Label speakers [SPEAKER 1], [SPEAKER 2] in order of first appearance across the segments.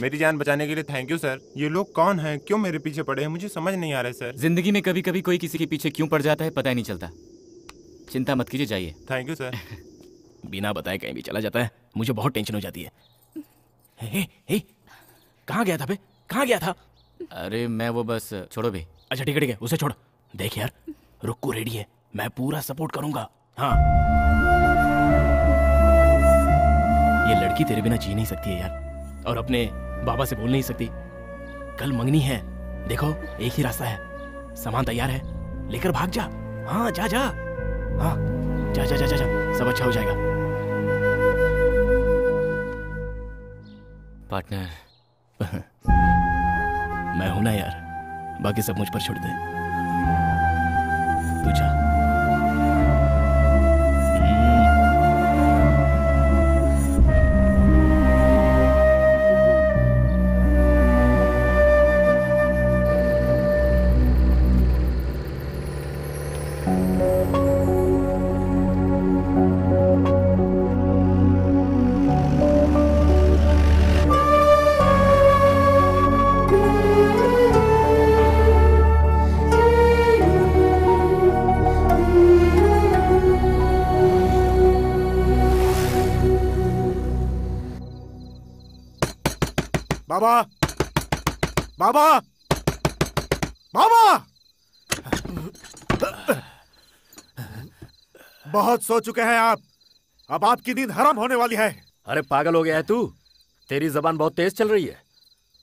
[SPEAKER 1] मेरी जान बचाने के लिए थैंक यू सर। ये लोग कौन हैं, क्यों मेरे पीछे पड़े हैं, मुझे समझ नहीं आ रहा है सर।
[SPEAKER 2] जिंदगी में कभी कभी कोई किसी के पीछे क्यों पड़ जाता है पता ही नहीं चलता। चिंता मत कीजिए, जाइए।
[SPEAKER 1] Thank you sir.
[SPEAKER 3] बिना बताए कहीं भी चला जाता है, मुझे बहुत टेंशन हो जाती है। हे, कहाँ गया था बे? कहाँ गया था?
[SPEAKER 2] अरे मैं वो बस छोड़ो भी।
[SPEAKER 3] अच्छा ठीक है, उसे छोड़। देख यार, रुक्कू रेडी है, मैं पूरा सपोर्ट करूंगा। हाँ, ये लड़की तेरे बिना जी नहीं सकती है यार, और अपने बाबा से बोल नहीं सकती। कल मंगनी है, देखो एक ही रास्ता है। सामान तैयार है, लेकर भाग जा। हाँ जा जा, हाँ जा जा जा जा, जा। सब अच्छा हो जाएगा।
[SPEAKER 2] पार्टनर
[SPEAKER 3] मैं हूं ना यार, बाकी सब मुझ पर छोड़ दे। तू जा।
[SPEAKER 4] बाबा, बाबा, बाबा! बहुत सो चुके हैं आप, अब आपकी नींद हराम होने वाली है।
[SPEAKER 5] अरे पागल हो गया है तू? तेरी जबान बहुत तेज चल रही है।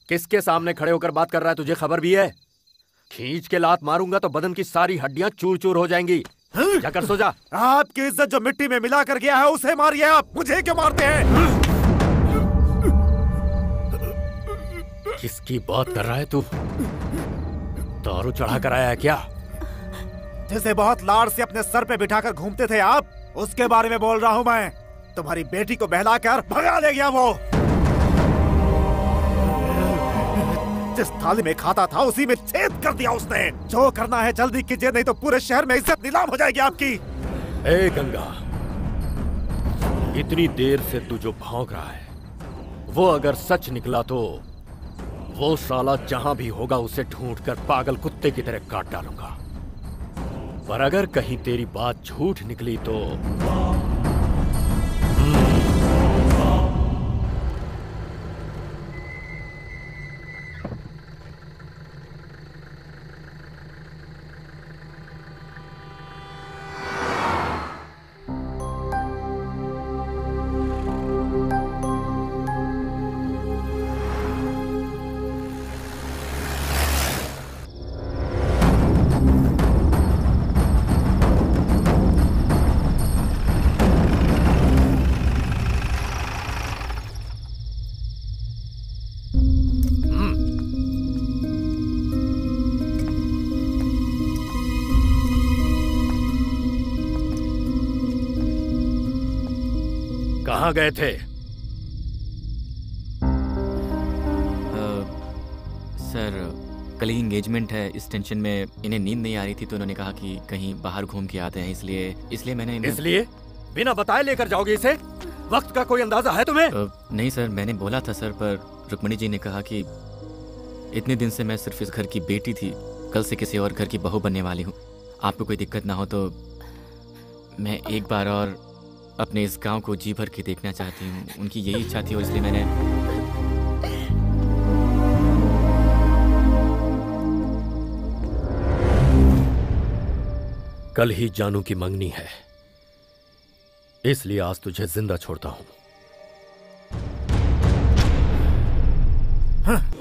[SPEAKER 5] किसके सामने खड़े होकर बात कर रहा है, तुझे खबर भी है? खींच के लात मारूंगा तो बदन की सारी हड्डियां चूर चूर हो जाएंगी। जाकर सो जा।
[SPEAKER 4] आपकी इज्जत जो मिट्टी में मिला कर गया है उसे मारिए आप, मुझे क्यों मारते हैं?
[SPEAKER 5] किसकी बात कर रहा है तू? दारू चढ़ा कर आया है क्या?
[SPEAKER 4] जिसे बहुत लाड़ से अपने सर पे बिठाकर घूमते थे आप, उसके बारे में बोल रहा हूँ मैं। तुम्हारी बेटी को बहलाकर भगा ले गया वो। जिस थाली में खाता था उसी में छेद कर दिया उसने। जो करना है जल्दी कीजिए, नहीं तो पूरे शहर में इज्जत नीलाम हो जाएगी आपकी।
[SPEAKER 5] ए गंगा, इतनी देर से तू जो भौंक रहा है वो अगर सच निकला तो वो साला जहां भी होगा उसे ढूंढकर पागल कुत्ते की तरह काट डालूंगा। पर अगर कहीं तेरी बात झूठ निकली तो कहाँ गए थे?
[SPEAKER 2] सर कल ही एंगेजमेंट है, इस टेंशन में इन्हें नींद नहीं आ रही थी तो उन्होंने कहा कि कहीं बाहर घूम के आते हैं, इसलिए मैंने
[SPEAKER 5] इसलिए बिना बताए लेकर जाओगे इसे? वक्त का कोई अंदाजा है तुम्हें?
[SPEAKER 2] नहीं सर, मैंने बोला था सर, पर रुक्मणी जी ने कहा कि इतने दिन से मैं सिर्फ इस घर की बेटी थी, कल से किसी और घर की बहू बनने वाली हूँ। आपको कोई दिक्कत ना हो तो मैं एक बार और अपने इस गांव को जी भर के देखना चाहती हूँ। उनकी यही इच्छा थी और इसलिए मैंने
[SPEAKER 5] कल ही जानू की मंगनी है, इसलिए आज तुझे जिंदा छोड़ता हूँ।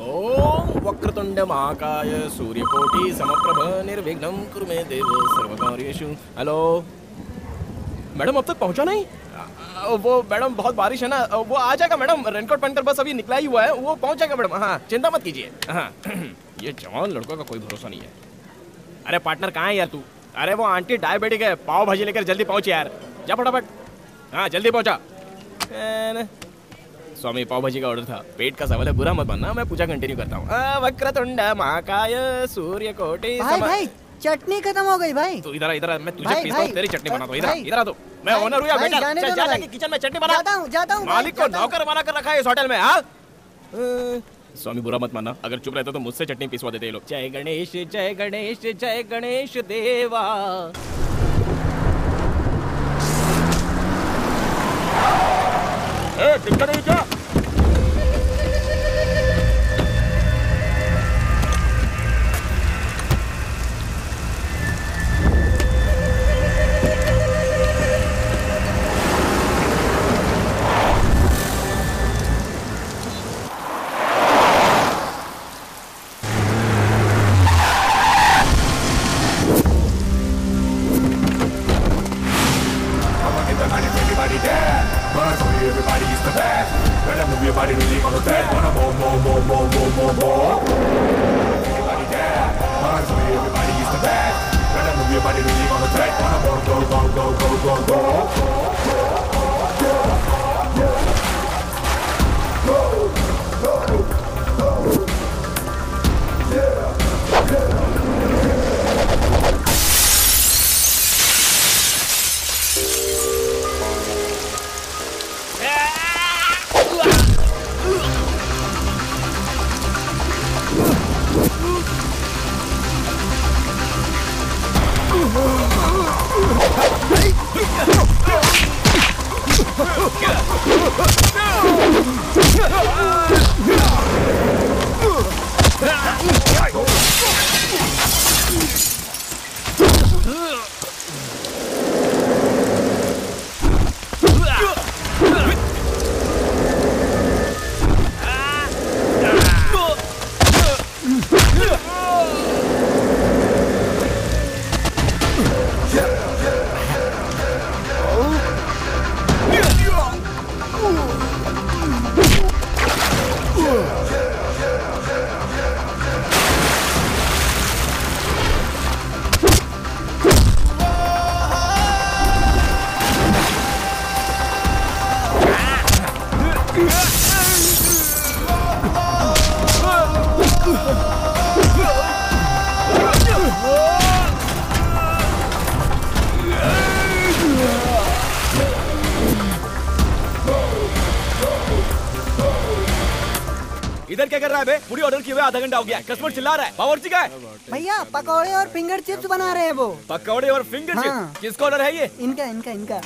[SPEAKER 3] ओम वक्रतुंड महाकाय सूर्यकोटि समप्रभ निर्विघ्नं कुरु मे देव सर्वकार्येषु। हेलो मैडम, अब तक पहुंचा नहीं? वो मैडम बहुत बारिश है ना, वो आ जाएगा मैडम। रेनकोट पहनकर बस अभी निकला ही हुआ है, वो पहुंच जाएगा मैडम। हाँ चिंता मत कीजिए। हाँ ये जवान लड़कों का कोई भरोसा नहीं है। अरे पार्टनर कहाँ है यार तू? अरे वो आंटी डायबिटिक है, पाव भाजी लेकर जल्दी पहुंच यार, जा फटाफट। हाँ जल्दी पहुंचा। स्वामी पाव भाजी का ऑर्डर था, पेट का सवाल है, बुरा मत मानना, मैं पूजा कंटिन्यू करता हूँ। वक्रतुंड महाकाय सूर्यकोटि।
[SPEAKER 6] भाई चटनी खत्म हो गई भाई।
[SPEAKER 3] तू इधर मैं तुझे पीसता हूँ, तेरी चटनी बनाता हूँ। इधर आ, तो मैं ओनर हूँ या बेटा? चल जा, जाके किचन में चटनी बना।
[SPEAKER 6] जाता हूँ।
[SPEAKER 3] मालिक को नौकर बना कर रखा है इस होटल में। हाँ स्वामी बुरा मत मानना, अगर चुप रहता तो मुझसे चटनी पिसवा देते ये लोग। जय गणेश जय गणेश जय गणेश देवा। दिखता नहीं क्या? इधर क्या कर रहा है बे? पूरी ऑर्डर किए हुए आधा घंटा हो गया, कस्टमर चिल्ला रहा है। बावर्ची का है?
[SPEAKER 6] भैया पकौड़े और फिंगर चिप्स बना रहे हैं वो।
[SPEAKER 3] पकौड़े और फिंगर चिप्स? किसका ऑर्डर है ये?
[SPEAKER 6] इनका इनका इनका।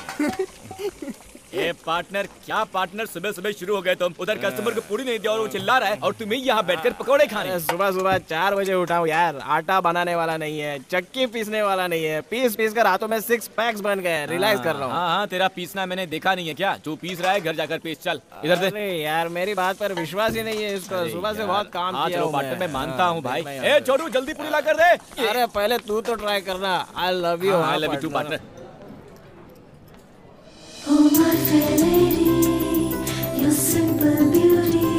[SPEAKER 3] ए पार्टनर, क्या पार्टनर, सुबह सुबह शुरू हो गए तुम। उधर कस्टमर को पूरी नहीं दिया और वो चिल्ला रहा है और तुम्हें यहाँ बैठकर पकौड़े खा रहे हैं। सुबह सुबह 4 बजे उठा हूँ यार, आटा बनाने वाला नहीं है, चक्की पीसने वाला नहीं है, पीस पीस कर हाथों में 6 पैक्स बन गए। रियलाइज कर रहा हूँ।
[SPEAKER 2] हाँ, तेरा पीसना मैंने देखा नहीं है क्या? तू पीस रहा है, घर जाकर पीस। चल इधर से।
[SPEAKER 3] अरे यार मेरी बात पर विश्वास ही नहीं है इसको। सुबह से बहुत काम किया हूँ
[SPEAKER 2] पार्टनर, मैं मानता हूँ भाई।
[SPEAKER 3] ए छोटू जल्दी पूरी ला कर दे। अरे पहले तू तो ट्राई करना। I love you.
[SPEAKER 2] I love you too partner.
[SPEAKER 7] Oh my fair lady, your simple beauty,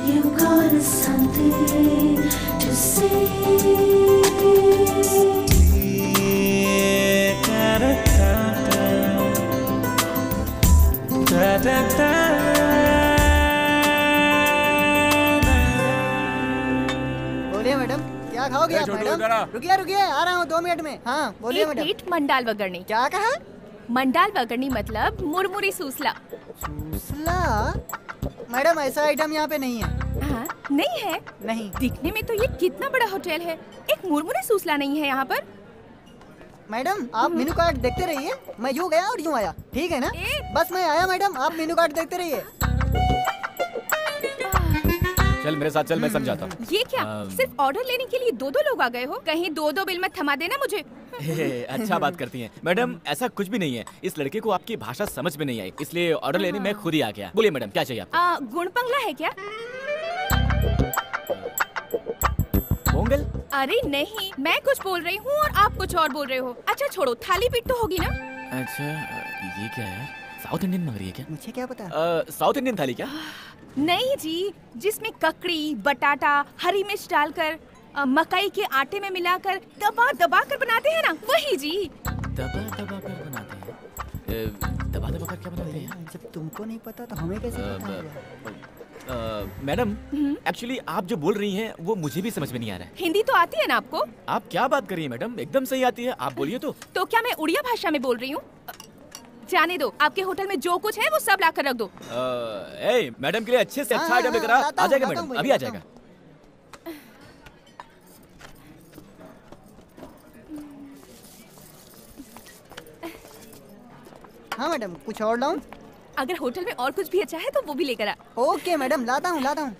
[SPEAKER 7] you've got something to say.
[SPEAKER 6] बोलिए मैडम, क्या खाओगे आप मैडम? रुकिए रुकिए, आ रहा हूँ 2 मिनट में। हाँ बोलिए मैडम।
[SPEAKER 8] एक प्लेट मंडाल वगरनी।
[SPEAKER 6] क्या कहा?
[SPEAKER 8] मंडाल वगरनी मतलब मुरमुरी सूसला।
[SPEAKER 6] सूसला? मैडम ऐसा आइटम यहाँ पे नहीं है।
[SPEAKER 8] हाँ, नहीं है?
[SPEAKER 6] नहीं।
[SPEAKER 8] दिखने में तो ये कितना बड़ा होटल है, एक मुरमुरी सूसला नहीं है यहाँ पर।
[SPEAKER 6] मैडम आप मेनू कार्ड देखते रहिए, मैं यूँ गया और यूँ आया, ठीक है ना? बस मैं आया मैडम, आप मेनू कार्ड देखते रहिए।
[SPEAKER 2] चल मेरे साथ चल, मैं समझाता हूँ।
[SPEAKER 8] ये क्या? सिर्फ ऑर्डर लेने के लिए 2-2 लोग आ गए हो? कहीं 2-2 बिल मत थमा देना मुझे।
[SPEAKER 2] अच्छा बात करती हैं मैडम, ऐसा कुछ भी नहीं है। इस लड़के को आपकी भाषा समझ में नहीं आई, इसलिए ऑर्डर लेने मैं खुद ही आ गया। बोलिए मैडम, क्या चाहिए आपको?
[SPEAKER 8] गुणपंगला है क्या?
[SPEAKER 2] पोंगल?
[SPEAKER 8] अरे नहीं, मैं कुछ बोल रही हूँ और आप कुछ और बोल रहे हो। अच्छा छोड़ो, थाली पीठ तो होगी ना?
[SPEAKER 2] अच्छा ये क्या है? साउथ इंडियन लग रही है क्या?
[SPEAKER 6] मुझे क्या पता।
[SPEAKER 2] साउथ इंडियन थाली क्या?
[SPEAKER 8] नहीं जी, जिसमें ककड़ी, बटाटा, हरी मिर्च डालकर मकई के आटे में मिलाकर दबा दबा कर बनाते हैं ना, वही जी।
[SPEAKER 2] दबा दबा कर बनाते हैं? दबा दबा कर क्या बनाते हैं?
[SPEAKER 6] जब तुमको नहीं पता तो हमें कैसे पता होगा?
[SPEAKER 2] मैडम एक्चुअली आप जो बोल रही हैं वो मुझे भी समझ में नहीं आ रहा है।
[SPEAKER 8] हिंदी तो आती है ना आपको?
[SPEAKER 2] आप क्या बात कर रही हैं मैडम, एकदम सही आती है, आप बोलिए तो।
[SPEAKER 8] क्या मैं उड़िया भाषा में बोल रही हूँ? जाने दो, आपके होटल में जो कुछ है वो सब लाकर रख दो।
[SPEAKER 3] मैडम के लिए अच्छे से अच्छा आइटम लेकर आ जाएगा मैडम, अभी आ जाएगा।
[SPEAKER 6] हाँ मैडम, कुछ और लाऊं?
[SPEAKER 8] अगर होटल में और कुछ भी अच्छा है तो वो भी लेकर आ।
[SPEAKER 6] ओके मैडम, लाता हूँ लाता हूँ।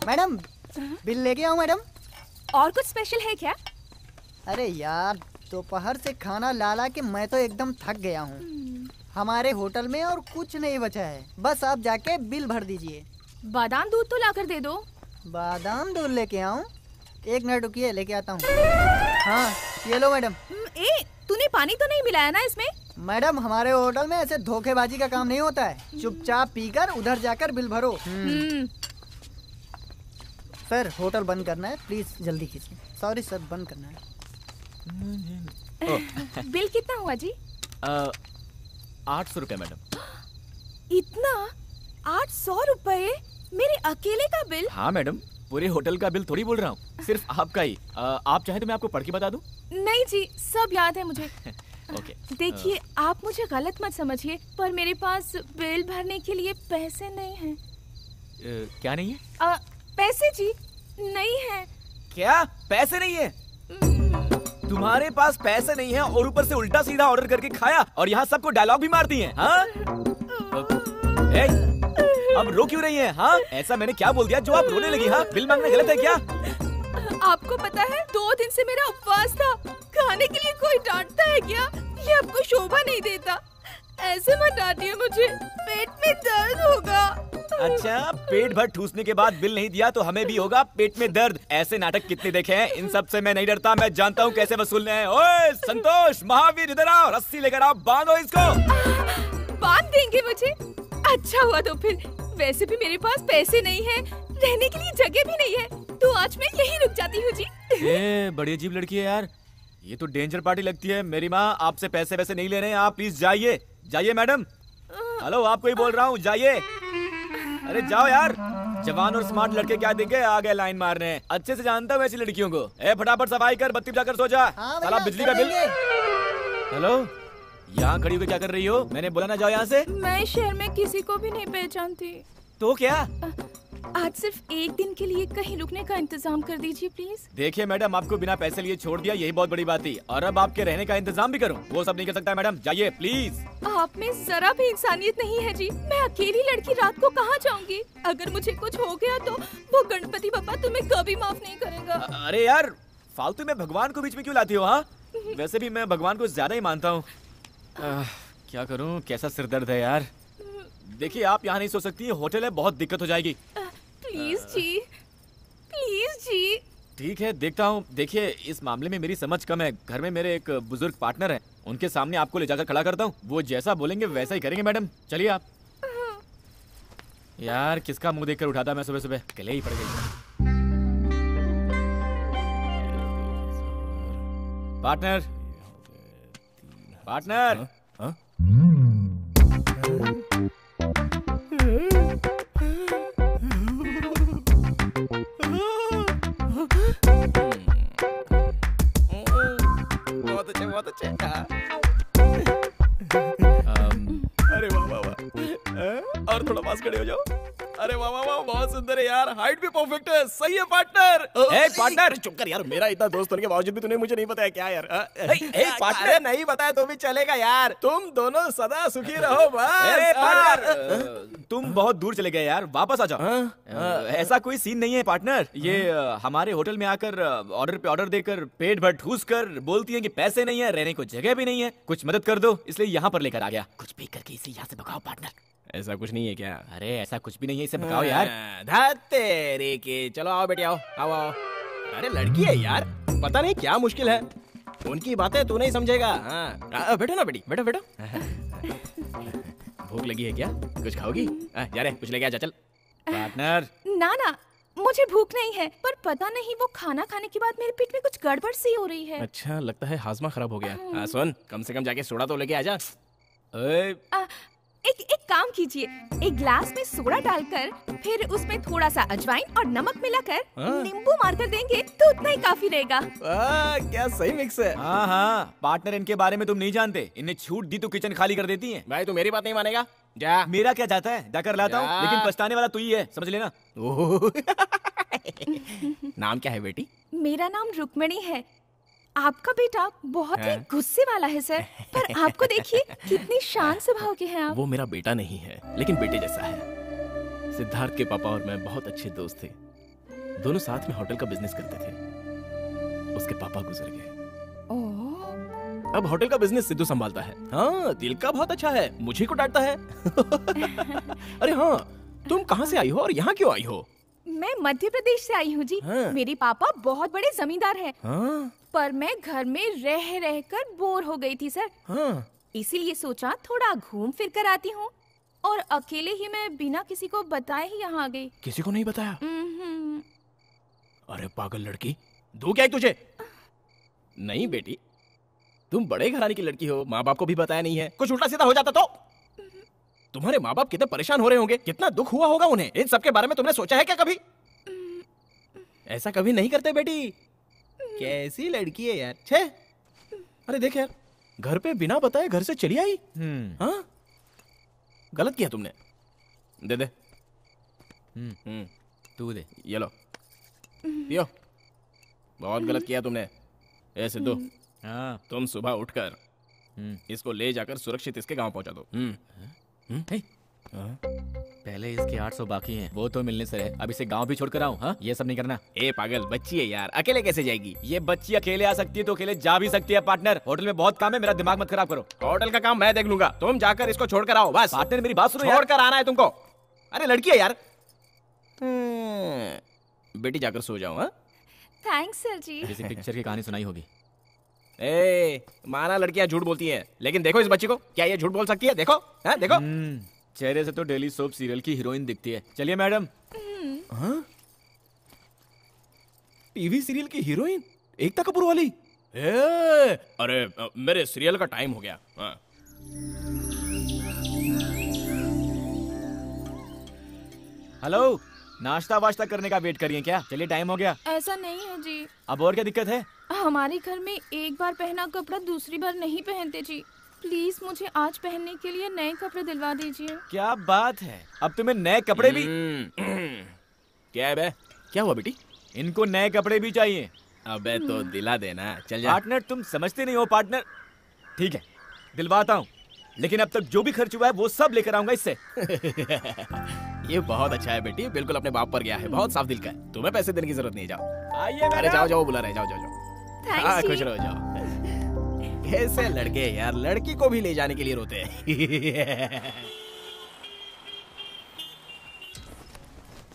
[SPEAKER 6] मैडम, बिल लेके आओ मैडम।
[SPEAKER 8] और कुछ स्पेशल है क्या?
[SPEAKER 6] अरे यार, दोपहर से खाना ला ला के मैं तो एकदम थक गया हूँ। हमारे होटल में और कुछ नहीं बचा है, बस आप जाके बिल भर दीजिए।
[SPEAKER 8] बादाम दूध तो लाकर दे दो।
[SPEAKER 6] बादाम दूध लेके आऊँ? एक मिनट रुकिए, लेके आता हूँ। हाँ, ये लो मैडम।
[SPEAKER 8] तूने पानी तो नहीं मिलाया ना इसमें?
[SPEAKER 6] मैडम, हमारे होटल में ऐसे धोखेबाजी का काम नहीं होता है। चुपचाप पीकर उधर जाकर बिल भरो। सर, होटल बंद करना है, प्लीज जल्दी कीजिए। सॉरी सर, बंद करना है।
[SPEAKER 8] बिल कितना हुआ जी?
[SPEAKER 3] 800 रुपए मैडम।
[SPEAKER 8] इतना? 800 रुपए मेरे अकेले का बिल?
[SPEAKER 3] हाँ मैडम, पूरे होटल का बिल थोड़ी बोल रहा हूँ, सिर्फ आपका ही। आप चाहे तो मैं आपको पढ़ के बता दूं?
[SPEAKER 8] नहीं जी, सब याद है मुझे।
[SPEAKER 3] ओके।
[SPEAKER 8] देखिए, आप मुझे गलत मत समझिए, पर मेरे पास बिल भरने के लिए पैसे नहीं हैं।
[SPEAKER 3] क्या नहीं है?
[SPEAKER 8] पैसे जी नहीं है।
[SPEAKER 3] क्या पैसे नहीं है? तुम्हारे पास पैसे नहीं है और ऊपर से उल्टा सीधा ऑर्डर करके खाया और यहाँ सबको डायलॉग भी मार दिए। हाँ? अब रो क्यों रही है? हाँ, ऐसा मैंने क्या बोल दिया जो आप रोने लगी? हाँ, बिल मांगना गलत है क्या?
[SPEAKER 8] आपको पता है, 2 दिन से मेरा उपवास था। खाने के लिए कोई डांटता है क्या? ये आपको शोभा नहीं देता। ऐसे मत डांटिए मुझे, पेट में दर्द होगा।
[SPEAKER 3] अच्छा, पेट भर ठूसने के बाद बिल नहीं दिया तो हमें भी होगा पेट में दर्द। ऐसे नाटक कितने देखे हैं, इन सब से मैं नहीं डरता। मैं जानता हूँ कैसे वसूलने हैं। ओए संतोष, महावीर, इधर आओ, रस्सी लेकर आओ, बांधो इसको।
[SPEAKER 8] बांध देंगे मुझे? अच्छा हुआ तो फिर। वैसे भी मेरे पास पैसे नहीं है, रहने के लिए जगह भी नहीं है, तो आज मैं यहीं रुक जाती हूँ जी।
[SPEAKER 3] बड़ी अजीब लड़की है यार, ये तो डेंजर पार्टी लगती है। मेरी माँ आपसे पैसे वैसे नहीं ले रहे हैं, आप प्लीज जाइए। जाइए मैडम। हेलो, आपको ही बोल रहा हूँ, जाइए। अरे जाओ यार, जवान और स्मार्ट लड़के क्या देखे आ गए लाइन मारने हैं। अच्छे से जानता हूँ ऐसी लड़कियों को। फटाफट सफाई कर, बत्ती जाकर सो जा। साला बिजली का बिल। हेलो, यहाँ खड़ी होकर क्या कर रही हो? मैंने बोला ना जाओ यहाँ से।
[SPEAKER 8] मैं शहर में किसी को भी नहीं पहचानती।
[SPEAKER 3] तो क्या?
[SPEAKER 8] आज सिर्फ एक दिन के लिए कहीं रुकने का इंतजाम कर दीजिए प्लीज।
[SPEAKER 3] देखिए मैडम, आपको बिना पैसे लिए छोड़ दिया, यही बहुत बड़ी बात थी। और अब आपके रहने का इंतजाम भी करूं, वो सब नहीं कर सकता मैडम। जाइए प्लीज।
[SPEAKER 8] आप में जरा भी इंसानियत नहीं है जी। मैं अकेली लड़की रात को कहाँ जाऊंगी? अगर मुझे कुछ हो गया तो वो गणपति बप्पा तुम्हें कभी माफ नहीं करेगा।
[SPEAKER 3] अरे यार, फालतू में भगवान को बीच में क्यों लाती हो? हाँ, वैसे भी मैं भगवान को ज्यादा ही मानता हूँ। क्या करूँ, कैसा सिर दर्द है यार। देखिए, आप यहाँ नहीं सो सकती, होटल है, बहुत दिक्कत हो जाएगी।
[SPEAKER 8] प्लीज जी, प्लीज जी।
[SPEAKER 3] ठीक है, देखता हूँ। देखिए, इस मामले में मेरी समझ कम है। घर में मेरे एक बुजुर्ग पार्टनर हैं, उनके सामने आपको ले जाकर खड़ा करता हूँ। वो जैसा बोलेंगे वैसा ही करेंगे मैडम। चलिए आप। यार, किसका मुंह देखकर उठाता मैं सुबह सुबह, गले ही पड़ गई। Partner, partner. बहुत अच्छे। अरे वाह वाह वाह, और थोड़ा पास खड़े हो जाओ। अरे वाह वाह वाह, बहुत सुंदर है यार, हाइट भी परफेक्ट है। सही है पार्टनर। पार्टनर चुप कर यार, मेरा इतना दोस्त होने के बावजूद भी तूने मुझे नहीं बताया क्या यार? पार्टनर नहीं बताया तो भी चलेगा यार, तुम दोनों सदा सुखी रहो बस। पार्टनर, तुम बहुत दूर चले गए यार, वापस आ जाओ। ऐसा कोई सीन नहीं है पार्टनर। ये हमारे होटल में आकर ऑर्डर पे ऑर्डर देकर पेट भर ठूस कर बोलती है कि पैसे नहीं है, रहने को जगह भी नहीं है, कुछ मदद कर दो, इसलिए यहाँ पर लेकर आ गया। कुछ भी करके इसे यहाँ से भगाओ पार्टनर। ऐसा कुछ नहीं है क्या? अरे ऐसा कुछ भी नहीं है, इसे भगाओ यार। तेरे के, चलो आओ बेटे, आओ आओ आओ। अरे लड़की है यार, पता नहीं क्या मुश्किल है। उनकी बातें तू नहीं समझेगा। हाँ बैठो ना बेटी, बैठो बैठो। भूख लगी है क्या? कुछ खाओगी? जा रे कुछ लेके आ जा, चल।
[SPEAKER 2] पार्टनर
[SPEAKER 8] ना ना, मुझे भूख नहीं है, पर पता नहीं वो खाना खाने के बाद मेरे पेट में कुछ गड़बड़ सी हो रही है।
[SPEAKER 3] अच्छा लगता है हाजमा खराब हो गया। सुन, कम से कम जाके सोडा तो लेके आ जा।
[SPEAKER 8] एक काम कीजिए, एक ग्लास में सोडा डालकर फिर उसमें थोड़ा सा अजवाइन और नमक मिलाकर नींबू मारकर देंगे तो उतना ही काफी रहेगा।
[SPEAKER 3] क्या सही मिक्स है।
[SPEAKER 2] हाँ हाँ, पार्टनर इनके बारे में तुम नहीं जानते, इन्हें छूट दी तो किचन खाली कर देती हैं।
[SPEAKER 3] भाई तू मेरी बात नहीं मानेगा, जा।
[SPEAKER 2] मेरा क्या जाता है, जाकर लाता हूँ,
[SPEAKER 3] जा।
[SPEAKER 2] लेकिन पछताने वाला तू ही है, समझ लेना।
[SPEAKER 3] नाम क्या है बेटी?
[SPEAKER 8] मेरा नाम रुक्मिणी है। आपका बेटा बहुत ही गुस्से वाला है सर, पर आपको देखिए कितनी शांत स्वभाव के हैं आप।
[SPEAKER 3] वो मेरा बेटा नहीं है, लेकिन बेटे जैसा है। सिद्धार्थ के पापा और मैं बहुत अच्छे दोस्त थे, दोनों साथ में होटल का बिजनेस करते थे। उसके पापा गुजर गए।
[SPEAKER 8] ओह,
[SPEAKER 3] अब होटल का बिजनेस सिद्धू संभालता है। हाँ, दिल का बहुत अच्छा है, मुझे को डांटता है। अरे हाँ, तुम कहाँ से आई हो और यहाँ क्यों आई हो?
[SPEAKER 8] मैं मध्य प्रदेश से आई हूँ जी। मेरे पापा बहुत बड़े जमींदार हैं। पर मैं घर में रह रह कर बोर हो गई थी सर। इसीलिए सोचा थोड़ा घूम फिर कर आती हूँ, और अकेले ही मैं बिना किसी को बताए ही यहाँ आ गई।
[SPEAKER 3] किसी को नहीं बताया? अरे पागल लड़की, दो क्या है तुझे? नहीं बेटी, तुम बड़े घराने की लड़की हो, माँ बाप को भी बताया नहीं है। कुछ उल्टा सीधा हो जाता तो? तुम्हारे माँ बाप कितने परेशान हो रहे होंगे, कितना दुख हुआ होगा उन्हें। इन सब के बारे में तुमने सोचा है क्या कभी? ऐसा कभी नहीं करते बेटी। कैसी लड़की है यार, छे। अरे देख यार, घर पे बिना बताए घर से चली आई। हाँ, गलत किया तुमने। दे दे।
[SPEAKER 2] तू दे।
[SPEAKER 3] ये लो, पियो। बहुत गलत किया तुमने। ए सिद्धू, तुम सुबह उठकर इसको ले जाकर सुरक्षित इसके गांव पहुंचा दो।
[SPEAKER 2] पहले इसके 800 बाकी हैं, वो तो मिलने से है। अब इसे गांव भी छोड़कर आऊं? हाँ, ये सब नहीं करना।
[SPEAKER 3] ए पागल, बच्ची है यार, अकेले कैसे जाएगी?
[SPEAKER 2] ये बच्ची अकेले आ सकती है तो अकेले जा भी सकती है। पार्टनर, होटल में बहुत काम है, मेरा दिमाग मत खराब करो।
[SPEAKER 3] होटल का काम मैं देख लूंगा, तुम जाकर इसको छोड़ कर आओ बस।
[SPEAKER 2] पार्टनर मेरी बात सुनो यार।
[SPEAKER 3] छोड़ कर आना है तुमको। अरे लड़की है यार। बेटी जाकर सो जाओ। हाँ,
[SPEAKER 8] थैंक्स सर जी।
[SPEAKER 2] किसी पिक्चर की कहानी सुनाई होगी।
[SPEAKER 3] ए, माना लड़कियां झूठ बोलती हैं, लेकिन देखो इस बच्ची को, क्या ये झूठ बोल सकती है? देखो, हाँ देखो।
[SPEAKER 2] चेहरे से तो डेली सोप सीरियल की हीरोइन दिखती है। चलिए मैडम।
[SPEAKER 3] टीवी सीरियल की हीरोइन एकता कपूर वाली? अरे मेरे सीरियल का टाइम हो गया।
[SPEAKER 2] हेलो, नाश्ता वाश्ता करने का वेट करिए क्या? चलिए टाइम हो गया।
[SPEAKER 8] ऐसा नहीं है जी।
[SPEAKER 2] अब और क्या दिक्कत है?
[SPEAKER 8] हमारे घर में एक बार पहना कपड़ा दूसरी बार नहीं पहनते जी। प्लीज मुझे आज पहनने के लिए नए कपड़े दिलवा दीजिए।
[SPEAKER 2] क्या बात है, अब तुम्हें नए कपड़े भी?
[SPEAKER 3] क्या है बे? क्या हुआ बेटी?
[SPEAKER 2] इनको नए कपड़े भी चाहिए।
[SPEAKER 3] अबे तो दिला देना, चल जा।
[SPEAKER 2] पार्टनर तुम समझते नहीं हो पार्टनर। ठीक है, दिलवाता हूँ, लेकिन अब तक जो भी खर्च हुआ है वो सब लेकर आऊंगा इससे।
[SPEAKER 3] ये बहुत अच्छा है बेटी, बिल्कुल अपने बाप पर गया है, बहुत साफ दिल का है। तुम्हें पैसे देने की जरूरत नहीं, जाओ।
[SPEAKER 2] आइए।
[SPEAKER 3] अरे जाओ जाओ, बुला रहे, जाओ जाओ जाओ। हाँ, खुश रहो, जाओ। कैसे लड़के यार, लड़की को भी ले जाने के लिए रोते हैं।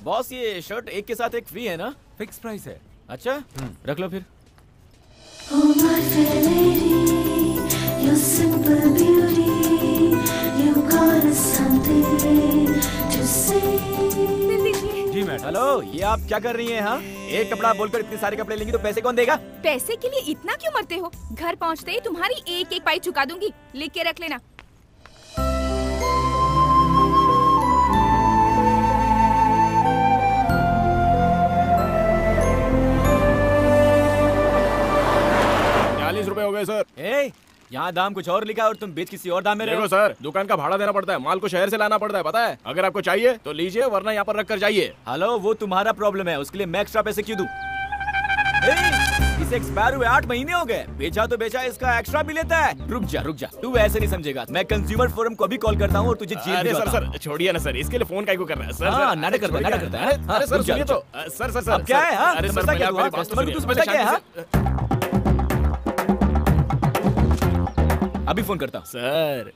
[SPEAKER 2] बॉस, ये शर्ट एक के साथ एक फ्री है ना?
[SPEAKER 1] फिक्स प्राइस है।
[SPEAKER 2] अच्छा, रख लो फिर।
[SPEAKER 7] Oh my fair lady, your simple beauty, you got us something to say.
[SPEAKER 2] जी मैडम। हेलो, ये आप क्या कर रही हैं? हाँ, एक कपड़ा बोलकर इतने सारे कपड़े लेंगी तो पैसे कौन देगा?
[SPEAKER 8] पैसे के लिए इतना क्यों मरते हो? घर पहुंचते ही तुम्हारी एक एक पाई चुका दूंगी, लिख के रख लेना।
[SPEAKER 3] ₹40 हो गए सर।
[SPEAKER 2] यहाँ दाम कुछ और लिखा है और तुम बेच किसी और दाम में रहे हो।
[SPEAKER 3] देखो सर, दुकान का भाड़ा देना पड़ता है, माल को शहर से लाना पड़ता है, पता है? अगर आपको चाहिए तो लीजिए, वरना यहाँ पर रख कर जाइए।
[SPEAKER 2] हेलो, वो तुम्हारा प्रॉब्लम है, उसके लिए मैं एक्स्ट्रा पैसे क्यों दूं? इसे एक्सपायर हुए 8 महीने हो गए, बेचा तो बेचा, इसका एक्स्ट्रा भी लेता है। रुक जा, तू ऐसे नहीं समझेगा। मैं कंज्यूमर फोरम को भी कॉल करता हूँ और तुझे जेल भिजवाता हूँ।
[SPEAKER 3] सर छोड़िए ना सर, इसके लिए फोन काहे को कर रहा है? सर
[SPEAKER 2] हाँ, नाटक करता है।
[SPEAKER 3] अरे सर सुनिए तो। सर
[SPEAKER 2] अब क्या है? हाँ,
[SPEAKER 3] अरे सर,
[SPEAKER 2] समझता क्या
[SPEAKER 3] मेरी
[SPEAKER 2] तू?
[SPEAKER 3] बात
[SPEAKER 2] कस्टमर को तू
[SPEAKER 3] सुनिए।
[SPEAKER 2] समझता क्या है? अभी फोन करता हूँ।
[SPEAKER 3] सर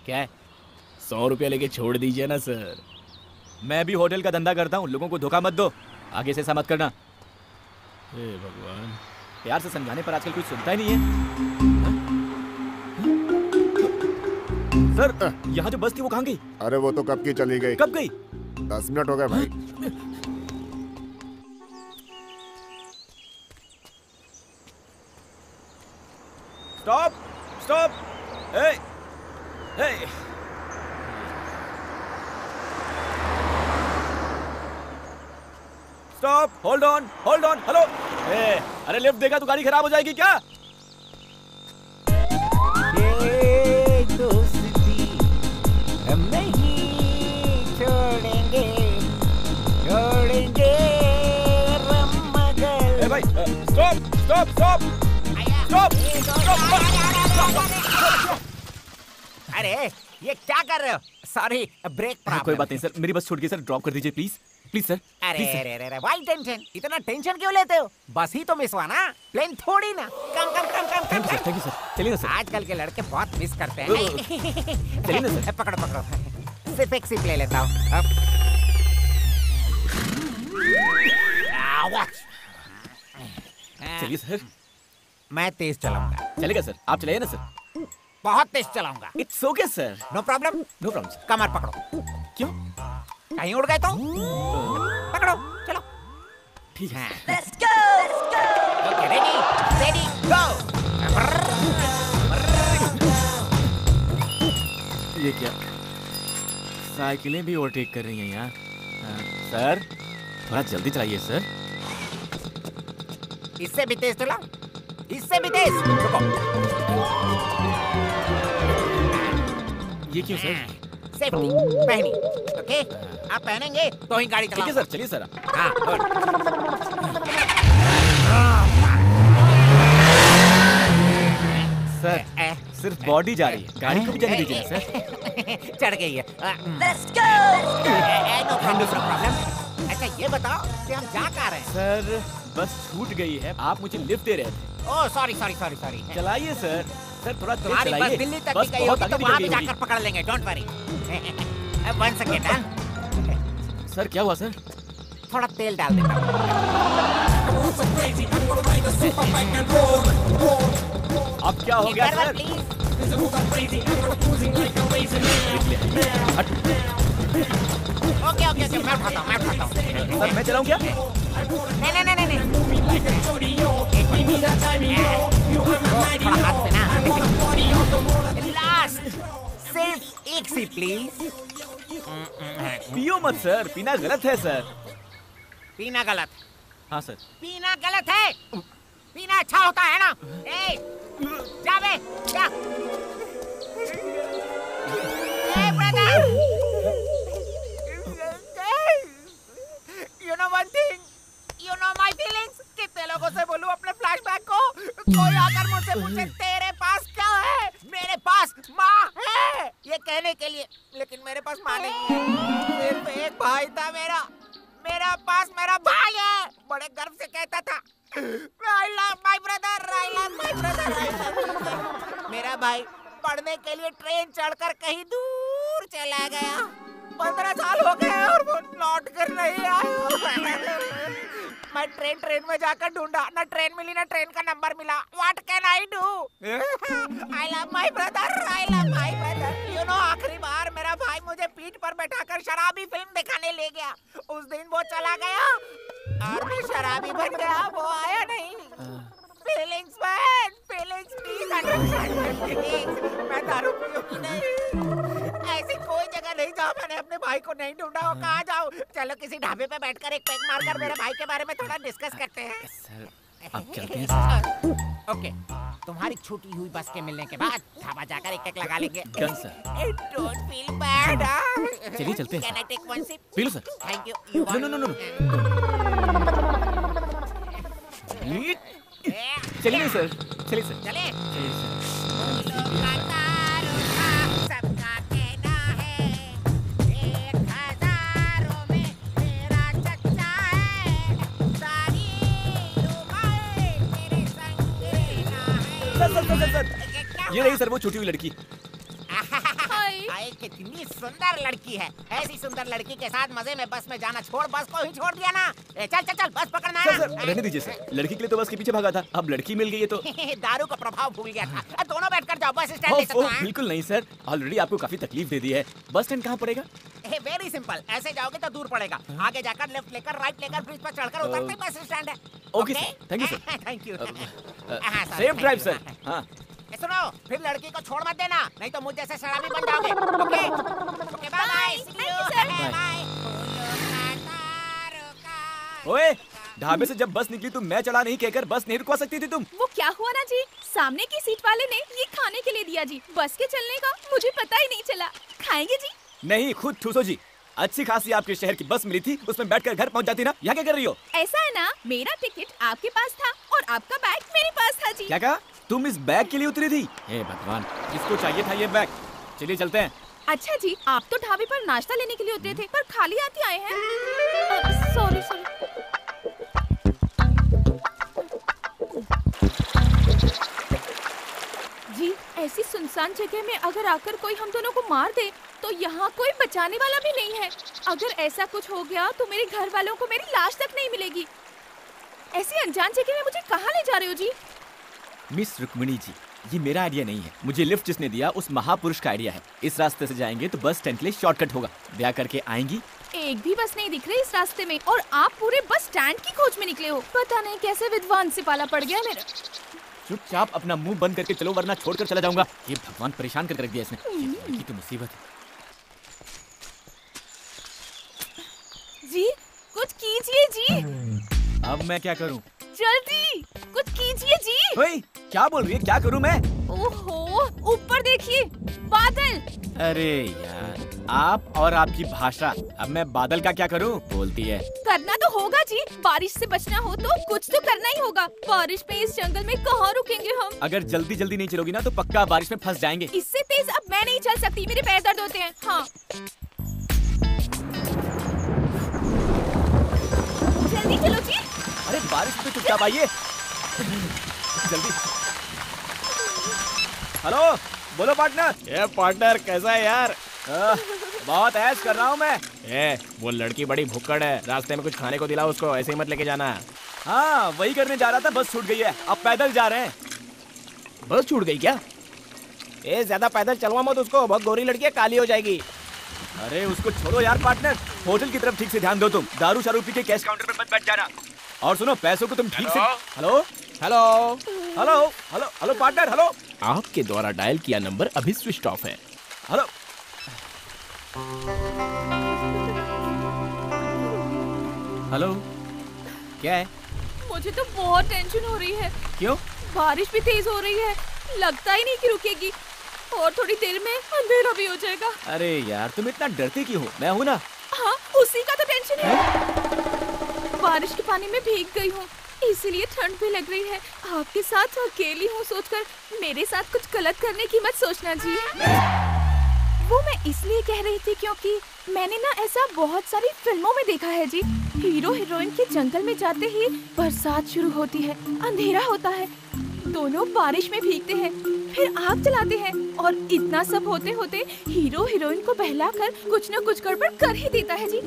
[SPEAKER 2] क्या है?
[SPEAKER 3] 100 रुपया लेके छोड़ दीजिए ना सर।
[SPEAKER 2] मैं भी होटल का धंधा करता हूँ, लोगों को धोखा मत दो, आगे से ऐसा मत करना।
[SPEAKER 3] हे भगवान।
[SPEAKER 2] प्यार से समझाने पर आजकल कुछ सुनता ही नहीं है। सर, यहाँ जो बस थी वो कहाँ गई?
[SPEAKER 9] अरे वो तो कब की चली गई।
[SPEAKER 2] कब गई?
[SPEAKER 9] 10 मिनट हो गए भाई।
[SPEAKER 3] स्टॉप स्टॉप, ए ए स्टॉप, होल्ड ऑन, हेलो। ए, अरे लिफ्ट देगा तो गाड़ी खराब हो जाएगी क्या?
[SPEAKER 10] ये दोस्ती हम नहीं छोड़ेंगे, छोड़ेंगे मगर।
[SPEAKER 3] ए भाई, स्टॉप स्टॉप स्टॉप स्टॉप।
[SPEAKER 10] अरे ये क्या कर रहे हो? Sorry, break problem.
[SPEAKER 2] कोई बात नहीं सर, मेरी बस छूट गई सर, ड्रॉप कर दीजिए प्लीज प्लीज सर।
[SPEAKER 10] अरे अरे अरे, व्हाई टेंशन? इतना टेंशन क्यों लेते हो? बस ही तो मिस हुआ ना, प्लेन थोड़ी ना। कम कम कम कम कम।
[SPEAKER 2] थैंक यू सर, चलिए ना सर।
[SPEAKER 10] आजकल के लड़के बहुत मिस करते हैं।
[SPEAKER 2] चलिए ना सर।
[SPEAKER 10] पकड़ो पकड़ो, सिर्फ एक सिप ले लेता हूँ।
[SPEAKER 2] चलिए सर।
[SPEAKER 10] मैं तेज चलाऊंगा।
[SPEAKER 2] चलेगा सर, आप चलाइए ना सर।
[SPEAKER 10] बहुत तेज चलाऊंगा।
[SPEAKER 2] It's okay sir,
[SPEAKER 10] no problem.
[SPEAKER 2] No problem sir.
[SPEAKER 10] कमर पकड़ो।
[SPEAKER 2] क्यों?
[SPEAKER 10] कहीं उड़ गए तो पकड़ो, चलो।
[SPEAKER 2] ठीक है।
[SPEAKER 10] Let's go, let's go. Okay, ready, ready, go.
[SPEAKER 2] ये क्या? साइकिलें भी ओवरटेक कर रही हैं यार। सर, थोड़ा जल्दी चलाइए सर।
[SPEAKER 10] इससे भी तेज चलाओ, इससे भी तेज। रुको।
[SPEAKER 2] ये क्यों सर?
[SPEAKER 10] सेफ्टी पहनी, ओके? आप पहनेंगे तो ही गाड़ी चलाओ।
[SPEAKER 2] ठीक है सर, चलिए सर।
[SPEAKER 10] हाँ, गुड।
[SPEAKER 2] सर, सिर्फ बॉडी जा रही है, गाड़ी को भी जाने दीजिए ना सर।
[SPEAKER 10] चढ़ गई है। Let's go. No problem. अच्छा ये बताओ कि हम जा कहाँ रहे हैं?
[SPEAKER 2] सर, बस छूट गई है, आप मुझे लिफ्ट दे रहे थे।
[SPEAKER 10] Oh sorry.
[SPEAKER 2] चलाइए सर, सर थोड़ा तेज
[SPEAKER 10] तुम्हारी बस
[SPEAKER 2] चलाइए।
[SPEAKER 10] दिल्ली तक
[SPEAKER 2] बस
[SPEAKER 10] भी गई
[SPEAKER 2] बहुत
[SPEAKER 10] होगी तो
[SPEAKER 2] आगे
[SPEAKER 10] वहाँ भी
[SPEAKER 2] निकल गई
[SPEAKER 10] जाकर पकड़ लेंगे, डोंट वरी। 1 सेकेंड।
[SPEAKER 2] सर क्या हुआ सर?
[SPEAKER 10] थोड़ा तेल डाल देता हूँ।
[SPEAKER 2] अब क्या हो गया सर?
[SPEAKER 10] प्लीज। ओके, मैं उठाता हूँ।
[SPEAKER 2] सर मैं चलाऊं क्या?
[SPEAKER 10] नहीं। थोड़ा हाथ से ना। लास्ट, सिर्फ एक सी प्लीज।
[SPEAKER 2] पियो मत सर, पीना गलत है सर।
[SPEAKER 10] पीना गलत?
[SPEAKER 2] हाँ सर।
[SPEAKER 10] पीना गलत है? पीना अच्छा होता है ना? ए, जा बे, जा। ए brother, you know one thing, you know my feelings. कितने लोगों से बोलूं अपने फ्लैशबैक को? कोई आकर मुझसे पूछे तेरे पास क्या है? मेरे पास माँ है ये कहने के लिए, लेकिन मेरे पास माँ नहीं है। सिर्फ एक भाई था मेरा पास मेरा भाई है। बड़े गर्व से कहता था, I love my brother, I love my brother, I love my brother. मेरा भाई पढ़ने के लिए ट्रेन चढ़कर कहीं दूर चला गया। 15 साल हो गए और वो लौट कर नहीं आया। मैं ट्रेन में जाकर ढूंढा, ना ट्रेन मिली ना ट्रेन का नंबर मिला। What can I do? I love my brother, I love my brother. You know, आखिरी बार मेरा भाई मुझे पीठ पर बैठाकर शराबी फिल्म दिखाने ले गया। उस दिन वो चला गया और मैं शराबी बन गया, वो आया नहीं। Feelings man, feelings please understand my feelings. मैं दारू पीऊंगी नहीं। ऐसी कोई जगह नहीं जहाँ मैंने अपने भाई को नहीं ढूंढा हो। कहाँ जाऊँ? चलो किसी ढाबे पे बैठकर एक पैक मारकर मेरे भाई के बारे में थोड़ा डिस्कस करते हैं।
[SPEAKER 2] सर, आप चलते हैं?
[SPEAKER 10] ओके, तुम्हारी छूटी हुई बस के मिलने के बाद ढाबा जाकर एक पैक लगा लेंगे।
[SPEAKER 2] Done sir.
[SPEAKER 10] Don't feel bad.
[SPEAKER 2] चलिए चलते हैं।
[SPEAKER 10] Can I take one sip?
[SPEAKER 2] P low sir.
[SPEAKER 10] Thank you.
[SPEAKER 2] No. चलिए सर, चलिए सर।
[SPEAKER 10] चले।
[SPEAKER 2] चलिए सर।
[SPEAKER 10] सबका कहना है 1000 में मेरा चच्चा है। सारी उम्र तेरे संग रहना है।
[SPEAKER 2] सर, ये रही सर वो छूटी हुई लड़की।
[SPEAKER 8] हाय।
[SPEAKER 10] हाय हाय कितनी सुंदर लड़की है। ऐसी सुंदर लड़की के साथ मजे में बस में जाना छोड़, बस को ही छोड़ दिया ना। चल चल चल बस पकड़ना है।
[SPEAKER 2] सर रहने दीजिए सर, लड़की के लिए तो बस के पीछे भागा था, अब लड़की मिल गई है तो
[SPEAKER 10] दारू का प्रभाव भूल गया था। दोनों बैठकर जाओ, बस स्टैंड ले सकते हैं।
[SPEAKER 2] बिल्कुल नहीं सर, ऑलरेडी आपको काफी तकलीफ दे दी है। बस स्टैंड कहाँ पड़ेगा?
[SPEAKER 10] वेरी सिंपल, ऐसे जाओगे तो दूर पड़ेगा, आगे जाकर लेफ्ट लेकर राइट लेकर ब्रिज पर चढ़कर उतरते बस स्टैंड है।
[SPEAKER 2] Okay sir, thank you sir.
[SPEAKER 10] Thank you.
[SPEAKER 2] Safe drive sir. हाँ
[SPEAKER 10] सुनो, फिर लड़की को छोड़ मत देना, नहीं तो मुझ जैसे शराबी बन जाओगे। Okay okay bye bye, see you bye.
[SPEAKER 2] ओए, ढाबे से जब बस निकली तो मैं चढ़ा नहीं कहकर बस नहीं रुकवा सकती थी तुम?
[SPEAKER 8] वो क्या हुआ ना जी, सामने की सीट वाले ने ये खाने के लिए दिया जी, बस के चलने का मुझे पता ही नहीं चला। खाएंगे जी?
[SPEAKER 2] नहीं, खुद ठूसो जी। अच्छी खासी आपके शहर की बस मिली थी, उसमें बैठकर घर पहुंच जाती ना। यहाँ क्या कर रही हो?
[SPEAKER 8] ऐसा है ना, मेरा टिकट आपके पास था और आपका बैग मेरे पास था जी।
[SPEAKER 2] क्या कहा? तुम इस बैग के लिए उतरी थी? हे भगवान, किसको चाहिए था ये बैग? चलिए चलते हैं।
[SPEAKER 8] अच्छा जी, आप तो ढाबे पर नाश्ता लेने के लिए उतरे थे, पर खाली हाथ आए हैं। Sorry sorry. जी, ऐसी सुनसान जगह में अगर आकर कोई हम दोनों को मार दे तो यहाँ कोई बचाने वाला भी नहीं है। अगर ऐसा कुछ हो गया तो मेरे घर वालों को मेरी लाश तक नहीं मिलेगी। ऐसी अनजान जगह में मुझे कहाँ ले जा रहे हो जी?
[SPEAKER 2] मिस रुक्मिणी जी, ये मेरा आइडिया नहीं है, मुझे लिफ्ट जिसने दिया उस महापुरुष का आइडिया है। इस रास्ते से जाएंगे तो बस स्टैंड के लिए शॉर्टकट होगा। ब्याह करके आएंगी?
[SPEAKER 8] एक भी बस नहीं दिख रही इस रास्ते में और आप पूरे बस स्टैंड की खोज में निकले हो। पता नहीं कैसे विद्वान से पाला पड़ गया मेरा।
[SPEAKER 2] चुपचाप अपना मुंह बंद करके चलो, वरना छोड़कर चला जाऊंगा। ये भगवान परेशान करके रख दिया इसने। ये लड़की तो मुसीबत है।
[SPEAKER 8] जी, कुछ कीजिए जी।
[SPEAKER 2] अब मैं क्या करूं?
[SPEAKER 8] जल्दी कुछ कीजिए जी।
[SPEAKER 2] ओए, क्या बोल रही है? क्या करूं मैं?
[SPEAKER 8] ओहो, ऊपर देखिए, बादल।
[SPEAKER 2] अरे यार, आप और आपकी भाषा। अब मैं बादल का क्या करूं? बोलती है।
[SPEAKER 8] करना तो होगा जी, बारिश से बचना हो तो कुछ तो करना ही होगा। बारिश में इस जंगल में कहाँ रुकेंगे हम?
[SPEAKER 2] अगर जल्दी जल्दी नहीं चलोगी ना तो पक्का बारिश में फंस जाएंगे।
[SPEAKER 8] इससे तेज अब मैं नहीं चल सकती, मेरे पैर दर्द होते हैं। हाँ जल्दी चलो जी।
[SPEAKER 2] अरे बारिश में चुपचाप आइए जल्दी। हेलो, बोलो पार्टनर।
[SPEAKER 3] ये पार्टनर कैसा है यार?
[SPEAKER 2] बहुत ऐश कर रहा हूँ मैं।
[SPEAKER 3] वो लड़की बड़ी भुक्कड़ है, रास्ते में कुछ खाने को दिलाओ उसको, ऐसे ही मत लेके जाना।
[SPEAKER 2] हाँ, वही करने जा रहा था, बस छूट गई है। अब पैदल जा रहे हैं।
[SPEAKER 3] बस छूट गई क्या? ज्यादा पैदल चलवा मत उसको, बहुत गोरी लड़की है, काली हो जाएगी।
[SPEAKER 2] अरे उसको छोड़ो यार पार्टनर, होटल की तरफ ठीक से ध्यान दो तुम। दारू शारू पी के कैश काउंटर पर मत बैठ जाना। और सुनो, पैसों को तुम ठीक से। Hello
[SPEAKER 3] hello
[SPEAKER 2] hello hello hello partner, hello.
[SPEAKER 3] आपके द्वारा डायल किया नंबर अभी स्विच ऑफ है।
[SPEAKER 2] हेलो। हेलो, क्या है?
[SPEAKER 8] मुझे तो बहुत टेंशन हो रही है।
[SPEAKER 2] क्यों?
[SPEAKER 8] बारिश भी तेज हो रही है, लगता ही नहीं कि रुकेगी और थोड़ी देर में अंधेरा भी हो जाएगा।
[SPEAKER 2] अरे यार, तुम इतना डरते क्यों हो? मैं हूँ ना।
[SPEAKER 8] हाँ, उसी का तो टेंशन है। बारिश के पानी में भीग गई हूँ, इसीलिए ठंड भी लग रही है। आपके साथ अकेली हूँ सोचकर मेरे साथ कुछ गलत करने की मत सोचना जी। वो मैं इसलिए कह रही थी क्योंकि मैंने ना ऐसा बहुत सारी फिल्मों में देखा है जी। हीरो हीरोइन के जंगल में जाते ही बरसात शुरू होती है, अंधेरा होता है, दोनों बारिश में भीगते हैं, फिर आग जलाते हैं और इतना सब होते होते हीरो हीरोइन को बहलाकर कुछ न कुछ गड़बड़ कर ही देता है जी।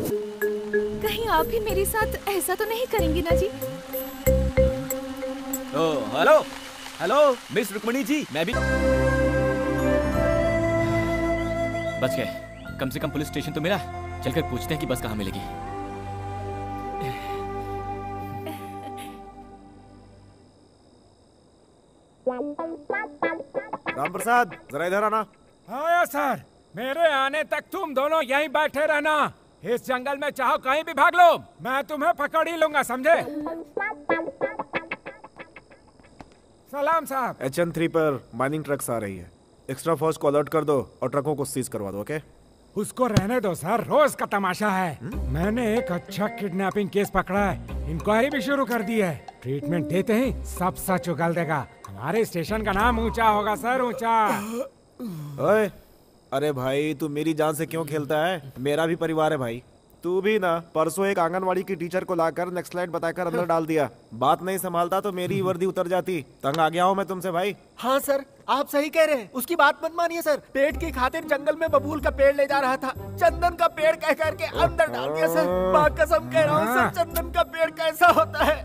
[SPEAKER 8] कहीं आप भी मेरे साथ ऐसा तो नहीं करेंगे ना जी?
[SPEAKER 2] Hello hello miss Rukmini ji, मैं भी बच गए। कम से कम पुलिस स्टेशन तो मिला। चलकर पूछते हैं कि बस कहाँ मिलेगी।
[SPEAKER 4] राम प्रसाद, जरा इधर आना।
[SPEAKER 11] हाँ सर, मेरे आने तक तुम दोनों यहीं बैठे रहना। इस जंगल में चाहो कहीं भी भाग लो, मैं तुम्हें पकड़ ही लूंगा, समझे? सलाम साहब।
[SPEAKER 4] HN3 पर माइनिंग ट्रक्स आ रही है, एक्स्ट्रा फोर्स को अलर्ट कर दो और ट्रकों को सीज करवा दो। ओके?
[SPEAKER 11] उसको रहने दो सर, रोज का तमाशा है। मैंने एक अच्छा किडनैपिंग केस पकड़ा है, इंक्वायरी भी शुरू कर दी है। ट्रीटमेंट देते ही सब सच उगल देगा। हमारे स्टेशन का नाम ऊंचा होगा सर, ऊंचा।
[SPEAKER 4] ओए, अरे भाई तू मेरी जान से क्यों खेलता है? मेरा भी परिवार है भाई। तू भी ना परसों एक आंगनवाड़ी की टीचर को लाकर नेक्स्ट स्लाइड बताकर अंदर डाल दिया। बात नहीं संभालता तो मेरी वर्दी उतर जाती। तंग आ गया हूँ मैं तुमसे भाई।
[SPEAKER 12] हाँ सर,
[SPEAKER 10] आप सही कह रहे हैं, उसकी बात मत मानिए सर। पेट की खातिर जंगल में बबूल का पेड़ ले जा रहा था, चंदन का पेड़ कह करके अंदर डाल दिया सर। माँ कसम कह रहा हूँ सर, चंदन का पेड़ कैसा होता है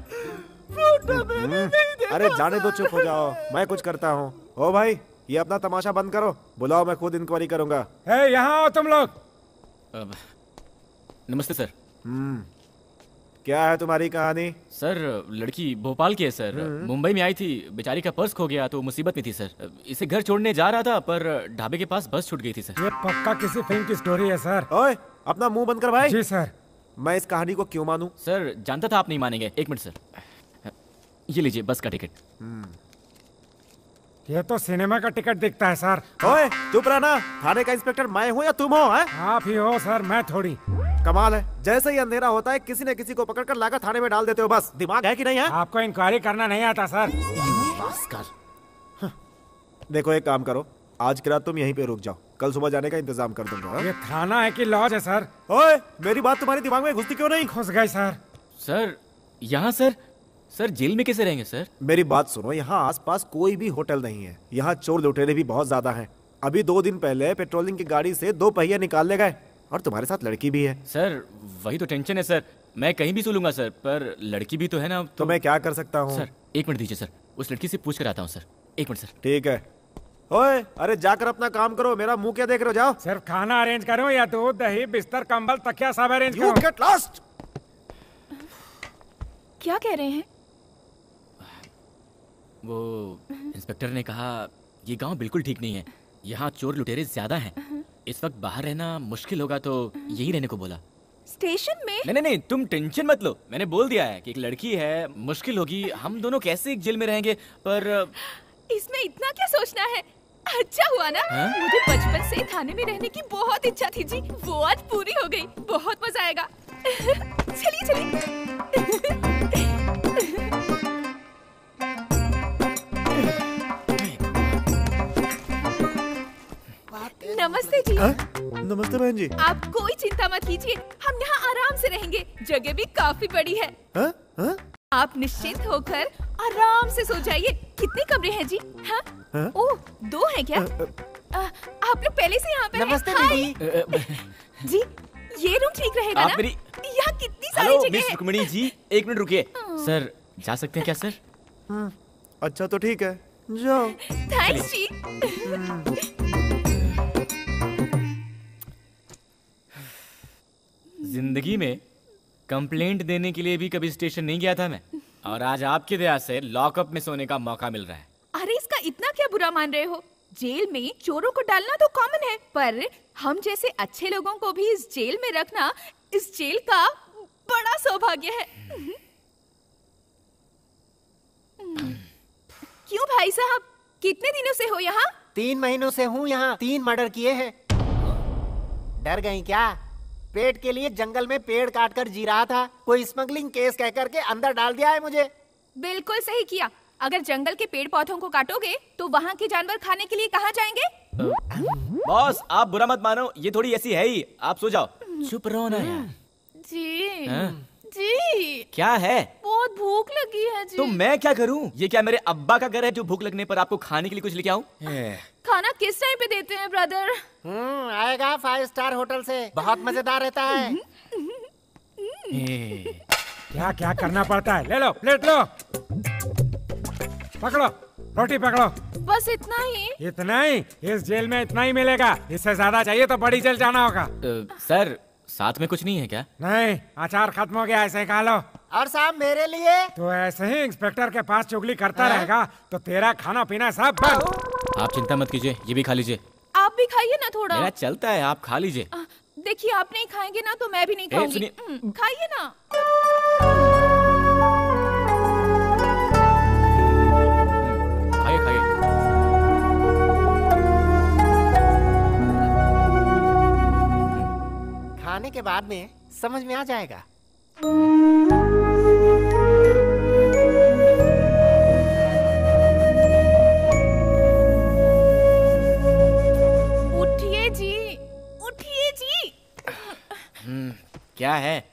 [SPEAKER 10] फोटो में भी नहीं देखा।
[SPEAKER 4] अरे जाने दो, चुप हो जाओ, मैं कुछ करता हूँ। ओ भाई, ये अपना तमाशा बंद करो, बुलाओ, मैं खुद इंक्वायरी करूंगा।
[SPEAKER 11] यहाँ आओ तुम लोग।
[SPEAKER 2] नमस्ते सर।
[SPEAKER 4] क्या है तुम्हारी कहानी?
[SPEAKER 2] सर लड़की भोपाल की है सर, मुंबई में आई थी, बेचारी का पर्स खो गया तो मुसीबत में थी सर। इसे घर छोड़ने जा रहा था पर ढाबे के पास बस छूट गई थी सर।
[SPEAKER 11] ये पक्का किसी फिल्म की स्टोरी है सर।
[SPEAKER 4] ओए, अपना मुंह बंद कर भाई।
[SPEAKER 11] जी सर।
[SPEAKER 4] मैं इस कहानी को क्यों मानूं?
[SPEAKER 2] सर जानता था आप नहीं मानेंगे। एक मिनट सर, ये लीजिए बस का टिकट।
[SPEAKER 11] ये तो सिनेमा का टिकट दिखता है सर।
[SPEAKER 4] ओए चुप रहना, थाने का इंस्पेक्टर मैं हूँ या तुम हो?
[SPEAKER 11] आप ही हो सर, मैं थोड़ी।
[SPEAKER 4] कमाल है, जैसे ही अंधेरा होता है किसी न किसी को पकड़कर लाकर थाने में डाल देते हो। बस दिमाग है कि नहीं है?
[SPEAKER 11] आपको इंक्वायरी करना नहीं आता सर।
[SPEAKER 4] देखो एक काम करो, आज की रात तुम यहीं पे रुक जाओ, कल सुबह जाने का इंतजाम कर दूंगा।
[SPEAKER 11] ये थाना है कि लॉज है सर?
[SPEAKER 4] ओए, मेरी बात तुम्हारे दिमाग में घुसती क्यों नहीं?
[SPEAKER 11] घुस गई सर।
[SPEAKER 2] सर यहाँ सर जेल में कैसे रहेंगे सर?
[SPEAKER 4] मेरी बात सुनो, यहाँ आसपास कोई भी होटल नहीं है, यहाँ चोर लुटेरे भी बहुत ज्यादा हैं। अभी 2 दिन पहले पेट्रोलिंग की गाड़ी से 2 पहिए निकाल ले गए, और तुम्हारे साथ लड़की भी है।
[SPEAKER 2] सर वही तो टेंशन है सर, मैं कहीं भी सो लूंगा सर, पर लड़की भी तो है ना।
[SPEAKER 4] तो मैं क्या कर सकता हूँ?
[SPEAKER 2] सर 1 मिनट दीजिए सर, उस लड़की से पूछ कर आता हूँ सर। 1 minute sir.
[SPEAKER 4] ठीक है। ओए, अरे जाकर अपना काम करो, मेरा मुंह क्या देख रहे हो? जाओ।
[SPEAKER 11] सिर्फ खाना अरेंज करो या दूध दही बिस्तर कंबल तकिया सब अरेंज करो।
[SPEAKER 4] You get lost!
[SPEAKER 8] क्या कह रहे हैं?
[SPEAKER 2] वो इंस्पेक्टर ने कहा ये गांव बिल्कुल ठीक नहीं है, यहाँ चोर लुटेरे ज्यादा हैं, इस वक्त बाहर रहना मुश्किल होगा, तो यही रहने को बोला।
[SPEAKER 8] स्टेशन में?
[SPEAKER 2] नहीं, तुम टेंशन मत लो, मैंने बोल दिया है कि एक लड़की है, मुश्किल होगी, हम दोनों कैसे एक जेल में रहेंगे। पर
[SPEAKER 8] इसमें इतना क्या सोचना है? अच्छा हुआ ना, मुझे बचपन से थाने में रहने की बहुत इच्छा थी जी, वो आज पूरी हो गई। बहुत मजा आएगा। चलिए। नमस्ते जी।
[SPEAKER 4] नमस्ते बहन जी।
[SPEAKER 8] आप कोई चिंता मत कीजिए, हम यहाँ आराम से रहेंगे, जगह भी काफी बड़ी है। आप निश्चिंत होकर आराम से सो जाइए। कितने कमरे हैं जी? हाँ? ओह 2 हैं क्या? आप लोग पहले से यहाँ पे
[SPEAKER 10] नमस्ते
[SPEAKER 8] दीदी। जी ये रूम ठीक रहेगा ना? यहाँ कितनी सारी जगह
[SPEAKER 2] मिस
[SPEAKER 8] है।
[SPEAKER 2] रुक्मिणी जी 1 मिनट रुकिए। सर जा सकते हैं क्या सर?
[SPEAKER 4] अच्छा तो ठीक है, जाओ।
[SPEAKER 8] थैंक्स जी।
[SPEAKER 2] जिंदगी में कंप्लेंट देने के लिए भी कभी स्टेशन नहीं गया था मैं, और आज आपकी दया से लॉकअप में सोने का मौका मिल रहा है।
[SPEAKER 8] अरे इसका इतना क्या बुरा मान रहे हो? जेल में चोरों को डालना तो कॉमन है, पर हम जैसे अच्छे लोगों को भी इस जेल में रखना इस जेल का बड़ा सौभाग्य है। क्यों भाई साहब, कितने दिनों से हो यहाँ?
[SPEAKER 10] 3 महीनों से हूँ यहाँ, 3 मर्डर किए हैं। डर गई क्या? पेट के लिए जंगल में पेड़ काट कर जी रहा था, कोई स्मगलिंग केस कह करके अंदर डाल दिया है मुझे।
[SPEAKER 8] बिल्कुल सही किया। अगर जंगल के पेड़ पौधों को काटोगे तो वहाँ के जानवर खाने के लिए कहाँ जाएंगे?
[SPEAKER 2] बॉस आप बुरा मत मानो, ये थोड़ी ऐसी है ही, आप सो जाओ। चुप रहो ना यार।
[SPEAKER 8] जी
[SPEAKER 2] जी क्या है?
[SPEAKER 8] बहुत भूख लगी है जी।
[SPEAKER 2] तो मैं क्या करूं? ये क्या मेरे अब्बा का घर है जो भूख लगने पर आपको खाने के लिए कुछ लेके आऊं?
[SPEAKER 8] खाना किस टाइम पे देते हैं ब्रदर?
[SPEAKER 10] आएगा 5 स्टार होटल से, बहुत मजेदार रहता है।
[SPEAKER 11] क्या क्या करना पड़ता है? ले लो, प्लेट लो, पकड़ो, रोटी पकड़ो।
[SPEAKER 8] बस इतना ही?
[SPEAKER 11] इतना ही? इस जेल में इतना ही मिलेगा, इससे ज्यादा चाहिए तो बड़ी जेल जाना होगा।
[SPEAKER 2] सर साथ में कुछ नहीं है क्या?
[SPEAKER 11] नहीं, अचार खत्म हो गया, ऐसे ही खा लो।
[SPEAKER 10] और साहब मेरे लिए?
[SPEAKER 11] तो ऐसे ही इंस्पेक्टर के पास चुगली करता रहेगा तो तेरा खाना पीना सब बंद।
[SPEAKER 2] आप चिंता मत कीजिए, ये भी खा लीजिए।
[SPEAKER 8] आप भी खाइए ना थोड़ा।
[SPEAKER 2] मेरा चलता है, आप खा लीजिए।
[SPEAKER 8] देखिए आप नहीं खाएंगे ना तो मैं भी नहीं खाऊंगी। खाइए ना।
[SPEAKER 2] खाइए खाइए।
[SPEAKER 10] खाने के बाद में समझ में आ जाएगा।
[SPEAKER 8] उठिए जी, उठिए जी।
[SPEAKER 2] क्या है?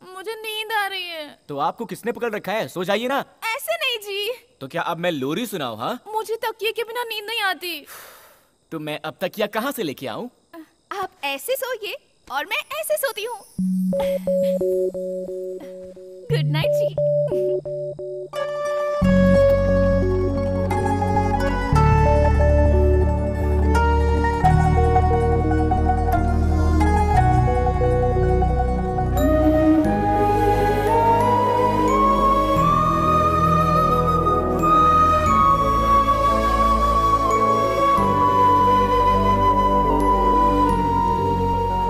[SPEAKER 8] मुझे नींद आ रही है।
[SPEAKER 2] तो आपको किसने पकड़ रखा है? सो जाइए ना।
[SPEAKER 8] ऐसे नहीं जी,
[SPEAKER 2] तो क्या अब मैं लोरी सुनाऊं? हाँ,
[SPEAKER 8] मुझे तकिए के बिना नींद नहीं आती।
[SPEAKER 2] तो मैं अब तकिया कहाँ से लेके आऊं?
[SPEAKER 8] आप ऐसे सोइए और मैं ऐसे सोती हूँ। गुड नाइट जी।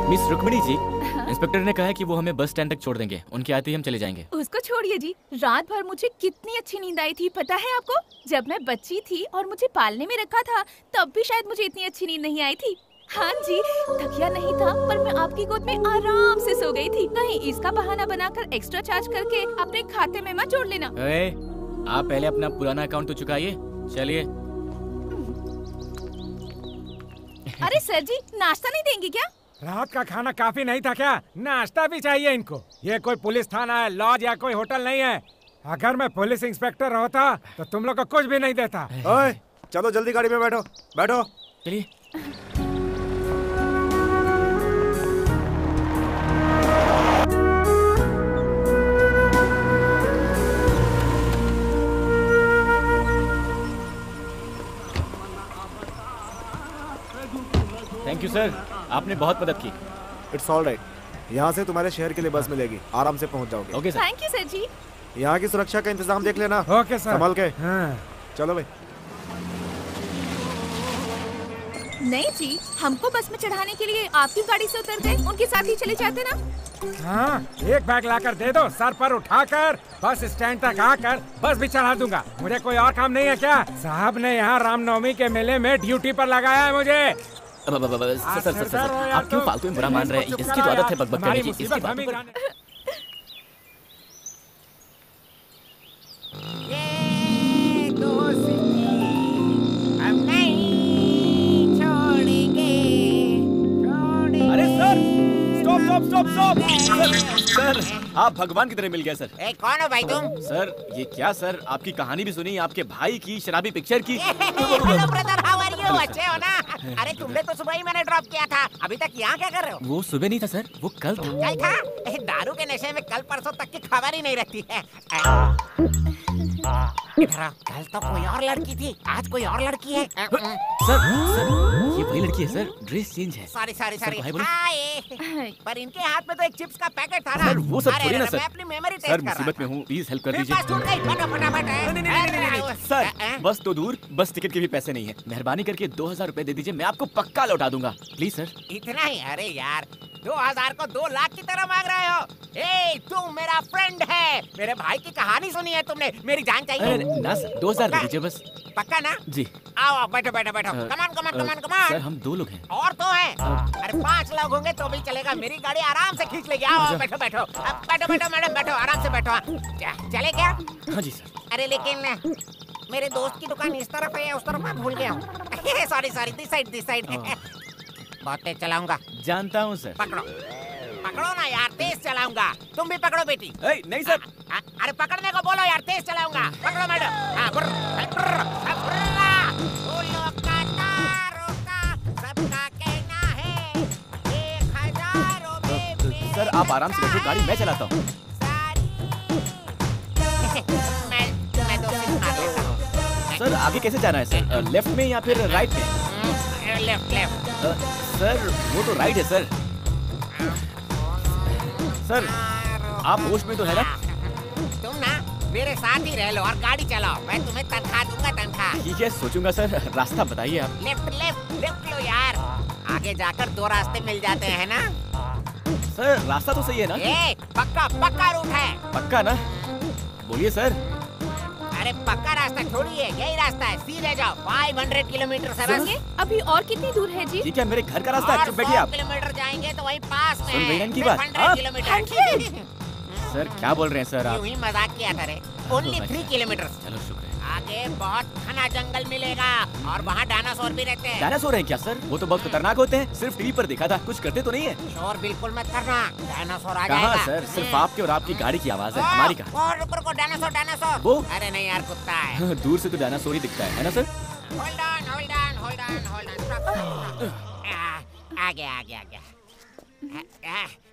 [SPEAKER 2] मिस रुक्मिणी जी, इंस्पेक्टर ने कहा है कि वो हमें बस स्टैंड तक छोड़ देंगे। उनके आते ही हम चले जाएंगे।
[SPEAKER 8] उसको छोड़िए जी। रात भर मुझे कितनी अच्छी नींद आई थी पता है आपको? जब मैं बच्ची थी और मुझे पालने में रखा था तब भी शायद मुझे इतनी अच्छी नींद नहीं आई थी। हाँ जी, तकिया नहीं था पर मैं आपकी गोद में आराम से सो गई थी। कहीं इसका बहाना बनाकर एक्स्ट्रा चार्ज करके अपने खाते में मत जोड़ लेना।
[SPEAKER 2] आप पहले अपना पुराना अकाउंट तो चुकाइए। चलिए।
[SPEAKER 8] अरे सर जी, नाश्ता नहीं देंगे क्या?
[SPEAKER 11] रात का खाना काफी नहीं था क्या? नाश्ता भी चाहिए इनको। ये कोई पुलिस थाना है, लॉज या कोई होटल नहीं है। अगर मैं पुलिस इंस्पेक्टर होता तो तुम लोग को कुछ भी नहीं देता।
[SPEAKER 4] ओए, चलो जल्दी गाड़ी में बैठो। बैठो।
[SPEAKER 2] चलिए। थैंक यू सर, आपने बहुत मदद की।
[SPEAKER 4] It's all right. यहाँ से तुम्हारे शहर के लिए बस मिलेगी, आराम से पहुँच जाओगे।
[SPEAKER 2] Okay sir.
[SPEAKER 8] Thank you sir ji.
[SPEAKER 4] यहाँ की सुरक्षा का इंतजाम देख लेना।
[SPEAKER 11] Okay sir.
[SPEAKER 4] संभल के।
[SPEAKER 11] हाँ।
[SPEAKER 4] चलो भाई।
[SPEAKER 8] नहीं जी, हमको बस में चढ़ाने के लिए आपकी गाड़ी से उतर गए, उनके साथ ही चले जाते ना।
[SPEAKER 11] हाँ, एक बैग लाकर दे दो, सर पर उठाकर बस स्टैंड तक आकर बस भी चढ़ा दूंगा। मुझे कोई और काम नहीं है क्या? साहब ने यहाँ रामनवमी के मेले में ड्यूटी पर लगाया है मुझे।
[SPEAKER 2] सर, आप क्यों फालतू में बुरा मान रहे हैं? इसकी तो आदत है बकबक करने की। इसकी बातों पर
[SPEAKER 10] ये दोस्ती हम नहीं छोड़ेंगे।
[SPEAKER 2] अरे सर, स्टॉप। सर, आप भगवान की तरह मिल गए सर।
[SPEAKER 10] ए, कौन हो भाई तुम?
[SPEAKER 2] सर, ये क्या सर, आपकी कहानी भी सुनी, आपके भाई की शराबी पिक्चर की।
[SPEAKER 10] Hello brother, how are you? अच्छे हो ना? अरे तुमने तो सुबह ही मैंने ड्रॉप किया था। अभी तक यहाँ क्या कर रहे हो?
[SPEAKER 2] वो सुबह नहीं था सर, वो कल था।
[SPEAKER 10] कल था? दारू के नशे में कल परसों तक की खबर ही नहीं रहती है। इधर आओ, कल तो कोई और लड़की थी, आज कोई और लड़की है।
[SPEAKER 2] सर, ये वही लड़की है सर, ड्रेस चेंज है।
[SPEAKER 10] सॉरी।
[SPEAKER 2] भाई बोलो।
[SPEAKER 10] हाय। पर इनके हाथ में तो एक चिप्स का पैकेट था ना।
[SPEAKER 2] सर, वो सब थोड़ी ना सर।
[SPEAKER 10] मैं अपनी मेमोरी टेस्ट
[SPEAKER 2] सर,
[SPEAKER 10] कर रहा
[SPEAKER 2] मुसीबत में हूँ, प्लीज हेल्प कर
[SPEAKER 10] मेरे
[SPEAKER 2] दीजिए।
[SPEAKER 10] पास छूट गई, फटाफट।
[SPEAKER 2] नहीं, सर, बस तो दूर, बस टिकट के भी पैसे नहीं है। मेहरबानी करके 2000 रुपए दे दीजिए, मैं आपको पक्का लौटा दूंगा। Please sir.
[SPEAKER 10] इतना ही? अरे यार, 2000 को 2 लाख की तरह मांग रहे हो? ए, तुम मेरा फ्रेंड है। मेरे भाई की कहानी सुनी है तुमने? मेरी जान चाहिए।
[SPEAKER 2] ना सर, 2000 दे दीजिए बस।
[SPEAKER 10] पक्का ना?
[SPEAKER 2] जी।
[SPEAKER 10] आओ, बैठो। कमान।
[SPEAKER 2] सर, हम 2 लोग हैं।
[SPEAKER 10] और तो है। अरे 5 लोग होंगे तो भी चलेगा। मेरी गाड़ी आराम से खींच लेगी। आओ, बैठो। बैठो मैडम, बैठो, आराम से बैठो। चले क्या?
[SPEAKER 2] हाँ जी सर।
[SPEAKER 10] अरे लेकिन मेरे दोस्त की दुकान इस तरफ है, उस तरफ मैं भूल गया हूँ। Sorry, this side. बहुत तेज चलाऊंगा।
[SPEAKER 2] जानता हूँ सर।
[SPEAKER 10] पकड़ो ना यार, तेज चलाऊंगा। तुम भी पकड़ो बेटी।
[SPEAKER 2] नहीं सर।
[SPEAKER 10] अरे पकड़ने को बोलो यार, तेज चलाऊंगा। पकड़ो मैडम। सबका कहना है 1000 में।
[SPEAKER 2] सर, आप आराम से बैठो, गाड़ी मैं चलाता हूँ।
[SPEAKER 10] मैं 2 सिर्फ मार लेता हूँ।
[SPEAKER 2] सर, आगे कैसे जाना है सर? लेफ्ट में या फिर राइट में?
[SPEAKER 10] लेफ्ट।
[SPEAKER 2] सर, वो तो राइट है सर। सर, आप होश में तो है ना?
[SPEAKER 10] तुम ना मेरे साथ ही रह लो और गाड़ी चलाओ। मैं तुम्हें तनख्वाह दूंगा, तनख्वाह।
[SPEAKER 2] ठीक है, सोचूंगा सर। रास्ता बताइए आप।
[SPEAKER 10] लेफ्ट लो यार। आगे जाकर 2 रास्ते मिल जाते हैं ना।
[SPEAKER 2] सर, रास्ता तो सही है ना?
[SPEAKER 10] पक्का रूट है।
[SPEAKER 2] पक्का ना? बोलिए सर।
[SPEAKER 10] अरे पक्का रास्ता छोड़िए, यही रास्ता है, सीधे जाओ। 500 किलोमीटर से बस।
[SPEAKER 8] अभी और कितनी दूर है जी?
[SPEAKER 2] ठीक है, मेरे घर का रास्ता है, चुप बैठिए आप।
[SPEAKER 10] 100 किलोमीटर जाएंगे तो वहीं पास में
[SPEAKER 2] सुन रही हैं इनकी बात?
[SPEAKER 10] 100 किलोमीटर।
[SPEAKER 2] सर, क्या बोल रहे हैं सर आप?
[SPEAKER 10] यूं ही मजाक किया था रे। Only 3 kilometre.
[SPEAKER 2] चलो, शुक्र है।
[SPEAKER 10] आगे बहुत घना जंगल मिलेगा और वहाँ डायनासोर भी रहते हैं।
[SPEAKER 2] डायनासोर है क्या सर? वो तो बहुत खतरनाक होते हैं। सिर्फ टीवी पर देखा था, कुछ करते तो नहीं है।
[SPEAKER 10] शोर बिल्कुल मत करना, डायनासोर आ
[SPEAKER 2] कहाँ
[SPEAKER 10] जाएगा।
[SPEAKER 2] सर? सिर्फ आपके और आपकी गाड़ी की आवाज है, हमारी कहाँ?
[SPEAKER 10] रुको रुको, डायनासोर डायनासोर।
[SPEAKER 2] वो?
[SPEAKER 10] अरे नहीं यार, कुत्ता है।
[SPEAKER 2] दूर से तो डायनासोर ही दिखता है ना sir?
[SPEAKER 10] Hold on hold on hold on hold on, stop. आ गया आ गया आ गया।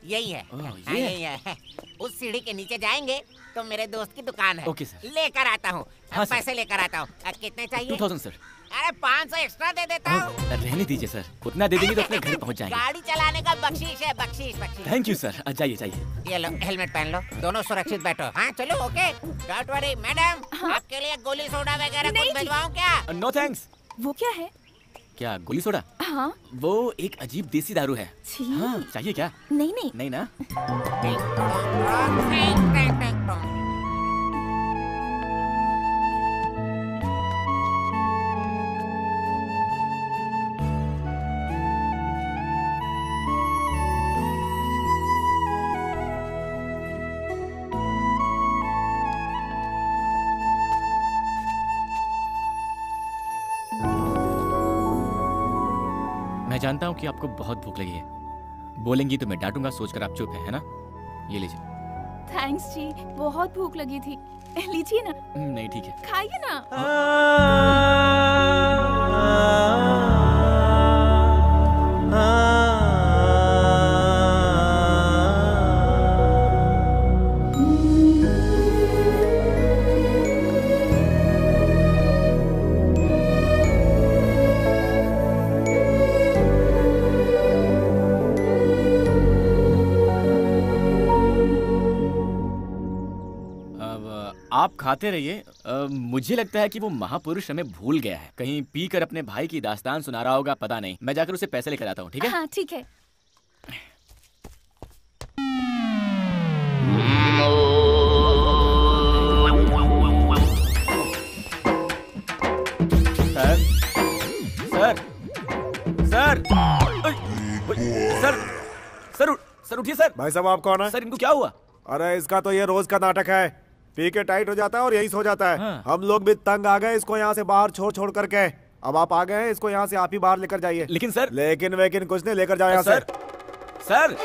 [SPEAKER 10] यही है, यही है। उस सीढ़ी के नीचे जाएंगे तो मेरे दोस्त की दुकान है।
[SPEAKER 2] Okay sir.
[SPEAKER 10] लेकर आता हूँ,
[SPEAKER 2] हाँ,
[SPEAKER 10] पैसे लेकर आता हूँ। कितने चाहिए?
[SPEAKER 2] 2000 सर।
[SPEAKER 10] अरे 500 एक्स्ट्रा दे देता हूँ।
[SPEAKER 2] रहने दीजिए सर, उतना दे देंगे तो अपने घर पहुंच जाएंगे।
[SPEAKER 10] गाड़ी चलाने का बख्शीश है, बख्शीश बख्शीश।
[SPEAKER 2] Thank you sir. जाइए जाइए।
[SPEAKER 10] ये लो, हेलमेट पहन लो, दोनों सुरक्षित बैठो। हाँ चलो, ओके। डोंट वरी मैडम, आपके लिए गोली सोडा वगैरह कुछ भिजवाऊं क्या?
[SPEAKER 2] No thanks.
[SPEAKER 8] वो क्या है?
[SPEAKER 2] क्या गोली सोडा?
[SPEAKER 8] हाँ।
[SPEAKER 2] वो एक अजीब देसी दारू है। हाँ, चाहिए क्या?
[SPEAKER 8] नहीं नहीं।
[SPEAKER 2] नहीं ना? मैं जानता हूँ कि आपको बहुत भूख लगी है। बोलेंगी तो मैं डांटूंगा, सोचकर आप चुप है ना? ये लीजिए।
[SPEAKER 8] थैंक्स जी, बहुत भूख लगी थी। लीजिए ना।
[SPEAKER 2] नहीं ठीक है।
[SPEAKER 8] खाइए ना।
[SPEAKER 2] आप खाते रहिए। मुझे लगता है कि वो महापुरुष हमें भूल गया है। कहीं पीकर अपने भाई की दास्तान सुना रहा होगा, पता नहीं। मैं जाकर उसे पैसे लेकर आता हूँ, ठीक है?
[SPEAKER 8] हाँ ठीक है।
[SPEAKER 2] Sir sir sir sir sir उठिए सर।
[SPEAKER 4] भाई साहब, आप कौन है?
[SPEAKER 2] सर इनको क्या हुआ?
[SPEAKER 4] अरे इसका तो ये रोज का नाटक है। पी के टाइट हो जाता है और यही सो जाता है।
[SPEAKER 2] हाँ।
[SPEAKER 4] हम लोग भी तंग आ गए इसको यहाँ से बाहर छोड़ करके। अब आप आ गए हैं, इसको यहाँ से आप ही बाहर लेकर जाइए।
[SPEAKER 2] लेकिन सर।
[SPEAKER 4] लेकिन वेकिन कुछ नहीं, लेकर जाओ यहाँ से।
[SPEAKER 2] सर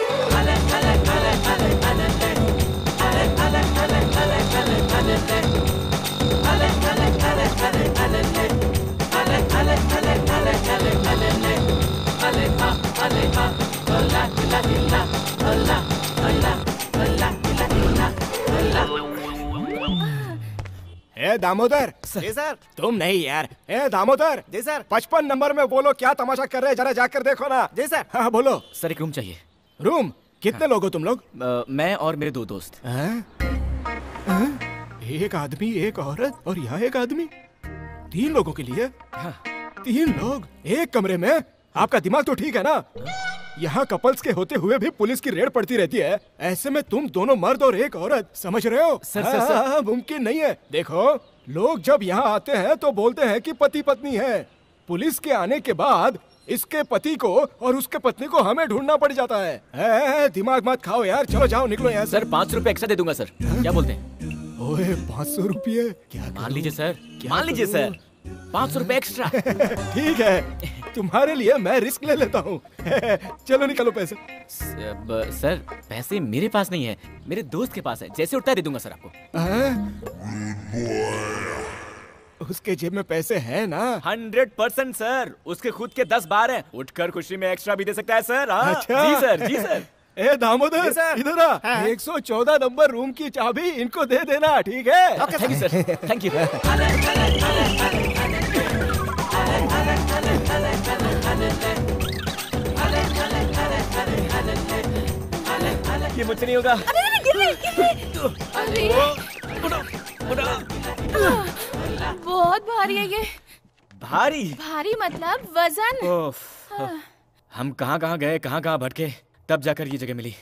[SPEAKER 3] ए दामोदर।
[SPEAKER 4] जी सर।
[SPEAKER 3] तुम नहीं यार। ए दामोदर।
[SPEAKER 4] जी सर।
[SPEAKER 3] 55 नंबर में बोलो, क्या तमाशा कर रहे हैं, जरा जाकर देखो ना।
[SPEAKER 4] जी सर।
[SPEAKER 3] हाँ बोलो।
[SPEAKER 2] सर एक रूम चाहिए।
[SPEAKER 3] रूम? कितने लोग हो तुम लोग?
[SPEAKER 2] मैं और मेरे 2 दोस्त।
[SPEAKER 3] एक आदमी, एक औरत और यहाँ एक आदमी, 3 लोगों के लिए?
[SPEAKER 2] हाँ।
[SPEAKER 3] 3 लोग एक कमरे में? आपका दिमाग तो ठीक है ना? यहाँ कपल्स के होते हुए भी पुलिस की रेड पड़ती रहती है। ऐसे में तुम दोनों मर्द और एक औरत, समझ रहे हो?
[SPEAKER 2] सर
[SPEAKER 3] मुमकिन नहीं है। देखो, लोग जब यहाँ आते हैं तो बोलते हैं कि पति पत्नी है। पुलिस के आने के बाद इसके पति को और उसके पत्नी को हमें ढूंढना पड़ जाता है। दिमाग मत खाओ यार, चलो जाओ, निकलो यहाँ से।
[SPEAKER 2] सर 500 रुपए एक्स्ट्रा दे दूंगा सर। क्या बोलते हैं?
[SPEAKER 3] ओए 500 रुपये? क्या
[SPEAKER 2] मान लीजिए सर, मान लीजिए सर, 500 रुपए एक्स्ट्रा।
[SPEAKER 3] ठीक है, तुम्हारे लिए मैं रिस्क ले लेता हूँ। चलो निकलो पैसे।
[SPEAKER 2] सर पैसे मेरे पास नहीं है, मेरे दोस्त के पास है। जैसे उठता है दे दूंगा सर आपको।
[SPEAKER 3] उसके जेब में पैसे हैं ना?
[SPEAKER 2] 100% सर, उसके खुद के 10 बार हैं। उठकर खुशी में एक्स्ट्रा भी दे सकता है सर।
[SPEAKER 3] अच्छा।
[SPEAKER 2] जी सर, जी सर।
[SPEAKER 3] ए दामोदर, इधर आ। 114 नंबर रूम की चाबी इनको दे देना, ठीक है?
[SPEAKER 2] Thank you sir, thank you. ये मुझसे नहीं होगा।
[SPEAKER 8] बहुत भारी है ये।
[SPEAKER 2] भारी?
[SPEAKER 8] भारी मतलब वजन।
[SPEAKER 2] हम कहाँ गए, कहाँ भटके, तब जाकर ये जगह मिली।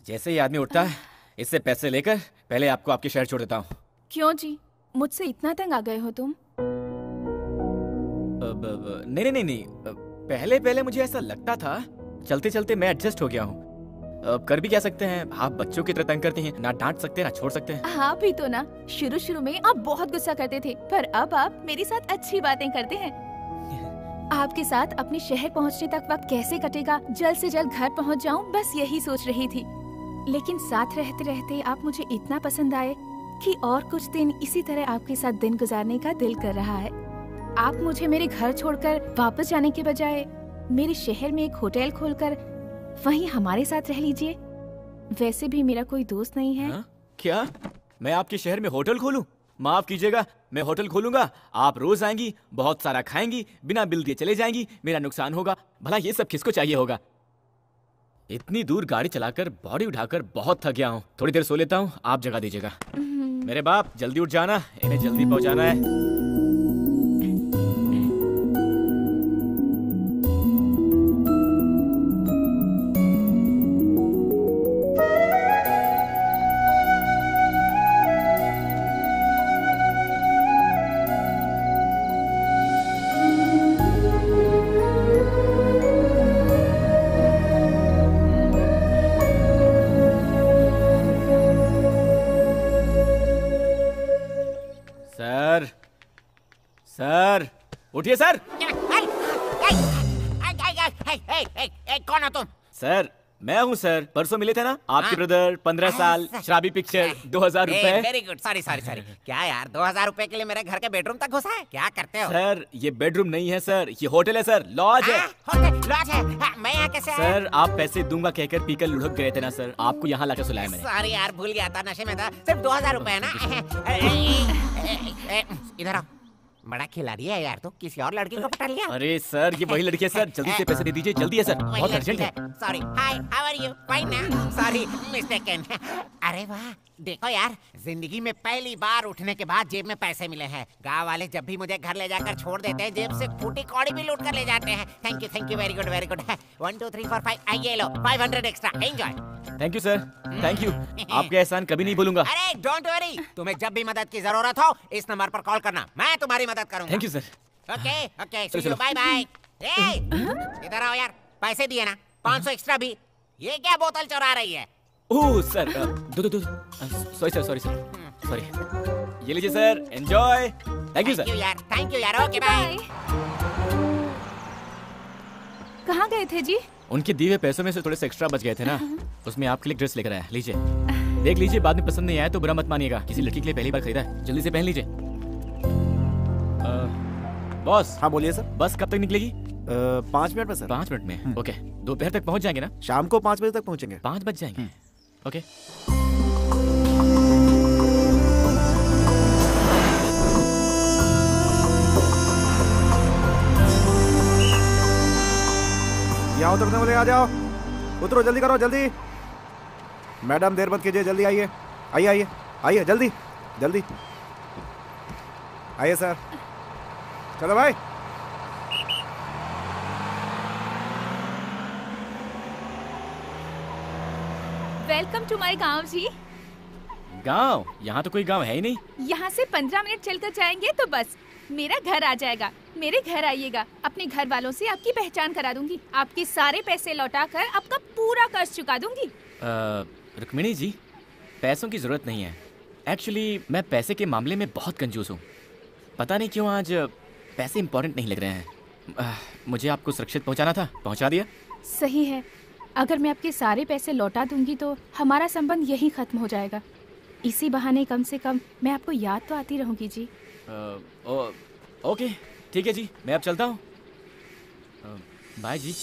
[SPEAKER 2] जैसे ही आदमी उठता है, इससे पैसे लेकर पहले आपको आपके शहर छोड़ देता हूँ।
[SPEAKER 8] क्यों जी, मुझसे इतना तंग आ गए हो तुम?
[SPEAKER 2] नहीं, पहले मुझे ऐसा लगता था। चलते चलते मैं एडजस्ट हो गया हूँ। कर भी क्या सकते हैं, आप बच्चों की तरह तंग करती हैं, ना डांट सकते ना छोड़ सकते हैं।
[SPEAKER 8] हाँ भी तो ना, शुरू शुरू में आप बहुत गुस्सा करते थे, पर अब आप मेरे साथ अच्छी बातें करते हैं। आपके साथ अपने शहर पहुंचने तक वक्त कैसे कटेगा, जल्द से जल्द घर पहुंच जाऊं, बस यही सोच रही थी। लेकिन साथ रहते रहते आप मुझे इतना पसंद आए कि और कुछ दिन इसी तरह आपके साथ दिन गुजारने का दिल कर रहा है। आप मुझे मेरे घर छोड़कर वापस जाने के बजाय मेरे शहर में एक होटल खोलकर वहीं हमारे साथ रह लीजिए। वैसे भी मेरा कोई दोस्त नहीं है।
[SPEAKER 2] क्या मैं आपके शहर में होटल खोलूं? माफ कीजिएगा, मैं होटल खोलूंगा, आप रोज आएंगी, बहुत सारा खाएंगी, बिना बिल दिए चले जाएंगी, मेरा नुकसान होगा। भला ये सब किसको चाहिए होगा? इतनी दूर गाड़ी चलाकर बॉडी उठाकर बहुत थक गया हूँ, थोड़ी देर सो लेता हूँ, आप जगा दीजिएगा। मेरे बाप जल्दी उठ जाना, इन्हें जल्दी पहुंचाना है। सर उठिए सर।
[SPEAKER 10] कौन हो तुम?
[SPEAKER 2] सर मैं हूँ सर, परसों मिले थे ना आपके ब्रदर, 15 साल, शराबी पिक्चर, 2000 रुपए।
[SPEAKER 10] Very good, sorry sorry sorry. क्या यार 2000 रुपए के लिए मेरे घर के बेडरूम तक घुसा है? क्या करते हो?
[SPEAKER 2] सर ये बेडरूम नहीं है सर, ये होटल है सर, लॉज है।
[SPEAKER 10] होटल लॉज है? मैं यहाँ कैसे आया?
[SPEAKER 2] सर आप पैसे दूंगा कहकर पीकर लुढ़क गए थे ना सर, आपको यहाँ लाकर सुलाया मैंने।
[SPEAKER 10] सॉरी यार, भूल गया था, नशे में था। सिर्फ 2000 रुपए है ना? इधर आओ। बड़ा खिलाड़ी है यार, तो किसी और लड़की को पटा लिया?
[SPEAKER 2] अरे सर ये वही लड़की है सर, जल्दी से पैसे दे दीजिए, जल्दी है सर, बहुत अर्जेंट है।
[SPEAKER 10] Sorry, hi, how are you? Fine ना? Sorry, mistaken. अरे वाह, देखो यार, जिंदगी में पहली बार उठने के बाद जेब में पैसे मिले हैं। गांव वाले जब भी मुझे घर ले जाकर छोड़ देते हैं, जेब से फूटी कौड़ी भी लूट कर ले जाते हैं। Thank you, very good, very good. 1 2 3 4 5, ये लो 500 extra, enjoy.
[SPEAKER 2] Thank you sir, thank you, आपके एहसान कभी नहीं भूलूंगा।
[SPEAKER 10] अरे डोंट वरी, तुम्हें जब भी मदद की जरूरत हो इस नंबर पर कॉल करना, मैं तुम्हारी मदद करूंगा।
[SPEAKER 2] Thank you sir.
[SPEAKER 10] Okay okay, see you, bye bye. इधर आओ यार, पैसे दिए ना, 500 एक्स्ट्रा भी। ये क्या बोतल चुरा रही है?
[SPEAKER 2] ओह सर, दो सॉरी सॉरी, ये लीजिए sir, enjoy. Thank you sir.
[SPEAKER 10] Thank you यार, ओके बाय।
[SPEAKER 8] कहाँ गए थे जी?
[SPEAKER 2] उनके दिए हुए पैसों में से थोड़े से एक्स्ट्रा बच गए थे ना, उसमें आपके लिए ड्रेस लेकर आया, लीजिए देख लीजिए, बाद में पसंद नहीं आया तो बुरा मत मानिएगा, किसी लड़की के लिए पहली बार खरीदा है, जल्दी से पहन लीजिए। बॉस।
[SPEAKER 4] हाँ बोलिए सर।
[SPEAKER 2] बस कब तक निकलेगी?
[SPEAKER 4] 5 मिनट में सर।
[SPEAKER 2] 5 मिनट में? ओके, दोपहर तक पहुंच जाएंगे ना?
[SPEAKER 4] शाम को 5 बजे तक पहुंचेंगे।
[SPEAKER 2] 5 बज जाएंगे? ओके।
[SPEAKER 4] यहाँ उतरने वाले आ जाओ, उतरो, जल्दी करो, जल्दी। मैडम देर मत कीजिए, जल्दी आइए, आइए आइए आइए, जल्दी जल्दी आइए सर। चलो भाई।
[SPEAKER 8] वेलकम टू माय गांव जी।
[SPEAKER 2] गांव? यहाँ तो कोई गांव है ही नहीं।
[SPEAKER 8] यहाँ से 15 मिनट चलकर जाएंगे तो बस मेरा घर आ जाएगा। मेरे घर आइएगा, अपने घर वालों से आपकी पहचान करा दूंगी, आपके सारे पैसे लौटाकर आपका पूरा कर्ज चुका दूंगी।
[SPEAKER 2] रुक्मिणी जी, पैसों की जरूरत नहीं है। एक्चुअली मैं पैसे के मामले में बहुत कंजूस हूँ, पता नहीं क्यों आज पैसे इंपॉर्टेंट नहीं लग रहे हैं। मुझे आपको सुरक्षित पहुँचाना था, पहुँचा दिया।
[SPEAKER 8] सही है, अगर मैं आपके सारे पैसे लौटा दूंगी तो हमारा संबंध यहीं खत्म हो जाएगा। इसी बहाने कम से कम मैं आपको याद तो आती रहूंगी जी।
[SPEAKER 2] ओके ठीक है जी, मैं अब चलता हूँ। बाय जी।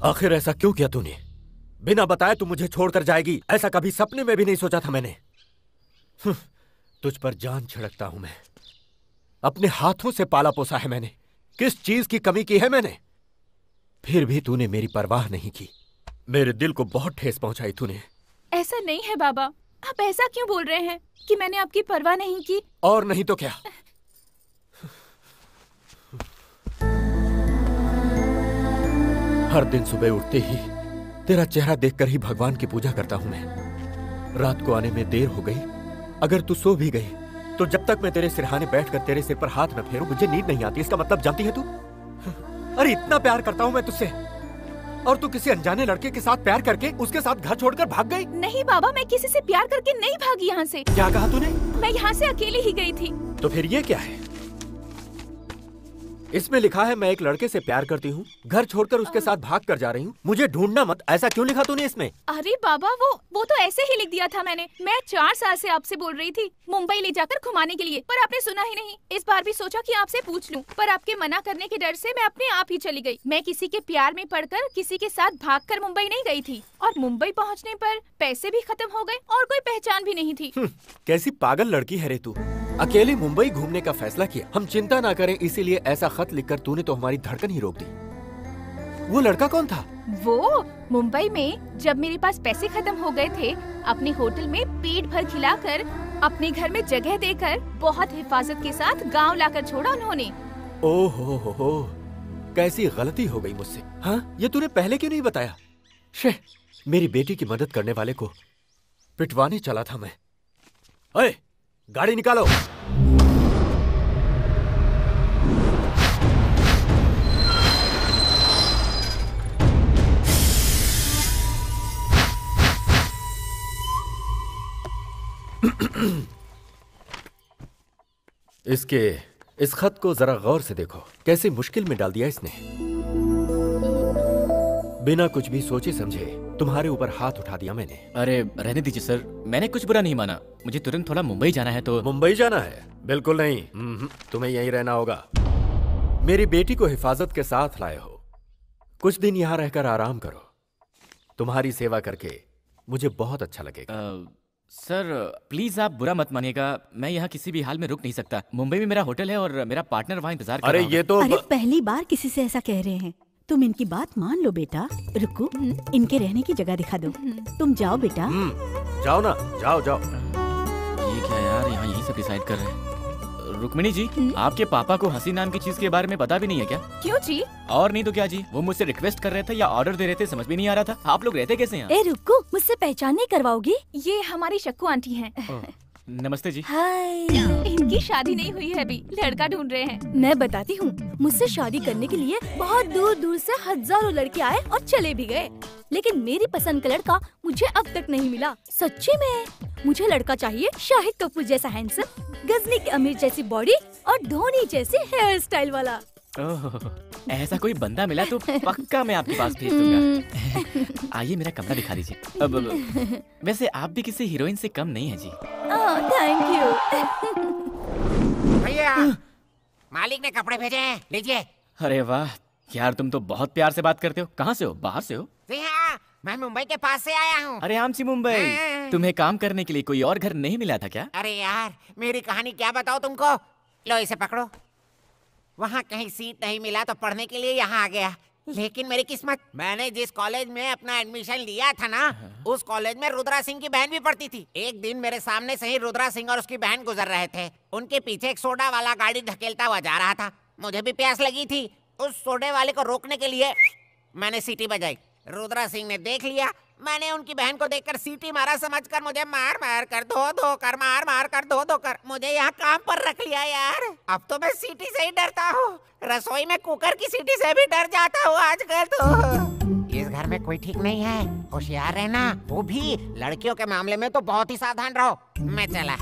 [SPEAKER 5] आखिर ऐसा क्यों किया तूने? बिना बताए तू मुझे छोड़कर जाएगी, ऐसा कभी सपने में भी नहीं सोचा था मैंने। तुझ पर जान छिड़कता हूं मैं। अपने हाथों से पाला पोसा है मैंने। किस चीज की कमी की है मैंने? फिर भी तूने मेरी परवाह नहीं की। मेरे दिल को बहुत ठेस पहुंचाई तूने।
[SPEAKER 8] ऐसा नहीं है बाबा, आप ऐसा क्यों बोल रहे हैं कि मैंने आपकी परवाह नहीं की?
[SPEAKER 5] और नहीं तो क्या। हर दिन सुबह उठते ही तेरा चेहरा देखकर ही भगवान की पूजा करता हूं मैं। रात को आने में देर हो गई, अगर तू सो भी गई तो जब तक मैं तेरे सिरहाने बैठकर तेरे सिर पर हाथ न फेरूं मुझे नींद नहीं आती। इसका मतलब जानती है तू? अरे इतना प्यार करता हूं मैं तुझसे और तू किसी अनजाने लड़के के साथ प्यार करके उसके साथ घर छोड़कर भाग गई।
[SPEAKER 8] नहीं बाबा, मैं किसी से प्यार करके नहीं भागी यहाँ से।
[SPEAKER 5] क्या कहा तूने?
[SPEAKER 8] मैं यहाँ से अकेली ही गई थी।
[SPEAKER 5] तो फिर ये क्या है? इसमें लिखा है मैं एक लड़के से प्यार करती हूँ, घर छोड़कर उसके साथ भाग कर जा रही हूँ, मुझे ढूंढना मत। ऐसा क्यों लिखा तूने इसमें?
[SPEAKER 8] अरे बाबा वो तो ऐसे ही लिख दिया था मैंने। मैं 4 साल से आपसे बोल रही थी मुंबई ले जाकर घुमाने के लिए, पर आपने सुना ही नहीं। इस बार भी सोचा कि आपसे पूछ लूं, पर आपके मना करने के डर से मैं अपने आप ही चली गई। मैं किसी के प्यार में पड़कर किसी के साथ भागकर मुंबई नहीं गई थी, और मुंबई पहुँचने पर पैसे भी खत्म हो गए और कोई पहचान भी नहीं थी।
[SPEAKER 5] कैसी पागल लड़की है रे तू। अकेली मुंबई घूमने का फैसला किया, हम चिंता ना करें इसीलिए ऐसा खत लिखकर तूने तो हमारी धड़कन ही रोक दी। वो लड़का कौन था?
[SPEAKER 8] वो मुंबई में जब मेरे पास पैसे खत्म हो गए थे, अपने होटल में पेट भर खिलाकर, अपने घर में जगह देकर, बहुत हिफाजत के साथ गांव लाकर छोड़ा उन्होंने।
[SPEAKER 5] ओहो हो, कैसी गलती हो गई मुझसे। हाँ, ये तूने पहले क्यों नहीं बताया? शे, मेरी बेटी की मदद करने वाले को पिटवाने चला था मैं। ओए, गाड़ी निकालो। इस खत को जरा गौर से देखो, कैसे मुश्किल में डाल दिया इसने। बिना कुछ भी सोचे समझे तुम्हारे ऊपर हाथ उठा दिया मैंने।
[SPEAKER 2] अरे रहने दीजिए सर, मैंने कुछ बुरा नहीं माना। मुझे तुरंत थोड़ा मुंबई जाना है तो।
[SPEAKER 5] मुंबई जाना है? बिल्कुल नहीं, तुम्हें यहीं रहना होगा। मेरी बेटी को हिफाजत के साथ लाए हो, कुछ दिन यहाँ रहकर आराम करो। तुम्हारी सेवा करके मुझे बहुत अच्छा लगेगा।
[SPEAKER 2] सर प्लीज आप बुरा मत मानिएगा, मैं यहाँ किसी भी हाल में रुक नहीं सकता। मुंबई में मेरा होटल है और मेरा पार्टनर वहाँ इंतजार कर रहा होगा।
[SPEAKER 5] ये तो
[SPEAKER 12] अरे पहली बार किसी से ऐसा कह रहे हैं। तुम इनकी बात मान लो बेटा। रुको, इनके रहने की जगह दिखा दो। तुम जाओ बेटा।
[SPEAKER 5] जाओ ना, जाओ जाओ।
[SPEAKER 2] ये क्या यार, यहाँ यही सब डिसाइड कर रहे हैं। रुक्मिणी जी, आपके पापा को हंसी नाम की चीज के बारे में पता भी नहीं है क्या?
[SPEAKER 8] क्यों जी?
[SPEAKER 2] और नहीं तो क्या जी, वो मुझसे रिक्वेस्ट कर रहे थे या ऑर्डर दे रहे थे, समझ भी नहीं आ रहा था। आप लोग रहते कैसे हैं?
[SPEAKER 12] ए रुको, मुझसे पहचान नहीं करवाओगी?
[SPEAKER 8] ये हमारी शक्कू आंटी हैं।
[SPEAKER 2] नमस्ते जी।
[SPEAKER 12] हाय।
[SPEAKER 8] इनकी शादी नहीं हुई है अभी, लड़का ढूंढ रहे हैं।
[SPEAKER 12] मैं बताती हूँ, मुझसे शादी करने के लिए बहुत दूर दूर से हजारों लड़के आए और चले भी गए, लेकिन मेरी पसंद का लड़का मुझे अब तक नहीं मिला। सच्ची में मुझे लड़का चाहिए शाहिद कपूर जैसा हैंडसम, गजनी की अमीर जैसी बॉडी और धोनी जैसी हेयर स्टाइल वाला।
[SPEAKER 2] ऐसा कोई बंदा मिला तो पक्का मैं आपके पास भेज दूंगा। आइए मेरा कमरा दिखा दीजिए। अब वैसे आप भी किसी हीरोइन से कम नहीं है जी।
[SPEAKER 12] Thank you.
[SPEAKER 10] भैया, मालिक ने कपड़े भेजे हैं, लीजिए।
[SPEAKER 2] अरे वाह यार, तुम तो बहुत प्यार से बात करते हो। कहाँ से हो? बाहर से हो?
[SPEAKER 10] जी हाँ, मैं मुंबई के पास से आया हूँ।
[SPEAKER 2] अरे आम सी मुंबई, तुम्हें काम करने के लिए कोई और घर नहीं मिला था क्या?
[SPEAKER 10] अरे यार, मेरी कहानी क्या बताओ तुमको। लो इसे पकड़ो। वहाँ कहीं सीट नहीं मिला तो पढ़ने के लिए यहाँ आ गया। लेकिन मेरी किस्मत, मैंने जिस कॉलेज में अपना एडमिशन लिया था ना, उस कॉलेज में रुद्रा सिंह की बहन भी पढ़ती थी। एक दिन मेरे सामने से ही रुद्रा सिंह और उसकी बहन गुजर रहे थे। उनके पीछे एक सोडा वाला गाड़ी धकेलता हुआ जा रहा था। मुझे भी प्यास लगी थी। उस सोडे वाले को रोकने के लिए मैंने सीटी बजाई। रुद्रा सिंह ने देख लिया। मैंने उनकी बहन को देखकर सीटी मारा, समझकर मुझे मार मार कर धो कर मार मार कर धो कर मुझे यहाँ काम पर रख लिया यार। अब तो मैं सीटी से ही डरता हूँ। रसोई में कुकर की सीटी से भी डर जाता हूँ आजकल तो। इस घर में कोई ठीक नहीं है, होशियार रहना। वो भी लड़कियों के मामले में तो बहुत ही सावधान रहो। मैं चला।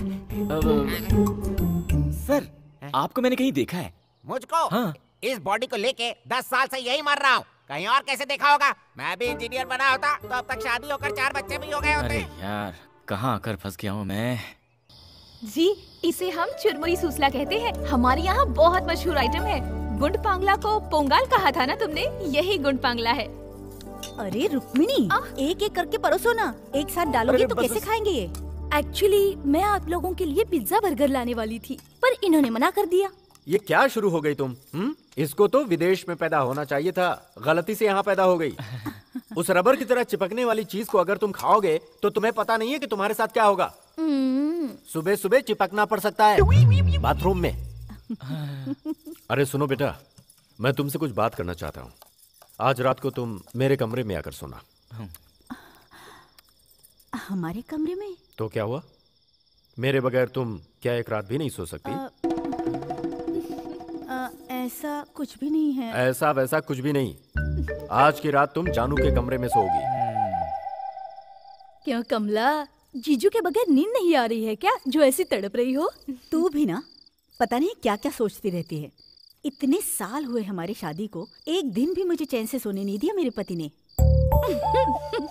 [SPEAKER 2] सर, आपको मैंने कहीं देखा है।
[SPEAKER 10] मुझको? हाँ। इस बॉडी को लेके 10 साल से यही मर रहा हूँ। कहीं और कैसे देखा होगा? मैं भी इंजीनियर बना होता तो अब तक शादी होकर 4 बच्चे भी हो गए होते।
[SPEAKER 2] अरे यार, कहाँ आकर फंस गया हूँ मैं।
[SPEAKER 8] जी, इसे हम चुरमुरी सूसला कहते हैं। हमारे यहाँ बहुत मशहूर आइटम है। गुंड पांगला को पोंगाल कहा था ना तुमने, यही गुंड पांगला है।
[SPEAKER 12] अरे रुक्मिणी, एक एक करके परोसो ना। एक साथ डालोगी तो कैसे खाएंगे ये? एक्चुअली मैं आप लोगों के लिए पिज्जा बर्गर लाने वाली थी, पर इन्होंने मना कर दिया।
[SPEAKER 5] ये क्या शुरू हो गई तुम? इसको तो विदेश में पैदा होना चाहिए था, गलती से यहाँ पैदा हो गई। उस रबर की तरह चिपकने वाली चीज को अगर तुम खाओगे तो तुम्हें पता नहीं है कि तुम्हारे साथ क्या होगा। सुबह सुबह चिपकना पड़ सकता है बाथरूम में। अरे सुनो बेटा, मैं तुमसे कुछ बात करना चाहता हूँ। आज रात को तुम मेरे कमरे में आकर सोना।
[SPEAKER 12] हमारे कमरे में? तो
[SPEAKER 5] क्या हुआ? मेरे बगैर तुम क्या एक रात भी नहीं सो सकती?
[SPEAKER 12] ऐसा कुछ भी नहीं है।
[SPEAKER 5] ऐसा वैसा कुछ भी नहीं। आज की रात तुम जानू के कमरे में सोओगी।
[SPEAKER 12] क्यों कमला, जीजू के बगैर नींद नहीं आ रही है क्या, जो ऐसी तड़प रही हो? तू भी ना पता नहीं क्या क्या सोचती रहती है। इतने साल हुए हमारी शादी को, एक दिन भी मुझे चैन से सोने नहीं दिया मेरे पति ने।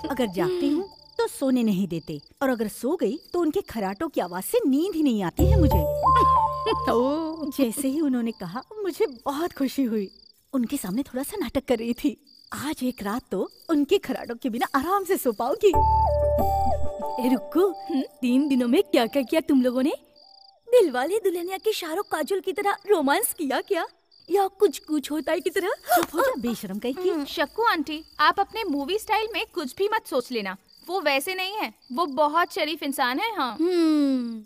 [SPEAKER 12] अगर जागती हूँ तो सोने नहीं देते, और अगर सो गई तो उनके खराटों की आवाज से नींद ही नहीं आती है मुझे। जैसे ही उन्होंने कहा, मुझे बहुत खुशी हुई। उनके सामने थोड़ा सा नाटक कर रही थी। आज एक रात तो उनके खराटों के बिना आराम से सो पाओगी। रुको, 3 दिनों में क्या क्या किया तुम लोगों ने? दिलवाले दुल्हनिया की शाहरुख काजोल की तरह रोमांस किया क्या, या कुछ कुछ होता है की तरह? चुप हो जा बेशरम कहीं की।
[SPEAKER 8] शक्कू आंटी, आप अपने मूवी स्टाइल में कुछ भी मत सोच लेना। वो वैसे नहीं है, वो बहुत शरीफ इंसान है। हाँ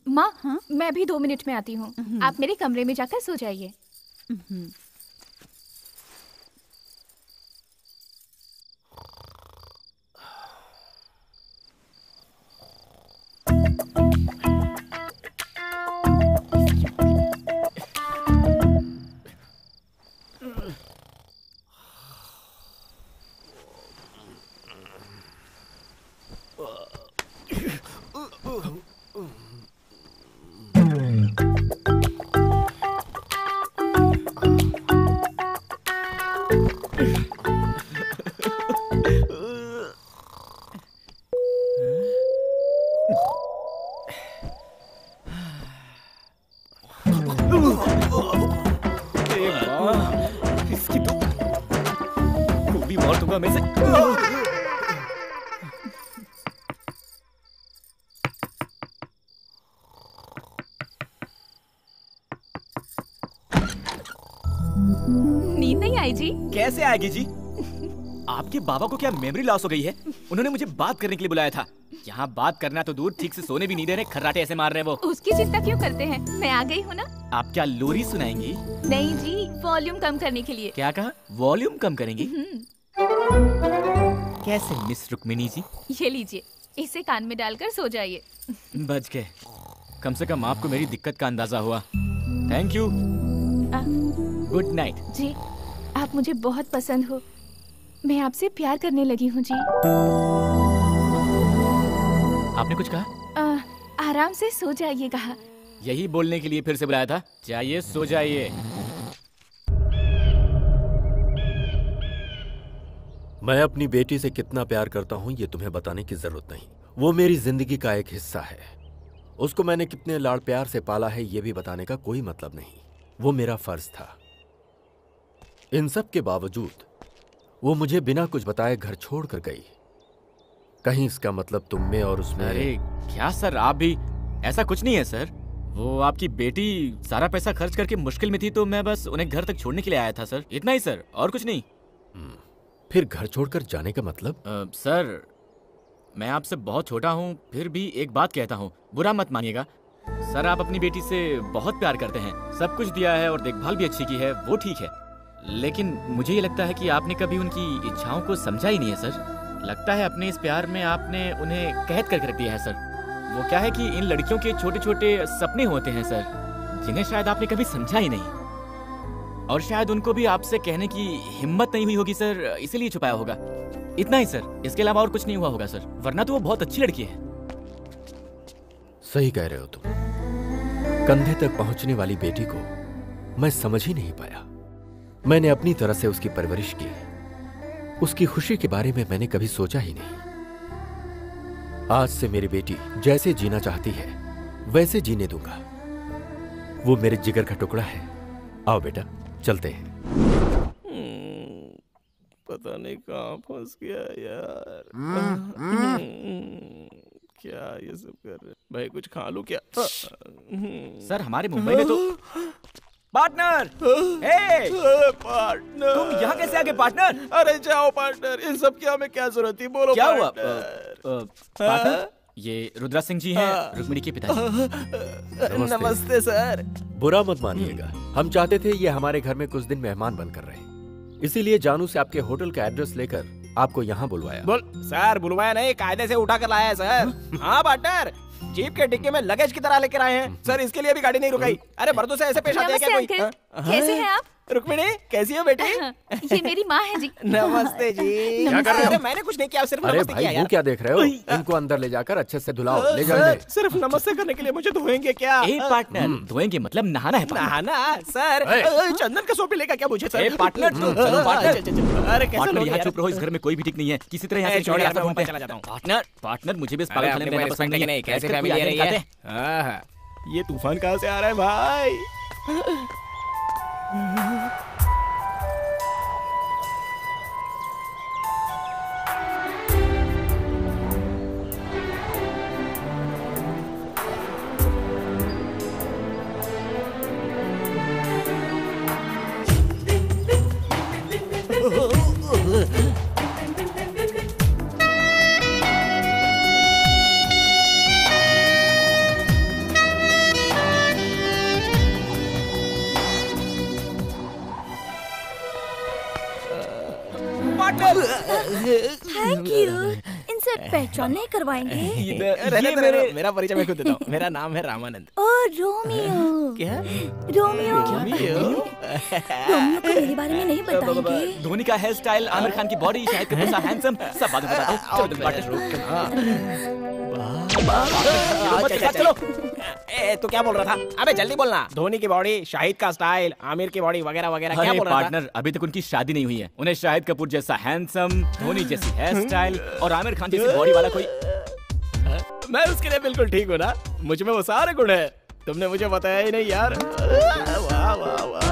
[SPEAKER 8] माँ, मैं भी 2 मिनट में आती हूँ। आप मेरे कमरे में जाकर सो जाइए।
[SPEAKER 2] इसकी तो खूबी मार दूंगा मैं से।
[SPEAKER 8] नींद नहीं आई जी?
[SPEAKER 2] कैसे आएगी जी? आपके बाबा को क्या मेमोरी लॉस हो गई है? उन्होंने मुझे बात करने के लिए बुलाया था। यहाँ बात करना तो दूर, ठीक से सोने भी नहीं दे रहे, खर्राटे ऐसे मार रहे हैं वो।
[SPEAKER 8] उसकी चिंता क्यों करते हैं? मैं आ गई हूँ ना।
[SPEAKER 2] आप क्या लोरी सुनाएंगी?
[SPEAKER 8] नहीं जी, वॉल्यूम कम करने के लिए।
[SPEAKER 2] क्या कहा? वॉल्यूम कम करेंगी? कैसे मिस रुक्मिणी जी?
[SPEAKER 8] ये लीजिए, इसे कान में डालकर सो जाइए।
[SPEAKER 2] बच गए, कम से कम आपको मेरी दिक्कत का अंदाजा हुआ। Thank you, good night.
[SPEAKER 8] जी, आप मुझे बहुत पसंद हो, मैं आपसे प्यार करने लगी हूँ जी।
[SPEAKER 2] आपने कुछ कहा?
[SPEAKER 8] आराम से सो जाइए कहा।
[SPEAKER 2] यही बोलने के लिए फिर से बुलाया था। जाइए सो जाइए।
[SPEAKER 5] मैं अपनी बेटी से कितना प्यार करता हूं ये तुम्हें बताने की जरूरत नहीं। वो मेरी जिंदगी का एक हिस्सा है। उसको मैंने कितने लाड़ प्यार से पाला है ये भी बताने का कोई मतलब नहीं। वो मेरा फर्ज था। इन सब के बावजूद वो मुझे बिना कुछ बताए घर छोड़कर गई। कहीं इसका मतलब तुम में और उसमें?
[SPEAKER 2] अरे क्या सर, आप भी? ऐसा कुछ नहीं है सर। वो आपकी बेटी सारा पैसा खर्च करके मुश्किल में थी तो मैं बस उन्हें घर तक छोड़ने के लिए आया था सर, इतना ही सर, और कुछ नहीं।
[SPEAKER 5] फिर घर छोड़कर जाने का मतलब?
[SPEAKER 2] सर मैं आपसे बहुत छोटा हूँ, फिर भी एक बात कहता हूँ, बुरा मत मानिएगा। सर आप अपनी बेटी से बहुत प्यार करते हैं, सब कुछ दिया है और देखभाल भी अच्छी की है, वो ठीक है। लेकिन मुझे ये लगता है कि आपने कभी उनकी इच्छाओं को समझा ही नहीं है सर। लगता है अपने इस प्यार में आपने उन्हें कैद करके रख दिया है सर। वो क्या है कि इन लड़कियों के छोटे छोटे सपने होते हैं सर, जिन्हें शायद आपने कभी समझा ही नहीं, और शायद उनको भी आपसे कहने की हिम्मत नहीं हुई होगी सर, इसीलिए छुपाया होगा। इतना ही सर, इसके अलावा और कुछ नहीं हुआ होगा सर, वरना तो वो बहुत अच्छी लड़की है।
[SPEAKER 5] सही कह रहे हो तुम। कंधे तक पहुंचने वाली बेटी को मैं समझ ही नहीं पाया। मैंने अपनी तरह से उसकी परवरिश की, उसकी खुशी के बारे में मैंने कभी सोचा ही नहीं। आज से मेरी बेटी जैसे जीना चाहती है वैसे जीने दूंगा। वो मेरे जिगर का टुकड़ा है। आओ बेटा चलते हैं।
[SPEAKER 3] पता नहीं कहाँ फंस गया यार। क्या ये सब कर रहे? भाई कुछ खा लूं क्या?
[SPEAKER 2] सर हमारे मुंबई में तो पार्टनर,
[SPEAKER 3] पार्टनर
[SPEAKER 2] तुम यहाँ कैसे आ गए पार्टनर?
[SPEAKER 3] अरे जाओ पार्टनर, इन सब की हमें क्या जरूरत थी? बोलो
[SPEAKER 2] क्या हुआ?
[SPEAKER 3] पार्टनर?
[SPEAKER 2] ये रुद्रा सिंह जी हैं, रुक्मिणी के पिताजी।
[SPEAKER 3] नमस्ते सर।
[SPEAKER 5] बुरा मत मानिएगा, हम चाहते थे ये हमारे घर में कुछ दिन मेहमान बनकर रहे, इसीलिए जानू से आपके होटल का एड्रेस लेकर आपको यहाँ बुलवाया।
[SPEAKER 3] बोल सर, बुलवाया नहीं, कायदे से उठा कर लाया है सर। हाँ पार्टनर, जीप के डिक्की में लगेज की तरह लेकर आए हैं सर, इसके लिए भी गाड़ी नहीं रुकाई। अरे मर्दों से ऐसे पेश आते हैं क्या कोई?
[SPEAKER 8] कैसे हैं आप?
[SPEAKER 3] रुक्मिणी कैसी हो बेटी?
[SPEAKER 8] ये मेरी माँ है जी।
[SPEAKER 3] नमस्ते जी।
[SPEAKER 5] क्या कर रहे हो?
[SPEAKER 3] अरे मैंने कुछ नहीं किया, सिर्फ
[SPEAKER 5] अरे
[SPEAKER 3] नमस्ते
[SPEAKER 5] भाई
[SPEAKER 3] किया
[SPEAKER 5] वो
[SPEAKER 3] यार।
[SPEAKER 5] क्या देख रहे हो? इनको अंदर ले जाकर अच्छे से धुलाओ, ले जाओ इन्हें।
[SPEAKER 3] सिर्फ नमस्ते करने के लिए मुझे धोएंगे क्या?
[SPEAKER 2] पार्टनर धोएंगे मतलब नहाना है?
[SPEAKER 3] नहाना सर? चंदन का सोप लेगा क्या मुझे सर?
[SPEAKER 2] पार्टनर चलो पार्टनर।
[SPEAKER 3] अरे कैसे
[SPEAKER 2] पार्टनर
[SPEAKER 3] लोग
[SPEAKER 2] यहाँ
[SPEAKER 3] यार?
[SPEAKER 2] चुप रहो, इस घर में कोई भी ठीक नहीं है, किसी तरह यहाँ से
[SPEAKER 3] छोड़ यार, मैं
[SPEAKER 2] घूमते
[SPEAKER 3] ऊपर चला जाता हूँ।
[SPEAKER 2] पार्टनर पार्टनर मुझे भी इस
[SPEAKER 3] अरे
[SPEAKER 2] पागलखाने में रहना पसंद नहीं है।
[SPEAKER 3] कैसे
[SPEAKER 2] बैठकर
[SPEAKER 3] फैमिली
[SPEAKER 2] कोई
[SPEAKER 3] आ रही
[SPEAKER 2] आदमी
[SPEAKER 3] है?
[SPEAKER 2] खाते।
[SPEAKER 3] ये तूफान कहाँ से आ रहा है भाई?
[SPEAKER 12] Thank you. इनसे पहचान नहीं करवाएंगे?
[SPEAKER 3] मेरा परिचय मैं खुद देता हूँ। मेरा नाम है रामानंद।
[SPEAKER 12] ओ रोमियो।
[SPEAKER 3] क्या?
[SPEAKER 12] रोमियो। रोमियो को मेरे बारे में नहीं बताएंगे?
[SPEAKER 2] धोनी का हेयर स्टाइल, आमिर खान की बॉडी, शाहिद कपूर सा हैंडसम, सब बाद में बताता हूँ। चलो पार्टनर चलो।
[SPEAKER 3] तू क्या बोल रहा था? अबे जल्दी बोलना। धोनी की बॉडी, शाहिद का स्टाइल, आमिर की बॉडी वगैरह वगैरह क्या बोल रहा था?
[SPEAKER 2] पार्टनर अभी तक उनकी शादी नहीं हुई है, उन्हें शाहिद कपूर जैसा हैंडसम, धोनी जैसी हेयर स्टाइल और आमिर खान जैसी बॉडी वाला कोई।
[SPEAKER 3] मैं उसके लिए बिल्कुल ठीक हूँ ना, मुझ में वो सारे गुण है। तुमने मुझे बताया ही नहीं यार। वाह वाह वाह,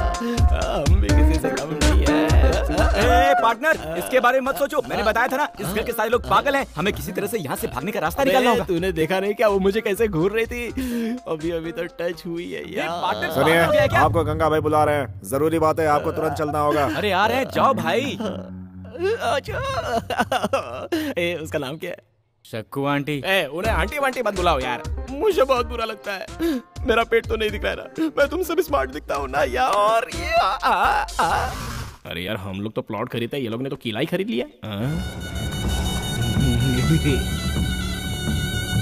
[SPEAKER 3] हम भी किसी से कम नहीं है।
[SPEAKER 2] पार्टनर, इसके बारे में मत सोचो। मैंने बताया था ना, इस घर के सारे लोग पागल हैं। हमें किसी तरह से यहाँ से भागने का रास्ता निकालना होगा।
[SPEAKER 3] तूने देखा नहीं क्या वो मुझे कैसे घूर रही थी? अभी अभी तो टच हुई है यार।
[SPEAKER 4] सुनिए, आपको गंगा भाई बुला रहे हैं। जरूरी बात है, आपको तुरंत चलना होगा।
[SPEAKER 2] अरे आ रहे हैं, जाओ भाई।
[SPEAKER 3] उसका नाम क्या है?
[SPEAKER 2] शक्कू आंटी।
[SPEAKER 3] उन्हें आंटी वांटी मत बुलाओ यार, मुझे बहुत बुरा लगता है। मेरा पेट तो नहीं दिख रहा है, मैं तुमसे भी स्मार्ट दिखता हूँ ना यार। अरे यार, हम लोग तो प्लॉट खरीदते हैं, ये लोग ने तो किला ही खरीद लिया।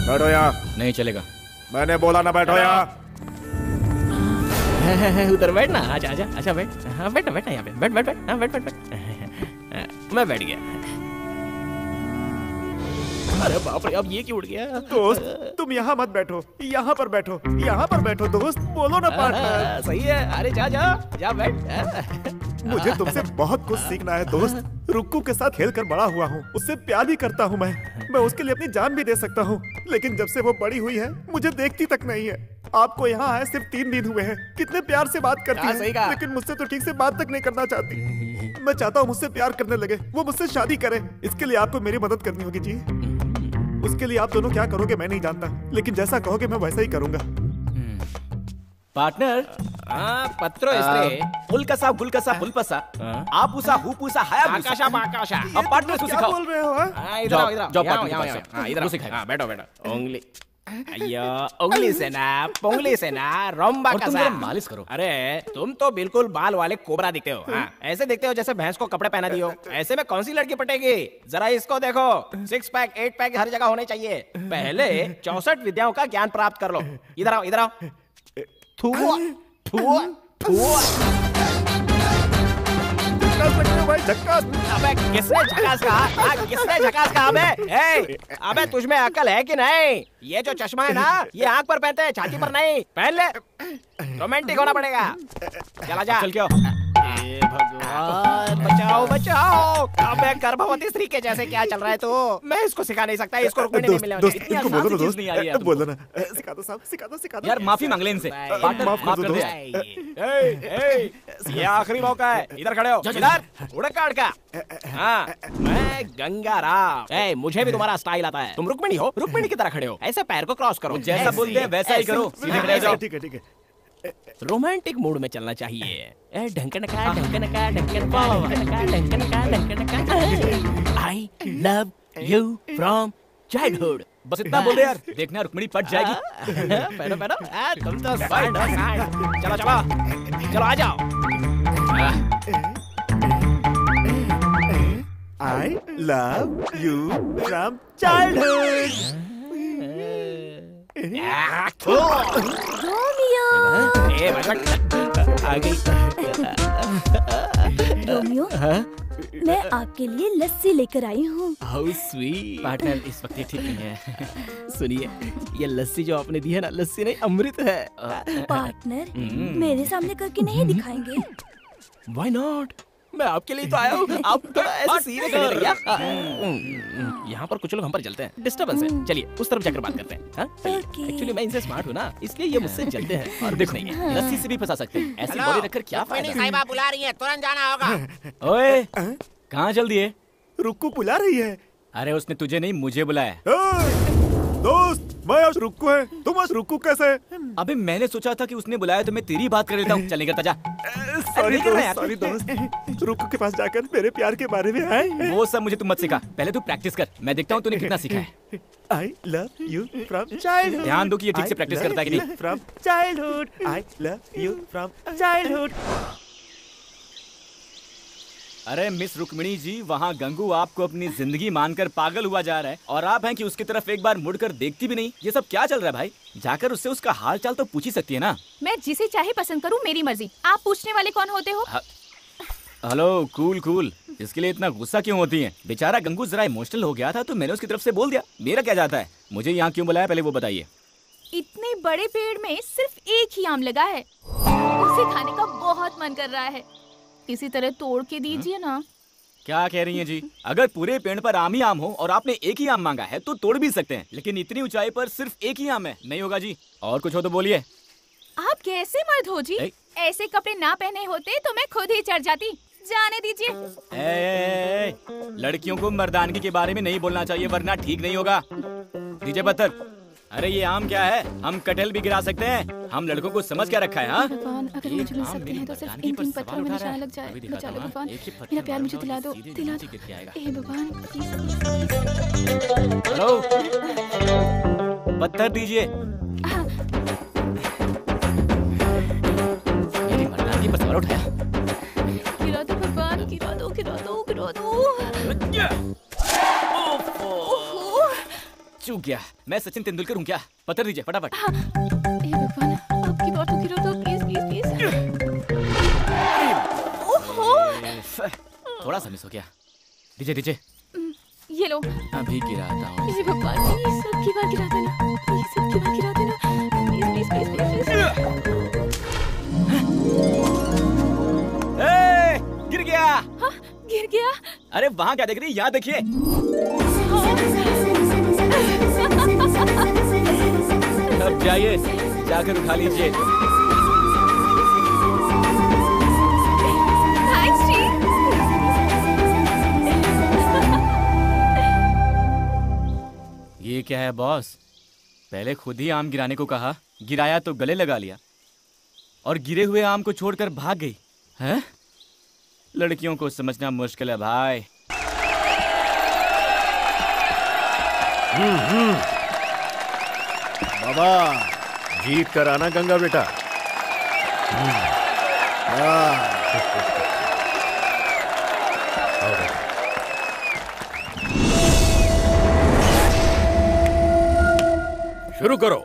[SPEAKER 4] बैठो यहाँ।
[SPEAKER 2] नहीं चलेगा।
[SPEAKER 4] मैंने बोला ना बैठो यहाँ।
[SPEAKER 3] उधर बैठ ना। आजा आजा, अच्छा बैठ। हाँ बैठ बैठ यहाँ पे, बैठ बैठ बैठ। हाँ बैठ बैठ बैठ। मैं बैठ गया। अरे बाप रे, अब ये क्यों उड़ गया?
[SPEAKER 4] दोस्त, तुम यहाँ मत बैठो, यहाँ पर बैठो, यहाँ पर बैठो दोस्त। बोलो ना पार्टनर।
[SPEAKER 3] सही है। अरे जा जा जा बैठ।
[SPEAKER 4] मुझे तुमसे बहुत कुछ सीखना है दोस्त। रुक्कू के साथ खेल कर बड़ा हुआ हूँ, उससे प्यार भी करता हूँ मैं उसके लिए अपनी जान भी दे सकता हूँ। लेकिन जब से वो बड़ी हुई है, मुझे देखती तक नहीं है। आपको यहाँ आए सिर्फ 3 दिन हुए हैं, कितने प्यार से बात करती है, लेकिन मुझसे तो ठीक से बात तक नहीं करना चाहती। मैं चाहता हूँ मुझसे प्यार करने लगे, वो मुझसे शादी करे। इसके लिए आपको मेरी मदद करनी होगी जी। उसके लिए आप दोनों क्या करोगे मैं नहीं जानता, लेकिन जैसा कहोगे मैं वैसा ही करूंगा।
[SPEAKER 2] पार्टनर,
[SPEAKER 3] पत्रो इसरे
[SPEAKER 2] उल्कसा गुलकसा पुलपसा आपूसा हुपूसा
[SPEAKER 3] आकाशा आकाशा।
[SPEAKER 2] अब पार्टनर इसको सिखाओ।
[SPEAKER 4] बोल रहे हो?
[SPEAKER 3] इधर आओ, इधर आओ,
[SPEAKER 2] जाओ
[SPEAKER 3] यहाँ,
[SPEAKER 2] पार्टनर
[SPEAKER 3] यहाँ,
[SPEAKER 2] के पास।
[SPEAKER 3] यहाँ, इधर आओ।
[SPEAKER 2] सिखाओ।
[SPEAKER 3] बैठो बैठो। उंगली उंगली से ना, पोंगली से ना, रोम्बा
[SPEAKER 2] और
[SPEAKER 3] का
[SPEAKER 2] तुम
[SPEAKER 3] सा।
[SPEAKER 2] जरा मालिश करो।
[SPEAKER 3] अरे तुम तो बिल्कुल बाल वाले कोबरा दिखते हो। ऐसे दिखते हो जैसे भैंस को कपड़े पहना दियो। ऐसे में कौन सी लड़की पटेगी? जरा इसको देखो, 6 पैक 8 पैक हर जगह होने चाहिए। पहले 64 विद्याओं का ज्ञान प्राप्त कर लो। इधर आओ, इधर आओ। थुआ थुआ थुआ।
[SPEAKER 4] भाई झक्कास।
[SPEAKER 3] अबे किसने झकास कहा? किसने झकास कहा? अबे तुझ में अकल है कि नहीं? ये जो चश्मा है ना, ये आंख पर पहनते हैं, छाती पर नहीं। पहन ले, रोमांटिक होना पड़ेगा। चला जा।
[SPEAKER 2] चल क्या?
[SPEAKER 3] भगवान बचाओ बचाओ। अबे गर्भवती स्त्री के जैसे क्या चल रहा है तो? मैं इसको सिखा नहीं सकता, इसको रुकने नहीं मिलेगा।
[SPEAKER 4] इनको बोलो ना दोस्त, बोलो ना। सिखा दो साहब, सिखा दो, सिखा दो।
[SPEAKER 2] यार माफी मांग ले इनसे। पार्टनर माफ कर दो।
[SPEAKER 3] ये आखिरी मौका है, इधर खड़े हो। इधर उड़क काट का। हाँ, मैं गंगा राव। मुझे भी तुम्हारा स्टाइल आता है। तुम रुक्मिणी हो, रुक्मिणी की तरह खड़े हो। ऐसे पैर को क्रॉस करो,
[SPEAKER 2] जैसा बोलते हैं वैसा ही करो। सीधे खड़े हो जाओ।
[SPEAKER 4] ठीक है ठीक है।
[SPEAKER 3] रोमांटिक मूड में चलना चाहिए। ढंकनका ढंकनका ढंकनका ढंकनका ढंकनका। I love you from childhood.
[SPEAKER 2] बस इतना बोल दे यार, देखना रुक्मिणी पट जाएगी।
[SPEAKER 3] पहनो पहनो। तुम तो चलो चलो चलो, आ जाओ।
[SPEAKER 4] I love you from childhood.
[SPEAKER 12] Romeo.
[SPEAKER 3] आ गई।
[SPEAKER 12] रोमियो, मैं आपके लिए लस्सी लेकर आई हूँ।
[SPEAKER 3] How sweet।
[SPEAKER 2] पार्टनर इस वक्त ये ठीक नहीं है।
[SPEAKER 3] सुनिए, ये लस्सी जो आपने दी है ना, लस्सी नहीं अमृत है।
[SPEAKER 12] पार्टनर, मेरे सामने करके नहीं दिखाएंगे?
[SPEAKER 3] Why not? मैं आपके लिए तो आया हूँ। आप थोड़ा ऐसे सीधे खड़े रहिए। यहाँ पर कुछ लोग हम पर जलते हैं, डिस्टर्बेंस है। चलिए उस तरफ जाकर बात करते हैं। एक्चुअली मैं इनसे स्मार्ट हूँ ना, इसलिए ये मुझसे जलते हैं। और देखो नहीं है,
[SPEAKER 2] लस्सी से भी फंसा सकते हैं। ऐसी बॉडी रखकर क्या फायदा?
[SPEAKER 10] साहिबा बुला रही है, तुरंत जाना होगा।
[SPEAKER 2] ओए, कहाँ चल दिए?
[SPEAKER 4] रुक्कू बुला रही है।
[SPEAKER 2] अरे उसने तुझे नहीं, मुझे बुलाया।
[SPEAKER 4] दोस्त, मैं आज रुक्कू है, तुम आज रुक्कू कैसे?
[SPEAKER 2] अबे मैंने सोचा था कि उसने बुलाया तो मैं तेरी बात कर लेता हूँ। चल नहीं करता, जा।
[SPEAKER 4] सॉरी दोस्त। रुक्कू के पास जाकर मेरे प्यार के बारे में है।
[SPEAKER 2] वो सब मुझे तुम मत सिखा, पहले तू प्रैक्टिस कर। मैं देखता हूँ तूने कितना सीखा है।
[SPEAKER 4] I love you from childhood.
[SPEAKER 2] ध्यान दो कि ये ठीक से प्रैक्टिस करता है कि नहीं।
[SPEAKER 4] From childhood. I love you from childhood.
[SPEAKER 2] अरे मिस रुक्मिणी जी, वहाँ गंगू आपको अपनी जिंदगी मानकर पागल हुआ जा रहा है और आप हैं कि उसकी तरफ एक बार मुड़कर देखती भी नहीं। ये सब क्या चल रहा है भाई? जाकर उससे उसका हाल चाल तो पूछ ही सकती है ना।
[SPEAKER 8] मैं जिसे चाहे पसंद करूं, मेरी मर्जी। आप पूछने वाले कौन होते हो?
[SPEAKER 2] हेलो कूल कूल, इसके लिए इतना गुस्सा क्यों होती है? बेचारा गंगू जरा इमोशनल हो गया था तो मैंने उसकी तरफ से बोल दिया। मेरा क्या जाता है? मुझे यहाँ क्यों बुलाया पहले वो बताइए।
[SPEAKER 8] इतने बड़े पेड़ में सिर्फ एक ही आम लगा है, उसे खाने का बहुत मन कर रहा है। इसी तरह तोड़ के दीजिए ना।
[SPEAKER 2] क्या कह रही हैं जी? अगर पूरे पेड़ पर आम ही आम हो और आपने एक ही आम मांगा है तो तोड़ भी सकते हैं, लेकिन इतनी ऊंचाई पर सिर्फ एक ही आम है, नहीं होगा जी। और कुछ हो तो बोलिए।
[SPEAKER 8] आप कैसे मर्द हो जी? ऐसे कपड़े ना पहने होते तो मैं खुद ही चढ़ जाती। जाने दीजिए।
[SPEAKER 2] लड़कियों को मर्दानगी के बारे में नहीं बोलना चाहिए वरना ठीक नहीं होगा। डीजे पत्थर, अरे ये आम क्या है? हम कटहल भी गिरा सकते हैं। हम लड़कों को समझ क्या रखा है? हाँ,
[SPEAKER 8] भगवान अगर मुझे मिल सकते हैं तो सिर्फ इन 3 पत्थरों में निशाना लग जाए। बचा लो भगवान, मेरा प्यार मुझे दिला दो, दिला दो। हे भगवान प्लीज।
[SPEAKER 2] हेलो, पत्थर दीजिए। मेरी मर्दानगी पर सवाल उठाया।
[SPEAKER 8] गिरा दो भगवान, गिरा दो, गिरा दो, गिरा दो।
[SPEAKER 2] चूक गया। मैं सचिन तेंदुलकर हूँ क्या? पत्थर दीजिए फटाफट।
[SPEAKER 8] हे भगवान, आपकी बात तो गिरा दो प्लीज प्लीज प्लीज। ओहो,
[SPEAKER 2] थोड़ा सा मिस हो गया। दीजिए दीजिए।
[SPEAKER 8] ये लो।
[SPEAKER 2] अभी गिराता हूँ।
[SPEAKER 8] हे भगवान प्लीज सबकी बार गिरा देना, प्लीज सबकी बार गिरा देना, प्लीज प्लीज प्लीज प्लीज।
[SPEAKER 2] गिर गया।
[SPEAKER 8] हाँ, गिर गया।
[SPEAKER 2] अरे वहाँ क्या देख रही? यहाँ देखिए। अब जाइए, जाकर उठा लीजिए।
[SPEAKER 8] थैंक्स जी।
[SPEAKER 2] ये क्या है बॉस? पहले खुद ही आम गिराने को कहा, गिराया तो गले लगा लिया और गिरे हुए आम को छोड़कर भाग गई। हैं? लड़कियों को समझना मुश्किल है भाई।
[SPEAKER 5] बाबा जीत कर आना गंगा बेटा। शुरू करो।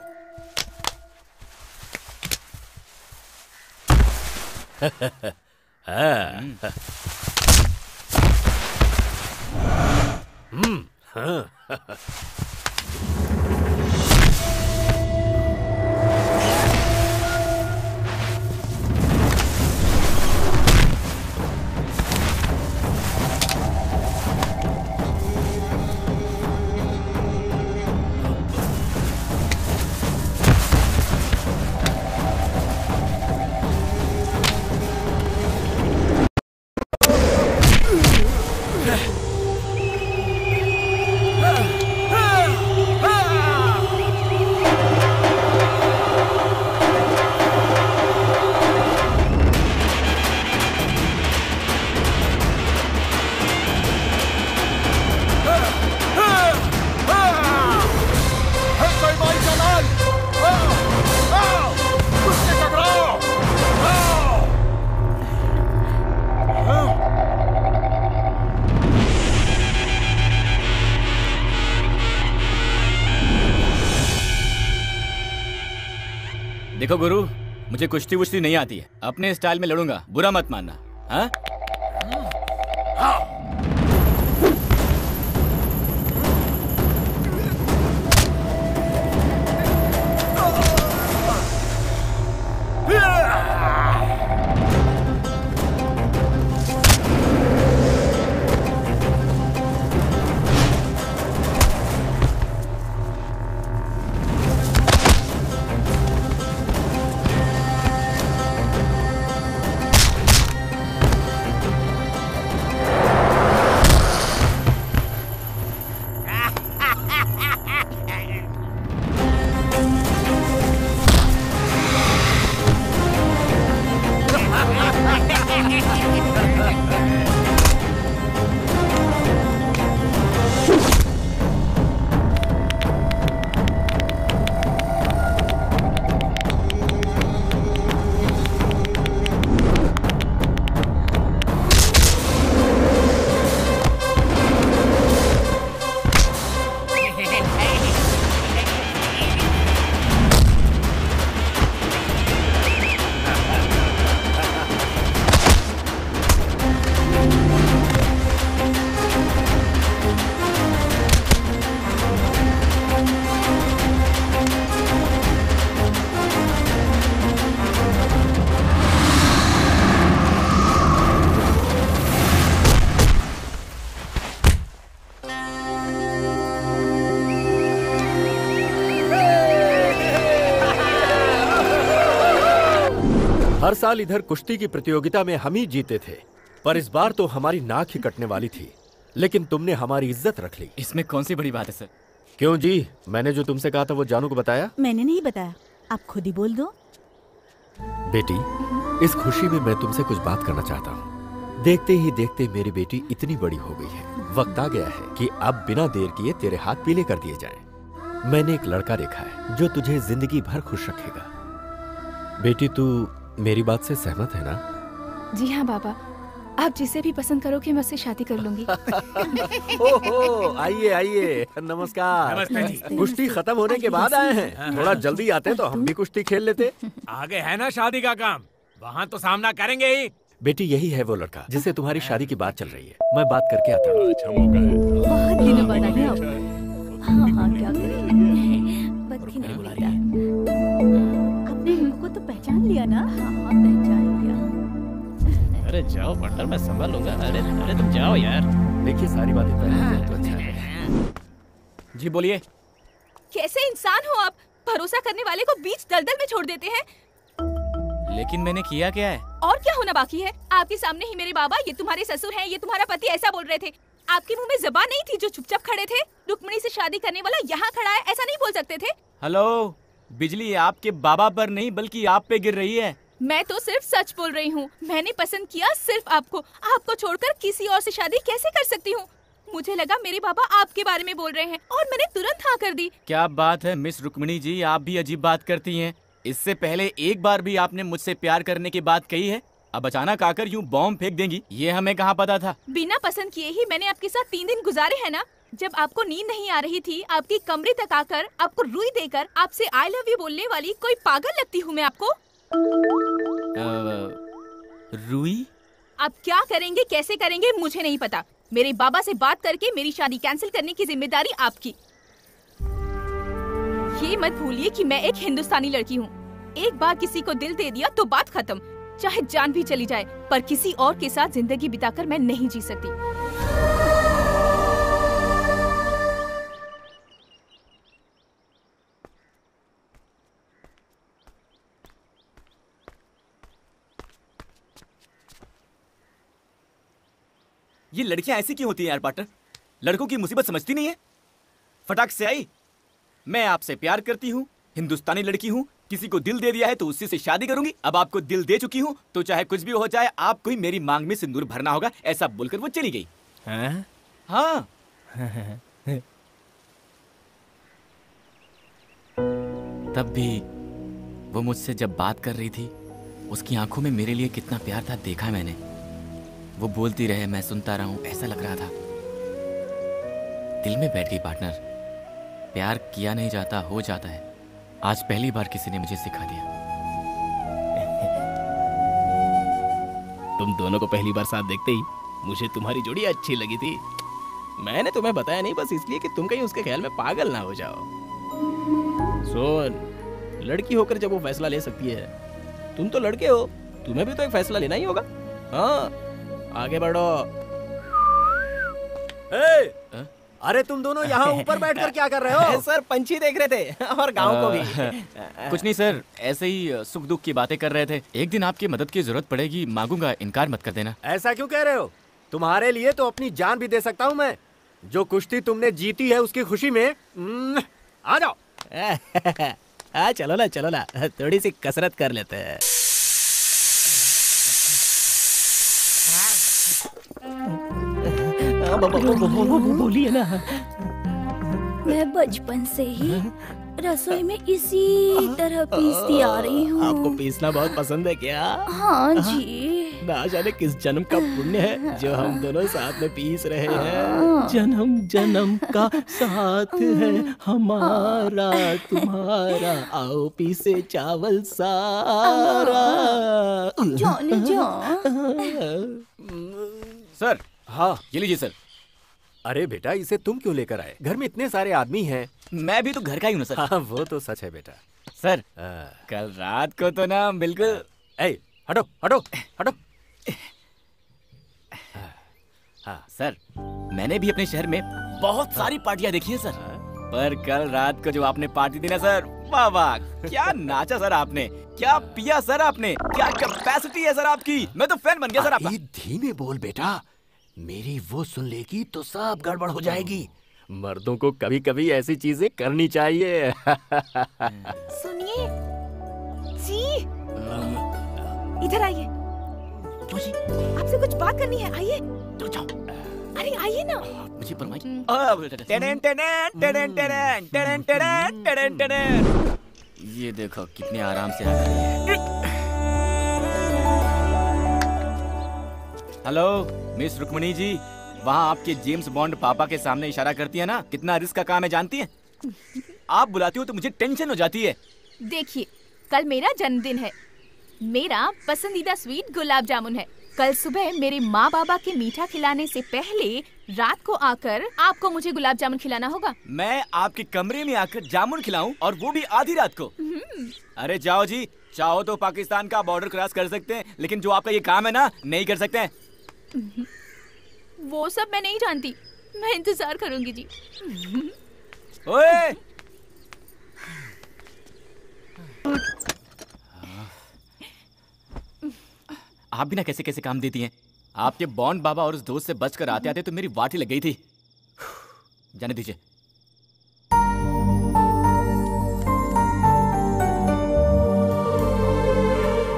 [SPEAKER 2] देखो गुरु, मुझे कुश्ती वुश्ती नहीं आती है। अपने स्टाइल में लड़ूंगा, बुरा मत मानना। हाँ? हर साल इधर कुश्ती की प्रतियोगिता में हम ही जीते थे,
[SPEAKER 5] पर इस बार तो हमारी नाक ही कटने वाली थी, लेकिन तुमने हमारी इज्जत रख ली।
[SPEAKER 2] इसमें कौन सी बड़ी बात है सर?
[SPEAKER 5] क्यों जी, मैंने जो तुमसे कहा था वो जानू को बताया?
[SPEAKER 12] मैंने नहीं बताया, आप खुद ही बोल दो।
[SPEAKER 5] बेटी, इस खुशी में मैं तुमसे कुछ बात करना चाहता हूँ। देखते ही देखते मेरी बेटी इतनी बड़ी हो गई है, वक्त आ गया है कि अब बिना देर किए तेरे हाथ पीले कर दिए जाएं। मैंने एक लड़का देखा है जो तुझे जिंदगी भर खुश रखेगा। बेटी, तू मेरी बात से सहमत है ना?
[SPEAKER 8] जी हाँ बाबा, आप जिसे भी पसंद करोगे मैं उससे शादी कर लूंगी।
[SPEAKER 5] ओहो, आइए आइए, नमस्कार।
[SPEAKER 11] नमस्ते जी।
[SPEAKER 5] कुश्ती खत्म होने के बाद आए हैं। थोड़ा जल्दी आते तो हम भी कुश्ती खेल लेते।
[SPEAKER 11] आगे है ना शादी का काम, वहाँ तो सामना करेंगे ही।
[SPEAKER 5] बेटी, यही है वो लड़का जिससे तुम्हारी शादी की बात चल रही है। मैं बात करके आता हूँ।
[SPEAKER 11] अच्छा मौका है।
[SPEAKER 12] बहुत दिनों बाद आए आप। हाँ, क्या करें, वक्त ही नहीं मिलता। आपने इनको तो पहचान लिया ना? हाँ, पहचान लिया।
[SPEAKER 3] अरे जाओ पार्टनर, मैं संभाल लूंगा। अरे तुम जाओ यार।
[SPEAKER 5] देखिए, सारी बातें पहले तो अच्छा है।
[SPEAKER 2] जी बोलिए।
[SPEAKER 8] कैसे इंसान हो आप, भरोसा करने वाले को बीच दलदल में छोड़ देते हैं।
[SPEAKER 2] लेकिन मैंने किया क्या है?
[SPEAKER 8] और क्या होना बाकी है? आपके सामने ही मेरे बाबा, ये तुम्हारे ससुर हैं, ये तुम्हारा पति, ऐसा बोल रहे थे। आपके मुंह में ज़बान नहीं थी जो चुपचाप खड़े थे? रुक्मिणी से शादी करने वाला यहाँ खड़ा है, ऐसा नहीं बोल सकते थे?
[SPEAKER 2] हेलो, बिजली आपके बाबा पर नहीं बल्कि आप पे गिर रही है।
[SPEAKER 8] मैं तो सिर्फ सच बोल रही हूँ। मैंने पसंद किया सिर्फ आपको। आपको छोड़कर किसी और से शादी कैसे कर सकती हूँ? मुझे लगा मेरे बाबा आपके बारे में बोल रहे हैं और मैंने तुरंत हाँ कर दी।
[SPEAKER 2] क्या बात है मिस रुक्मिणी जी, आप भी अजीब बात करती हैं। इससे पहले एक बार भी आपने मुझसे प्यार करने की बात कही है, अब अचानक आकर यूं बॉम्ब फेंक देंगी, ये हमें कहाँ पता था।
[SPEAKER 8] बिना पसंद किए ही मैंने आपके साथ 3 दिन गुजारे हैं ना। जब आपको नींद नहीं आ रही थी, आपकी कमरे तक आकर आपको रुई देकर आपसे आई लव यू बोलने वाली कोई पागल लगती हूँ मैं आपको?
[SPEAKER 2] रुई?
[SPEAKER 8] आप क्या करेंगे, कैसे करेंगे, मुझे नहीं पता। मेरे बाबा से बात करके मेरी शादी कैंसिल करने की जिम्मेदारी आपकी। ये मत भूलिए कि मैं एक हिंदुस्तानी लड़की हूँ। एक बार किसी को दिल दे दिया तो बात खत्म, चाहे जान भी चली जाए, पर किसी और के साथ जिंदगी बिताकर मैं नहीं जी सकती।
[SPEAKER 2] ये लड़कियां ऐसी क्यों होती हैं यार पार्टनर? लड़कों की मुसीबत समझती नहीं है। फटाक से आई, मैं आपसे प्यार करती हूँ, हिंदुस्तानी लड़की हूँ, किसी को दिल दे दिया है तो उसी से शादी करूंगी। अब आपको दिल दे चुकी हूँ तो चाहे कुछ भी हो जाए, आपको ही मेरी मांग में सिंदूर भरना होगा, ऐसा बोलकर वो चली गई। हाँ। तब भी वो मुझसे जब बात कर रही थी, उसकी आंखों में मेरे लिए कितना प्यार था देखा है मैंने। वो बोलती रहे, मैं सुनता रहूं, ऐसा लग रहा था। दिल में बैठ गई पार्टनर। प्यार किया नहीं जाता, हो जाता है। आज पहली बार किसी ने मुझे सिखा दिया।
[SPEAKER 3] तुम दोनों को पहली बार साथ देखते ही मुझे तुम्हारी जोड़ी अच्छी लगी थी। मैंने तुम्हें बताया नहीं, बस इसलिए कि तुम कहीं उसके ख्याल में पागल ना हो जाओ। सुन, लड़की होकर जब वो फैसला ले सकती है, तुम तो लड़के हो, तुम्हें भी तो एक फैसला लेना ही होगा। हाँ, आगे बढ़ो।
[SPEAKER 5] अरे तुम दोनों यहाँ ऊपर बैठकर क्या कर रहे हो?
[SPEAKER 3] सर पंछी देख रहे थे और गांव को भी।
[SPEAKER 2] कुछ नहीं सर, ऐसे ही सुख दुख की बातें कर रहे थे। एक दिन आपकी मदद की जरूरत पड़ेगी, मांगूंगा, इनकार मत कर देना।
[SPEAKER 5] ऐसा क्यों कह रहे हो? तुम्हारे लिए तो अपनी जान भी दे सकता हूँ मैं। जो कुश्ती तुमने जीती है उसकी खुशी में आ जाओ।
[SPEAKER 3] चलो ना, थोड़ी सी कसरत कर लेते हैं। बोलिए ना।
[SPEAKER 12] मैं बचपन से ही रसोई में इसी तरह पीसती आ रही हूँ।
[SPEAKER 3] आपको पीसना बहुत पसंद है क्या?
[SPEAKER 12] हाँ जी।
[SPEAKER 3] ना जाने किस जन्म का पुण्य है जो हम दोनों साथ में पीस रहे हैं। जन्म जन्म का साथ है हमारा तुम्हारा, आओ पीसे चावल सारा।
[SPEAKER 12] जान
[SPEAKER 2] सर।
[SPEAKER 5] हाँ,
[SPEAKER 2] ये लीजिए सर।
[SPEAKER 5] अरे बेटा, इसे तुम क्यों लेकर आए? घर में इतने सारे आदमी हैं।
[SPEAKER 2] मैं भी तो घर का ही हूँ ना सर।
[SPEAKER 5] हाँ, वो तो सच है बेटा।
[SPEAKER 2] सर, कल रात को तो ना बिल्कुल।
[SPEAKER 5] हटो हटो हटो।
[SPEAKER 2] हाँ सर, मैंने भी अपने शहर में बहुत सारी पार्टियां देखी है सर, पर कल रात को जो आपने पार्टी दी ना सर, वाह वाह, क्या नाचा सर आपने, क्या पिया सर आपने, क्या कैपेसिटी है सर आपकी। मैं तो फैन बन गया सर आपका।
[SPEAKER 5] धीमे बोल बेटा, मेरी वो सुन लेगी तो सब गड़बड़ हो जाएगी। मर्दों को कभी कभी ऐसी चीजें करनी चाहिए।
[SPEAKER 8] सुनिए जी, इधर आइए। आपसे कुछ बात करनी है, आइए।
[SPEAKER 2] तो जाओ।
[SPEAKER 8] अरे आइए ना।
[SPEAKER 2] मुझे परवाह। ये देखो कितने आराम से आ गई है। हेलो मिस रुक्मणी जी, वहाँ आपके जेम्स बॉन्ड पापा के सामने इशारा करती है ना, कितना रिस्क का काम है जानती है। आप बुलाती हो तो मुझे टेंशन हो जाती है।
[SPEAKER 8] देखिए, कल मेरा जन्मदिन है। मेरा पसंदीदा स्वीट गुलाब जामुन है। कल सुबह मेरे माँ बाबा के मीठा खिलाने से पहले रात को आकर आपको मुझे गुलाब जामुन खिलाना होगा।
[SPEAKER 2] मैं आपके कमरे में आकर जामुन खिलाऊं, और वो भी आधी रात को? अरे जाओ जी, चाहो तो पाकिस्तान का बॉर्डर क्रॉस कर सकते हैं, लेकिन जो आपका ये काम है ना, नहीं कर सकते हैं।
[SPEAKER 8] वो सब मैं नहीं जानती, मैं इंतजार करूंगी जी।
[SPEAKER 2] ओए! आप भी ना कैसे कैसे काम देती हैं। आपके बॉन्ड बाबा और उस दोस्त से बचकर आते आते तो मेरी वाट ही लग गई थी। जाने दीजिए।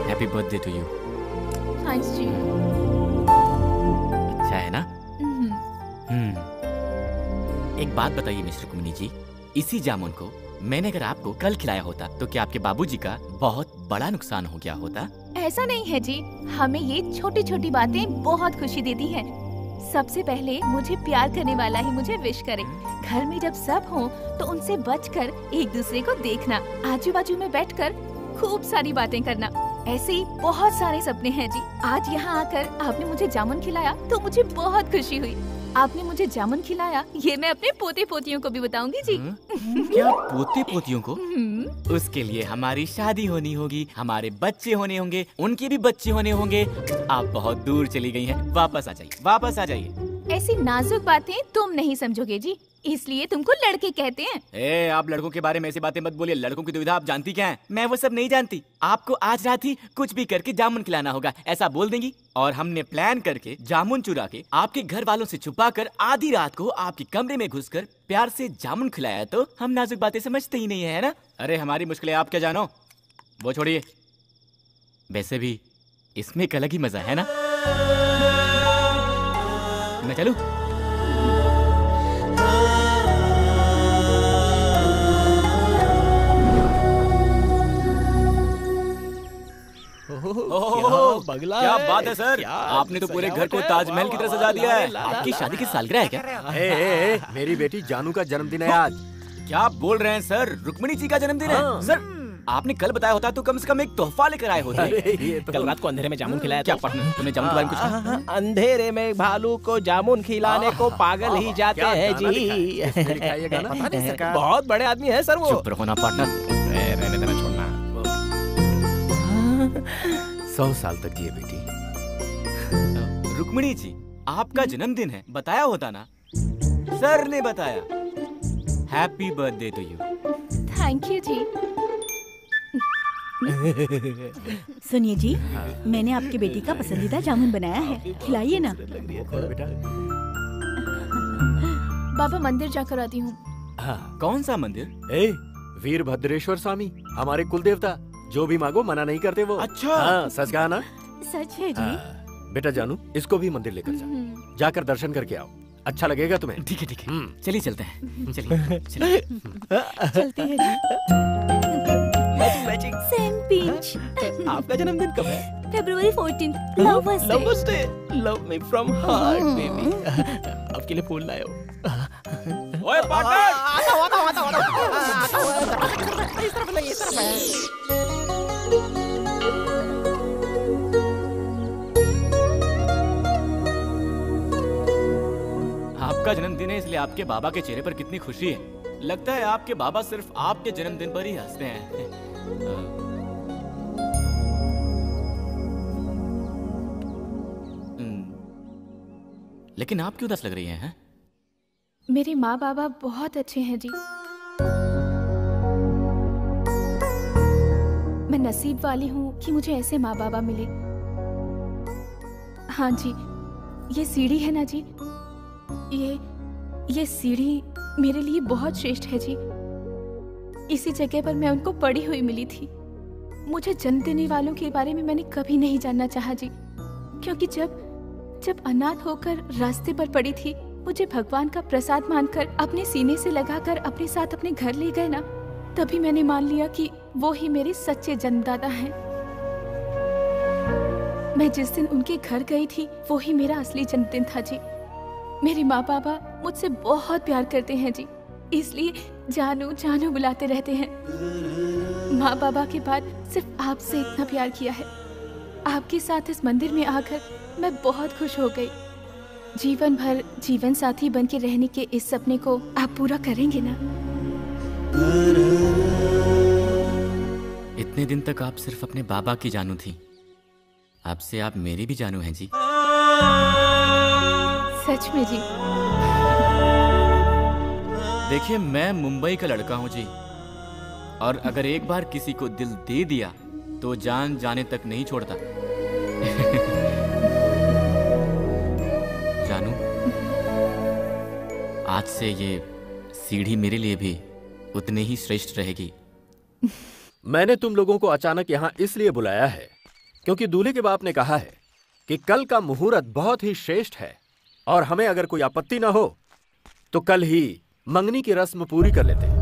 [SPEAKER 2] Happy birthday to you.
[SPEAKER 8] Thanks जी।
[SPEAKER 2] अच्छा है ना? एक बात बताइए मिस्टर रुक्मिणी जी, इसी जामुन को मैंने अगर आपको कल खिलाया होता तो क्या आपके बाबूजी का बहुत बड़ा नुकसान हो गया होता?
[SPEAKER 8] ऐसा नहीं है जी, हमें ये छोटी छोटी बातें बहुत खुशी देती हैं। सबसे पहले मुझे प्यार करने वाला ही मुझे विश करे। घर में जब सब हो तो उनसे बचकर एक दूसरे को देखना, आजू बाजू में बैठकर खूब सारी बातें करना, ऐसे ही बहुत सारे सपने हैं जी। आज यहाँ आकर आपने मुझे जामुन खिलाया तो मुझे बहुत खुशी हुई। आपने मुझे जामुन खिलाया, ये मैं अपने पोते पोतियों को भी बताऊंगी जी।
[SPEAKER 2] क्या पोते पोतियों को? उसके लिए हमारी शादी होनी होगी, हमारे बच्चे होने होंगे, उनके भी बच्चे होने होंगे। आप बहुत दूर चली गई हैं, वापस आ जाइए, वापस आ जाइए।
[SPEAKER 8] ऐसी नाजुक बातें तुम नहीं समझोगे जी, इसलिए तुमको लड़के कहते हैं।
[SPEAKER 2] आप लड़कों के बारे में ऐसी बातें मत बोलिए। लड़कों की दुविधा आप जानती क्या है? मैं वो सब नहीं जानती। आपको आज रात ही कुछ भी करके जामुन खिलाना होगा, ऐसा बोल देंगी, और हमने प्लान करके जामुन चुरा के आपके घर वालों से छुपाकर आधी रात को आपके कमरे में घुसकर प्यार से जामुन खिलाया तो हम नाजुक बातें समझते ही नहीं है ना? अरे हमारी मुश्किलें आप क्या जानो, वो छोड़िए। वैसे भी इसमें एक अलग ही मजा है ना। मैं चलूं?
[SPEAKER 3] बगला
[SPEAKER 2] क्या
[SPEAKER 3] है।
[SPEAKER 2] बात है सर, आपने तो पूरे घर को ताजमहल की तरह सजा दिया है। आपकी शादी की सालगिरह है क्या?
[SPEAKER 5] मेरी बेटी जानू का जन्मदिन है आज।
[SPEAKER 2] क्या बोल रहे हैं सर, रुक्मिणी जी का जन्मदिन है? सर आपने कल बताया होता तो कम से कम एक तोहफा लेकर आए होते।
[SPEAKER 3] कल रात को अंधेरे में जामुन खिलाया।
[SPEAKER 2] क्या पढ़ना तुमने जामुन के बारे में कुछ?
[SPEAKER 3] अंधेरे में भालू को जामुन खिलाने को पागल ही जाते हैं जी। बहुत बड़े आदमी है सर वो।
[SPEAKER 2] चुप रहो ना पार्टनर।
[SPEAKER 3] रहने देना, छोड़ना।
[SPEAKER 5] 100 साल तक जिए बेटी।
[SPEAKER 2] रुक्मिणी जी, आपका जन्मदिन है, बताया होता ना। सर ने बताया। Happy birthday to you.
[SPEAKER 8] Thank you जी।
[SPEAKER 12] सुनिए जी, मैंने आपकी बेटी का पसंदीदा जामुन बनाया है, खिलाइए ना।
[SPEAKER 8] बाबा मंदिर जाकर आती हूँ।
[SPEAKER 2] कौन सा मंदिर?
[SPEAKER 5] वीरभद्रेश्वर स्वामी, हमारे कुल देवता। जो भी मांगो मना नहीं करते वो।
[SPEAKER 2] अच्छा।
[SPEAKER 5] हाँ, सच कहा ना?
[SPEAKER 12] सच है जी।
[SPEAKER 5] बेटा जानू, इसको भी मंदिर लेकर जा, जाकर दर्शन करके आओ, अच्छा लगेगा तुम्हें।
[SPEAKER 2] ठीक है ठीक है, चलिए चलते हैं। चलिए
[SPEAKER 12] चलते हैं जी।
[SPEAKER 3] मैचिंग।
[SPEAKER 12] Same pinch.
[SPEAKER 3] आपका जन्मदिन कब है?
[SPEAKER 12] February 14th, Lovers Day।
[SPEAKER 3] Lovers Day। Love me from heart, baby। आपके लिए फूल लाया हूँ।
[SPEAKER 2] ओए पार्टनर!
[SPEAKER 3] इस तरफ नहीं, इस तरफ है।
[SPEAKER 2] आपका जन्मदिन है इसलिए आपके बाबा के चेहरे पर कितनी खुशी है। लगता है आपके बाबा सिर्फ आपके जन्मदिन पर ही हंसते हैं। लेकिन आप क्यों उदास लग रही हैं?
[SPEAKER 8] मेरे माँ बाबा बहुत अच्छे हैं जी। नसीब वाली हूँ कि मुझे ऐसे माँ बाबा मिले। हाँ जी, ये सीढ़ी है ना जी, ये सीढ़ी मेरे लिए बहुत श्रेष्ठ है जी। इसी जगह पर मैं उनको पड़ी हुई मिली थी। मुझे जन्म देने वालों के बारे में मैंने कभी नहीं जानना चाहा जी, क्योंकि जब अनाथ होकर रास्ते पर पड़ी थी, मुझे भगवान का प्रसाद मानकर अपने सीने से लगाकर अपने साथ अपने घर ले गए ना, तभी मैंने मान लिया कि वो ही मेरे सच्चे जन्मदाता हैं। मैं जिस दिन उनके घर गई थी, वो ही मेरा असली जन्मदिन था जी। मेरे माँ बाबा मुझसे बहुत प्यार करते हैं जी, इसलिए जानू जानू बुलाते रहते हैं। माँ बाबा के बाद सिर्फ आपसे इतना प्यार किया है। आपके साथ इस मंदिर में आकर मैं बहुत खुश हो गई। जीवन भर जीवन साथी बन के रहने के इस सपने को आप पूरा करेंगे ना?
[SPEAKER 2] इतने दिन तक आप सिर्फ अपने बाबा की जानू थी, अब से आप मेरी भी जानू हैं जी।
[SPEAKER 8] सच में जी?
[SPEAKER 2] देखिए, मैं मुंबई का लड़का हूँ जी, और अगर एक बार किसी को दिल दे दिया तो जान जाने तक नहीं छोड़ता। जानू, आज से ये सीढ़ी मेरे लिए भी उतने ही श्रेष्ठ रहेगी।
[SPEAKER 5] मैंने तुम लोगों को अचानक यहाँ इसलिए बुलाया है क्योंकि दूल्हे के बाप ने कहा है कि कल का मुहूर्त बहुत ही श्रेष्ठ है, और हमें अगर कोई आपत्ति ना हो तो कल ही मंगनी की रस्म पूरी कर लेते हैं।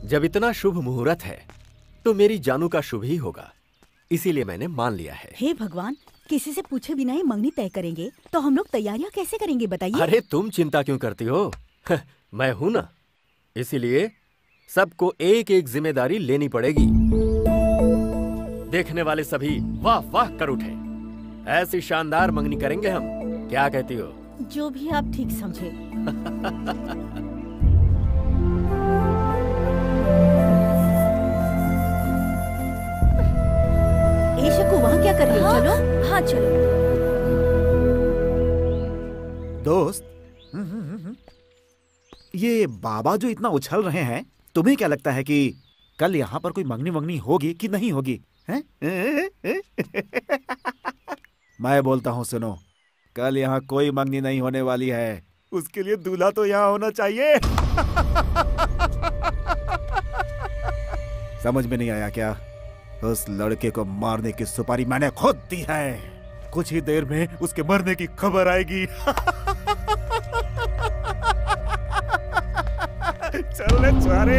[SPEAKER 5] जब इतना शुभ मुहूर्त है तो मेरी जानू का शुभ ही होगा, इसीलिए मैंने मान लिया है।
[SPEAKER 12] हे भगवान, किसी से पूछे बिना ही मंगनी तय करेंगे तो हम लोग तैयारियां कैसे करेंगे बताइए?
[SPEAKER 5] अरे तुम चिंता क्यों करती हो? मैं हूं ना, इसीलिए सबको एक एक जिम्मेदारी लेनी पड़ेगी। देखने वाले सभी वाह वाह कर उठे। ऐसी शानदार मंगनी करेंगे हम, क्या कहती हो?
[SPEAKER 12] जो भी आप ठीक समझे। शकु, वहाँ क्या कर रही हो? चलो। हाँ चलो।
[SPEAKER 4] दोस्त, ये बाबा जो इतना उछल रहे हैं, तुम्हें क्या लगता है कि कल यहाँ पर कोई मंगनी वंगनी होगी कि नहीं होगी? हैं? मैं बोलता हूँ, सुनो, कल यहाँ कोई मंगनी नहीं होने वाली है। उसके लिए दूल्हा तो यहाँ होना चाहिए। समझ में नहीं आया क्या? उस लड़के को मारने की सुपारी मैंने खुद दी है। कुछ ही देर में उसके मरने की खबर आएगी। चल चारे।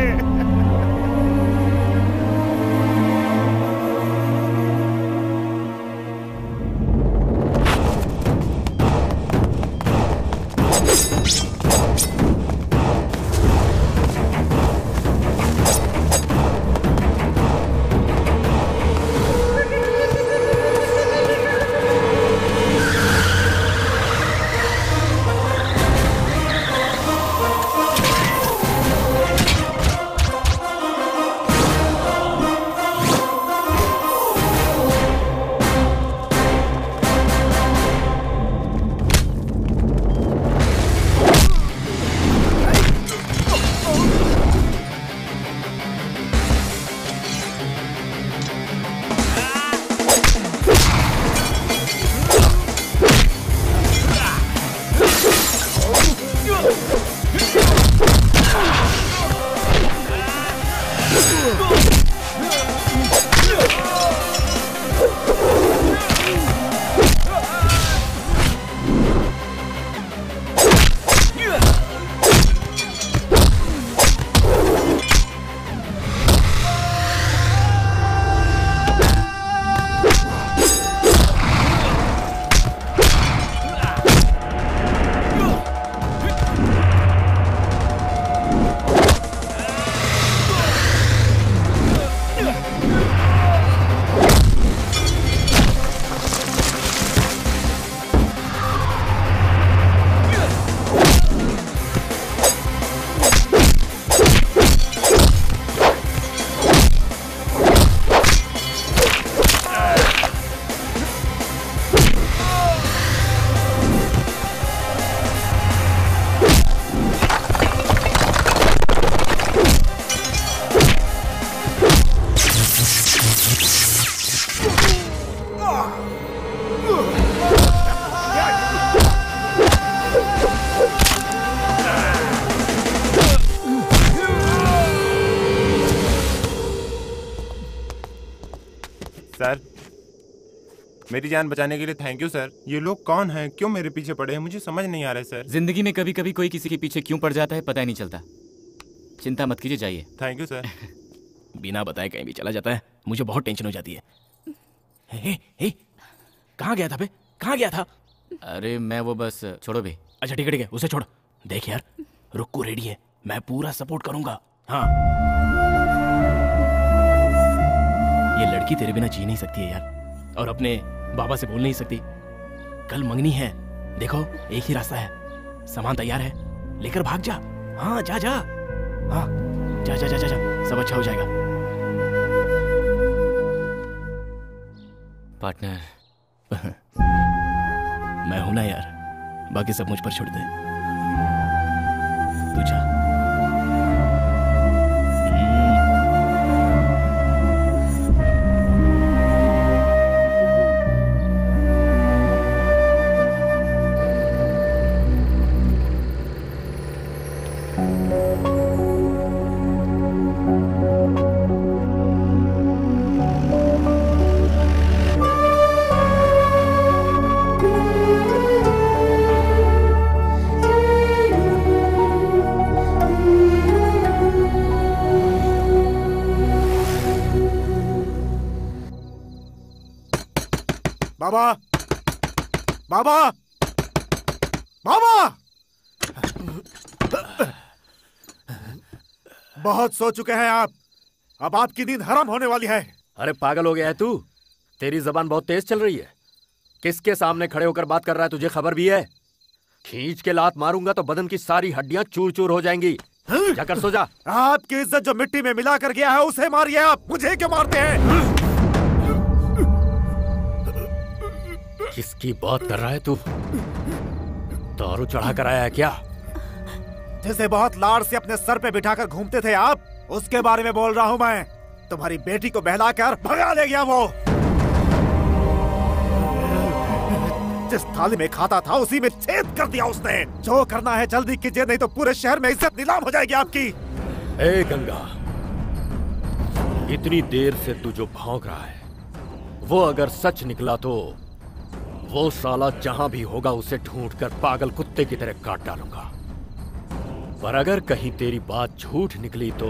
[SPEAKER 1] सर, मेरी जान बचाने के लिए थैंक यू सर। ये लोग कौन हैं, क्यों मेरे पीछे पड़े हैं, मुझे समझ नहीं आ रहा है सर।
[SPEAKER 2] जिंदगी में कभी कभी कोई किसी के पीछे क्यों पड़ जाता है पता ही नहीं चलता। चिंता मत कीजिए, जाइए।
[SPEAKER 1] Thank you sir.
[SPEAKER 3] बिना बताए कहीं भी चला जाता है, मुझे बहुत टेंशन हो जाती है। हे, कहाँ गया था बे? कहाँ गया था?
[SPEAKER 2] अरे मैं वो बस, छोड़ो भी।
[SPEAKER 3] अच्छा ठीक है, उसे छोड़। देख यार, रुक्कू रेडी है, मैं पूरा सपोर्ट करूंगा। हाँ, ये लड़की तेरे बिना जी नहीं सकती है यार, और अपने बाबा से बोल नहीं सकती। कल मंगनी है, देखो एक ही रास्ता है, सामान तैयार है, लेकर भाग जा। हाँ जा जा, हाँ जा जा जा जा, जा। सब अच्छा हो जाएगा।
[SPEAKER 2] पार्टनर
[SPEAKER 3] मैं हूं ना यार, बाकी सब मुझ पर छोड़ दे। तू जा।
[SPEAKER 4] बाबा, बाबा, बाबा! बहुत सो चुके हैं आप, अब आपकी नींद हराम होने वाली है।
[SPEAKER 5] अरे पागल हो गया है तू? तेरी जबान बहुत तेज चल रही है। किसके सामने खड़े होकर बात कर रहा है, तुझे खबर भी है? खींच के लात मारूंगा तो बदन की सारी हड्डियां चूर चूर हो जाएंगी। जाकर सो जा।
[SPEAKER 4] आपकी इज्जत जो मिट्टी में मिला कर गया है उसे मारिए आप, मुझे क्यों मारते हैं?
[SPEAKER 5] किसकी बात कर रहा है तू? दारू चढ़ा कर आया है क्या?
[SPEAKER 4] जिसे बहुत लाड़ से अपने सर पे बिठाकर घूमते थे आप, उसके बारे में बोल रहा हूँ मैं। तुम्हारी बेटी को बहलाकर भगा ले गया वो। जिस थाली में खाता था उसी में छेद कर दिया उसने। जो करना है जल्दी कीजिए, नहीं तो पूरे शहर में इज्जत नीलाम हो जाएगी आपकी।
[SPEAKER 5] ए गंगा, इतनी देर से तू जो भौंक रहा है वो अगर सच निकला तो वो साला जहां भी होगा उसे ढूंढकर पागल कुत्ते की तरह काट डालूंगा। पर अगर कहीं तेरी बात झूठ निकली तो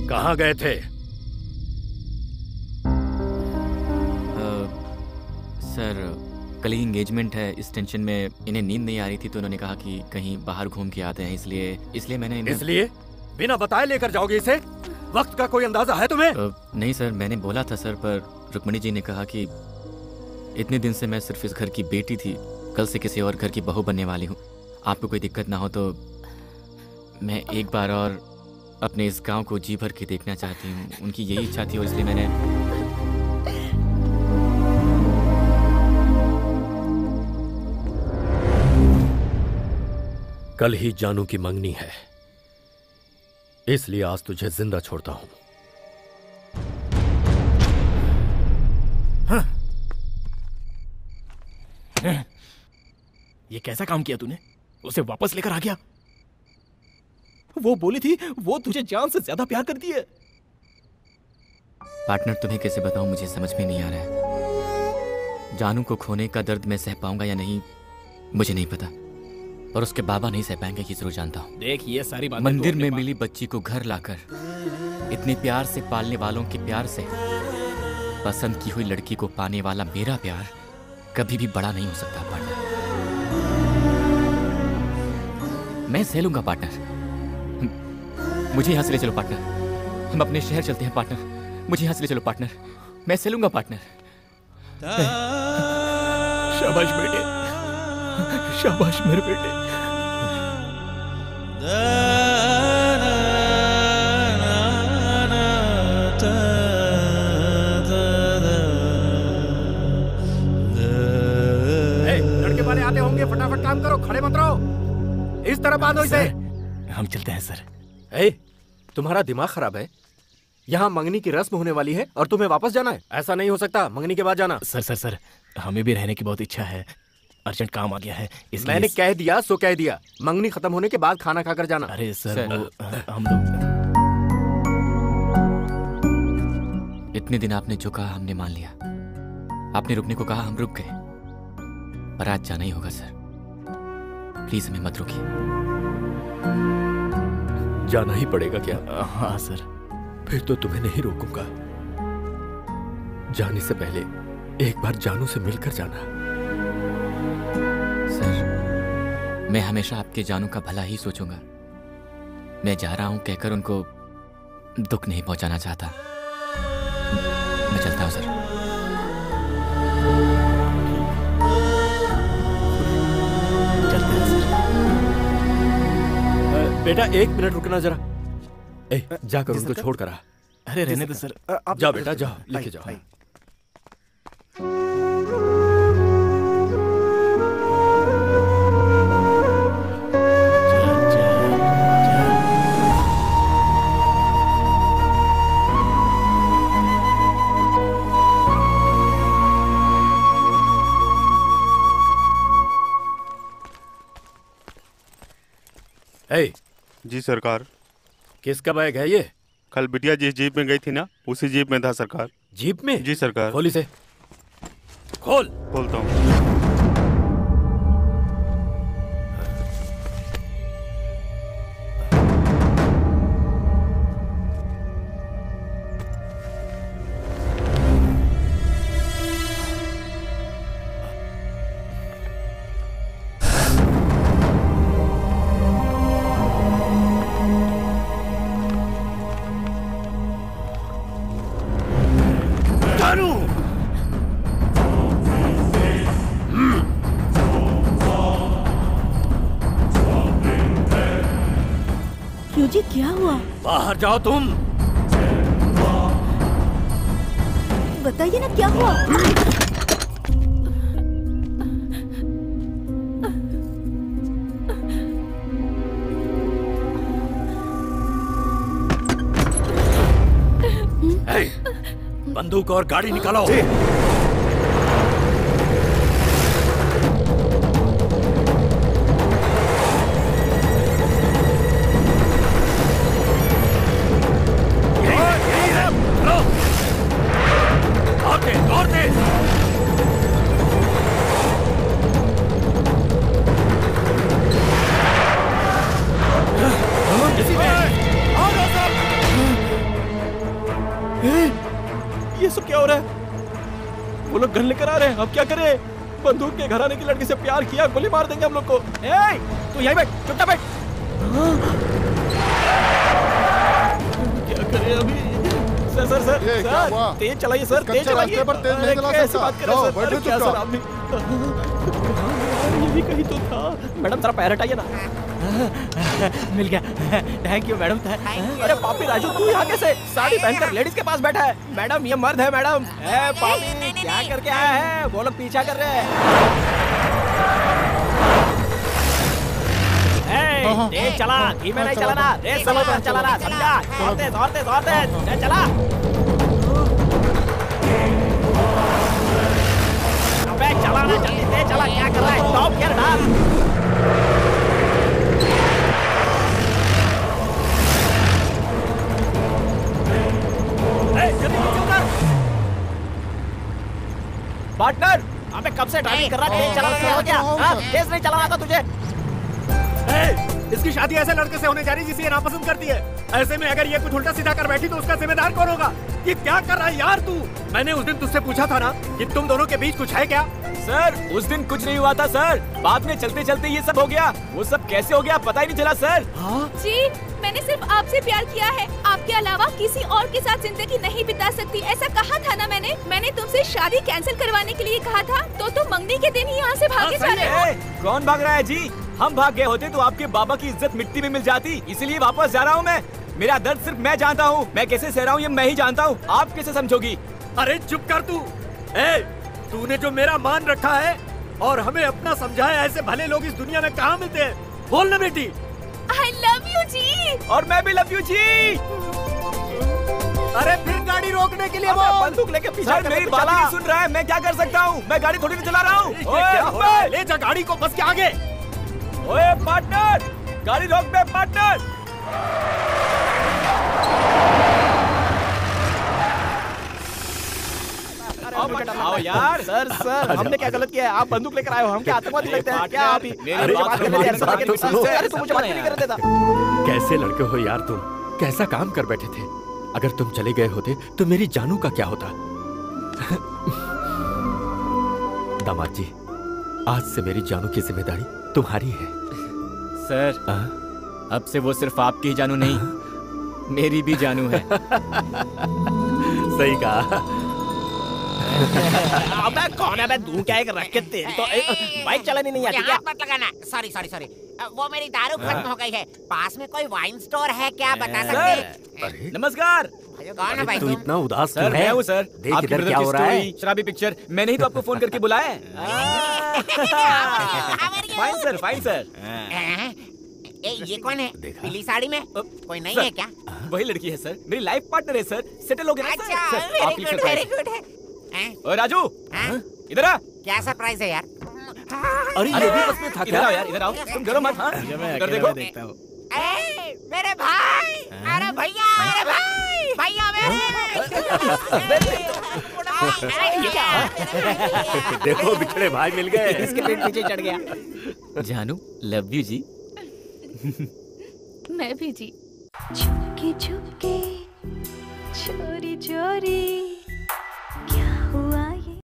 [SPEAKER 5] कहाँ गए थे?
[SPEAKER 2] सर, कल ही एंगेजमेंट है, इस टेंशन में इन्हें नींद नहीं आ रही थी तो उन्होंने कहा कि कहीं बाहर घूम के आते हैं, इसलिए मैंने
[SPEAKER 5] इसलिए बिना बताए लेकर जाओगे इसे? वक्त का कोई अंदाजा है तुम्हें?
[SPEAKER 2] नहीं सर, मैंने बोला था सर, पर रुक्मणी जी ने कहा कि इतने दिन से मैं सिर्फ इस घर की बेटी थी, कल से किसी और घर की बहू बनने वाली हूँ। आपको कोई दिक्कत ना हो तो मैं एक बार और अपने इस गांव को जी भर के देखना चाहती हूँ। उनकी यही इच्छा थी और इसलिए मैंने
[SPEAKER 5] कल ही जानू की मंगनी है, इसलिए आज तुझे जिंदा छोड़ता हूं।
[SPEAKER 3] ये कैसा काम किया तूने? उसे वापस लेकर आ गया। वो बोली थी वो तुझे जान से ज्यादा प्यार करती है।
[SPEAKER 2] पार्टनर, तुम्हें कैसे बताऊं, मुझे समझ में नहीं आ रहा है। जानू को खोने का दर्द मैं सह पाऊंगा या नहीं मुझे नहीं पता, और उसके बाबा नहीं सह पाएंगे ये जरूर जानता हूं।
[SPEAKER 3] देख, ये सारी बातें
[SPEAKER 2] मंदिर में मिली बच्ची को घर लाकर इतने प्यार से पालने वालों के प्यार से पसंद की हुई लड़की को पाने वाला मेरा प्यार कभी भी बड़ा नहीं हो सकता पार्टनर। मैं सह लूंगा पार्टनर, मुझे यहां से ले चलो पार्टनर, हम अपने शहर चलते हैं पार्टनर, मुझे यहाँ से ले चलो पार्टनर, मैं चलूंगा पार्टनर।
[SPEAKER 3] शाबाश बेटे, शाबाश मेरे बेटे।
[SPEAKER 5] लड़के वाले आते होंगे, फटाफट काम करो, खड़े मत रहो। इस तरह बांधो इसे।
[SPEAKER 3] हम चलते हैं सर।
[SPEAKER 5] तुम्हारा दिमाग खराब है? यहाँ मंगनी की रस्म होने वाली है और तुम्हें वापस जाना है? ऐसा नहीं हो सकता, मंगनी के बाद जाना।
[SPEAKER 3] सर हमें भी रहने की बहुत इच्छा है, अर्जेंट काम आ गया है इसलिए।
[SPEAKER 5] मैंने कह दिया सो कह दिया, मंगनी खत्म होने के बाद खाना खाकर जाना।
[SPEAKER 3] अरे सर वो हम लोग
[SPEAKER 2] इतने दिन आपने जो कहा हमने मान लिया, आपने रुकने को कहा हम रुक गए, पर आज जाना ही होगा सर। प्लीज हमें मत रोकिए।
[SPEAKER 5] जाना ही पड़ेगा क्या?
[SPEAKER 3] हाँ सर।
[SPEAKER 5] फिर तो तुम्हें नहीं रोकूंगा। जाने से पहले एक बार जानू से मिलकर जाना।
[SPEAKER 2] सर मैं हमेशा आपके जानू का भला ही सोचूंगा। मैं जा रहा हूं कहकर उनको दुख नहीं पहुंचाना चाहता। मैं चलता हूं सर।
[SPEAKER 3] चलते हैं सर।
[SPEAKER 5] बेटा 1 मिनट रुकना जरा। जाकर उनको छोड़ कर आ।
[SPEAKER 3] अरे रहने दो सर।
[SPEAKER 5] जा बेटा जाओ, लेके जाओ।
[SPEAKER 9] जी सरकार।
[SPEAKER 5] किसका बैग है ये?
[SPEAKER 9] कल बिटिया जिस जीप में गई थी ना, उसी जीप में था सरकार।
[SPEAKER 5] जीप में?
[SPEAKER 9] जी सरकार।
[SPEAKER 5] खोल इसे, खोल।
[SPEAKER 9] खोलता हूँ।
[SPEAKER 12] जी क्या हुआ?
[SPEAKER 5] बाहर जाओ तुम।
[SPEAKER 12] बताइए ना क्या हुआ?
[SPEAKER 5] बंदूक और गाड़ी निकालो।
[SPEAKER 3] ये सब क्या हो रहा है? वो लोग गन लेकर आ रहे हैं, अब क्या करें? बंदूक के घराने की लड़की से प्यार किया, गोली मार देंगे हम लोग को। तू यहीं बैठ, चुपचाप बैठ। क्या करें अभी? सर तेज चलाइए सर, तेज चलाइए। कैसे बात करें सर? अरे क्या सर आपने? ये भी कहीं तो था। मैडम जरा पैर हटाइए ना। मिल गया, थैंक यू मैडम। अरे पापी राजू तू यहाँ कैसे? साड़ी पहनकर लेडीज के पास बैठा है। मैडम ये मर्द है मैडम। पापी क्या करके आया है? वो लोग पीछा कर रहे हैं। तेज चला, धीमे नहीं चलाना, तेज चलाना, समझा? और तेज चला। अबे चला ना, जल्दी तेज चला, क्या कर रहा है? टॉप गियर डाल। पार्टनर, अबे कब से ड्राइविंग कर रहा है? तेज चलाना हो क्या? तेज नहीं चलाना था तुझे?
[SPEAKER 4] इसकी शादी ऐसे लड़के से होने जा रही जिसे ये नापसंद करती है। ऐसे में अगर ये कुछ उल्टा सीधा कर बैठी तो उसका जिम्मेदार कौन होगा? ये क्या कर रहा है यार तू? मैंने उस दिन तुझसे पूछा था ना कि तुम दोनों के बीच कुछ है क्या?
[SPEAKER 2] सर उस दिन कुछ नहीं हुआ था सर, बाद में चलते चलते ये सब हो गया। वो सब कैसे हो गया पता ही नहीं चला सर।
[SPEAKER 8] जी मैंने सिर्फ आपसे प्यार किया है, आपके अलावा किसी और के साथ जिंदगी नहीं बिता सकती, ऐसा कहा था ना मैंने तुमसे शादी कैंसिल करवाने के लिए कहा था, तो तुम मंगनी के दिन ही यहाँ से भागे जा रहे हो।
[SPEAKER 2] कौन भाग रहा है जी? हम भाग गए होते तो आपके बाबा की इज्जत मिट्टी में मिल जाती, इसीलिए वापस जा रहा हूँ मैं। मेरा दर्द सिर्फ मैं जानता हूँ, मैं कैसे सह रहा हूँ ये मैं ही जानता हूँ, आप कैसे समझोगी?
[SPEAKER 4] अरे चुप कर तू। तूने जो मेरा मान रखा है और हमें अपना समझा है, ऐसे भले लोग इस दुनिया में कहाँ मिलते हैं? बोल ना बेटी।
[SPEAKER 8] I love you जी।
[SPEAKER 2] और मैं भी लव यू जी।
[SPEAKER 4] अरे फिर गाड़ी रोकने के लिए वो
[SPEAKER 3] बंदूक लेके पीछे
[SPEAKER 2] सर मेरी बात नहीं सुन रहा है, मैं क्या कर सकता हूँ? मैं गाड़ी थोड़ी नहीं चला रहा हूँ।
[SPEAKER 4] ले जा गाड़ी को बस के आगे।
[SPEAKER 2] ओए पार्टनर, गाड़ी रोक बे पार्टनर।
[SPEAKER 3] आओ यार। सर हमने क्या गलत किया है? आप बंदूक लेकर आए हो, हम क्या आतंकवादी लगते हैं क्या? आप ही अरे तू मुझे बात नहीं करने देता।
[SPEAKER 5] कैसे लड़के हो यार तुम? कैसा काम कर बैठे थे? अगर तुम चले गए होते तो मेरी जानू का क्या होता? दामाद जी, आज से मेरी जानू की जिम्मेदारी तुम्हारी है।
[SPEAKER 2] सर अब से वो सिर्फ आपकी ही जानू नहीं, मेरी भी जानू है।
[SPEAKER 5] सही कहा।
[SPEAKER 3] अबे कौन है बे? तू क्या एक रख के तेरी तो बाइक चलानी नहीं आती क्या?
[SPEAKER 10] हाथ मत लगाना। सॉरी वो मेरी दारू खत्म हो गई है। पास में कोई वाइन स्टोर है क्या, बता सकते हैं?
[SPEAKER 2] नमस्कार।
[SPEAKER 10] कौन है भाई?
[SPEAKER 5] तू इतना उदास
[SPEAKER 2] सर मैं हूँ सर।
[SPEAKER 5] देख
[SPEAKER 2] आपकी
[SPEAKER 5] इधर क्या हो रहा है?
[SPEAKER 2] शराबी पिक्चर मैंने ही तो आपको फोन करके बुलाया है। Fine sir, fine sir.
[SPEAKER 10] ये कौन है पीली साड़ी में? कोई नहीं है क्या?
[SPEAKER 2] वही लड़की है सर, मेरी लाइफ पार्टनर है सर। सेटल हो गया ना सर?
[SPEAKER 10] वेरी गुड है।
[SPEAKER 2] ओए राजू इधर आ।
[SPEAKER 10] क्या सरप्राइज है यार?
[SPEAKER 5] अरे ये भी बस में था
[SPEAKER 2] इधर आओ यार, इधर आओ। तुम डरो मत। हाँ इधर देखो।
[SPEAKER 10] मेरे भाई, अरे भैया, मेरे भैया
[SPEAKER 5] देखो बिछड़े भाई मिल गए।
[SPEAKER 3] इसके पेट पीछे चढ़ गया।
[SPEAKER 2] जानू लव यू जी।
[SPEAKER 8] मैं भी जी।
[SPEAKER 7] चुपके चुपके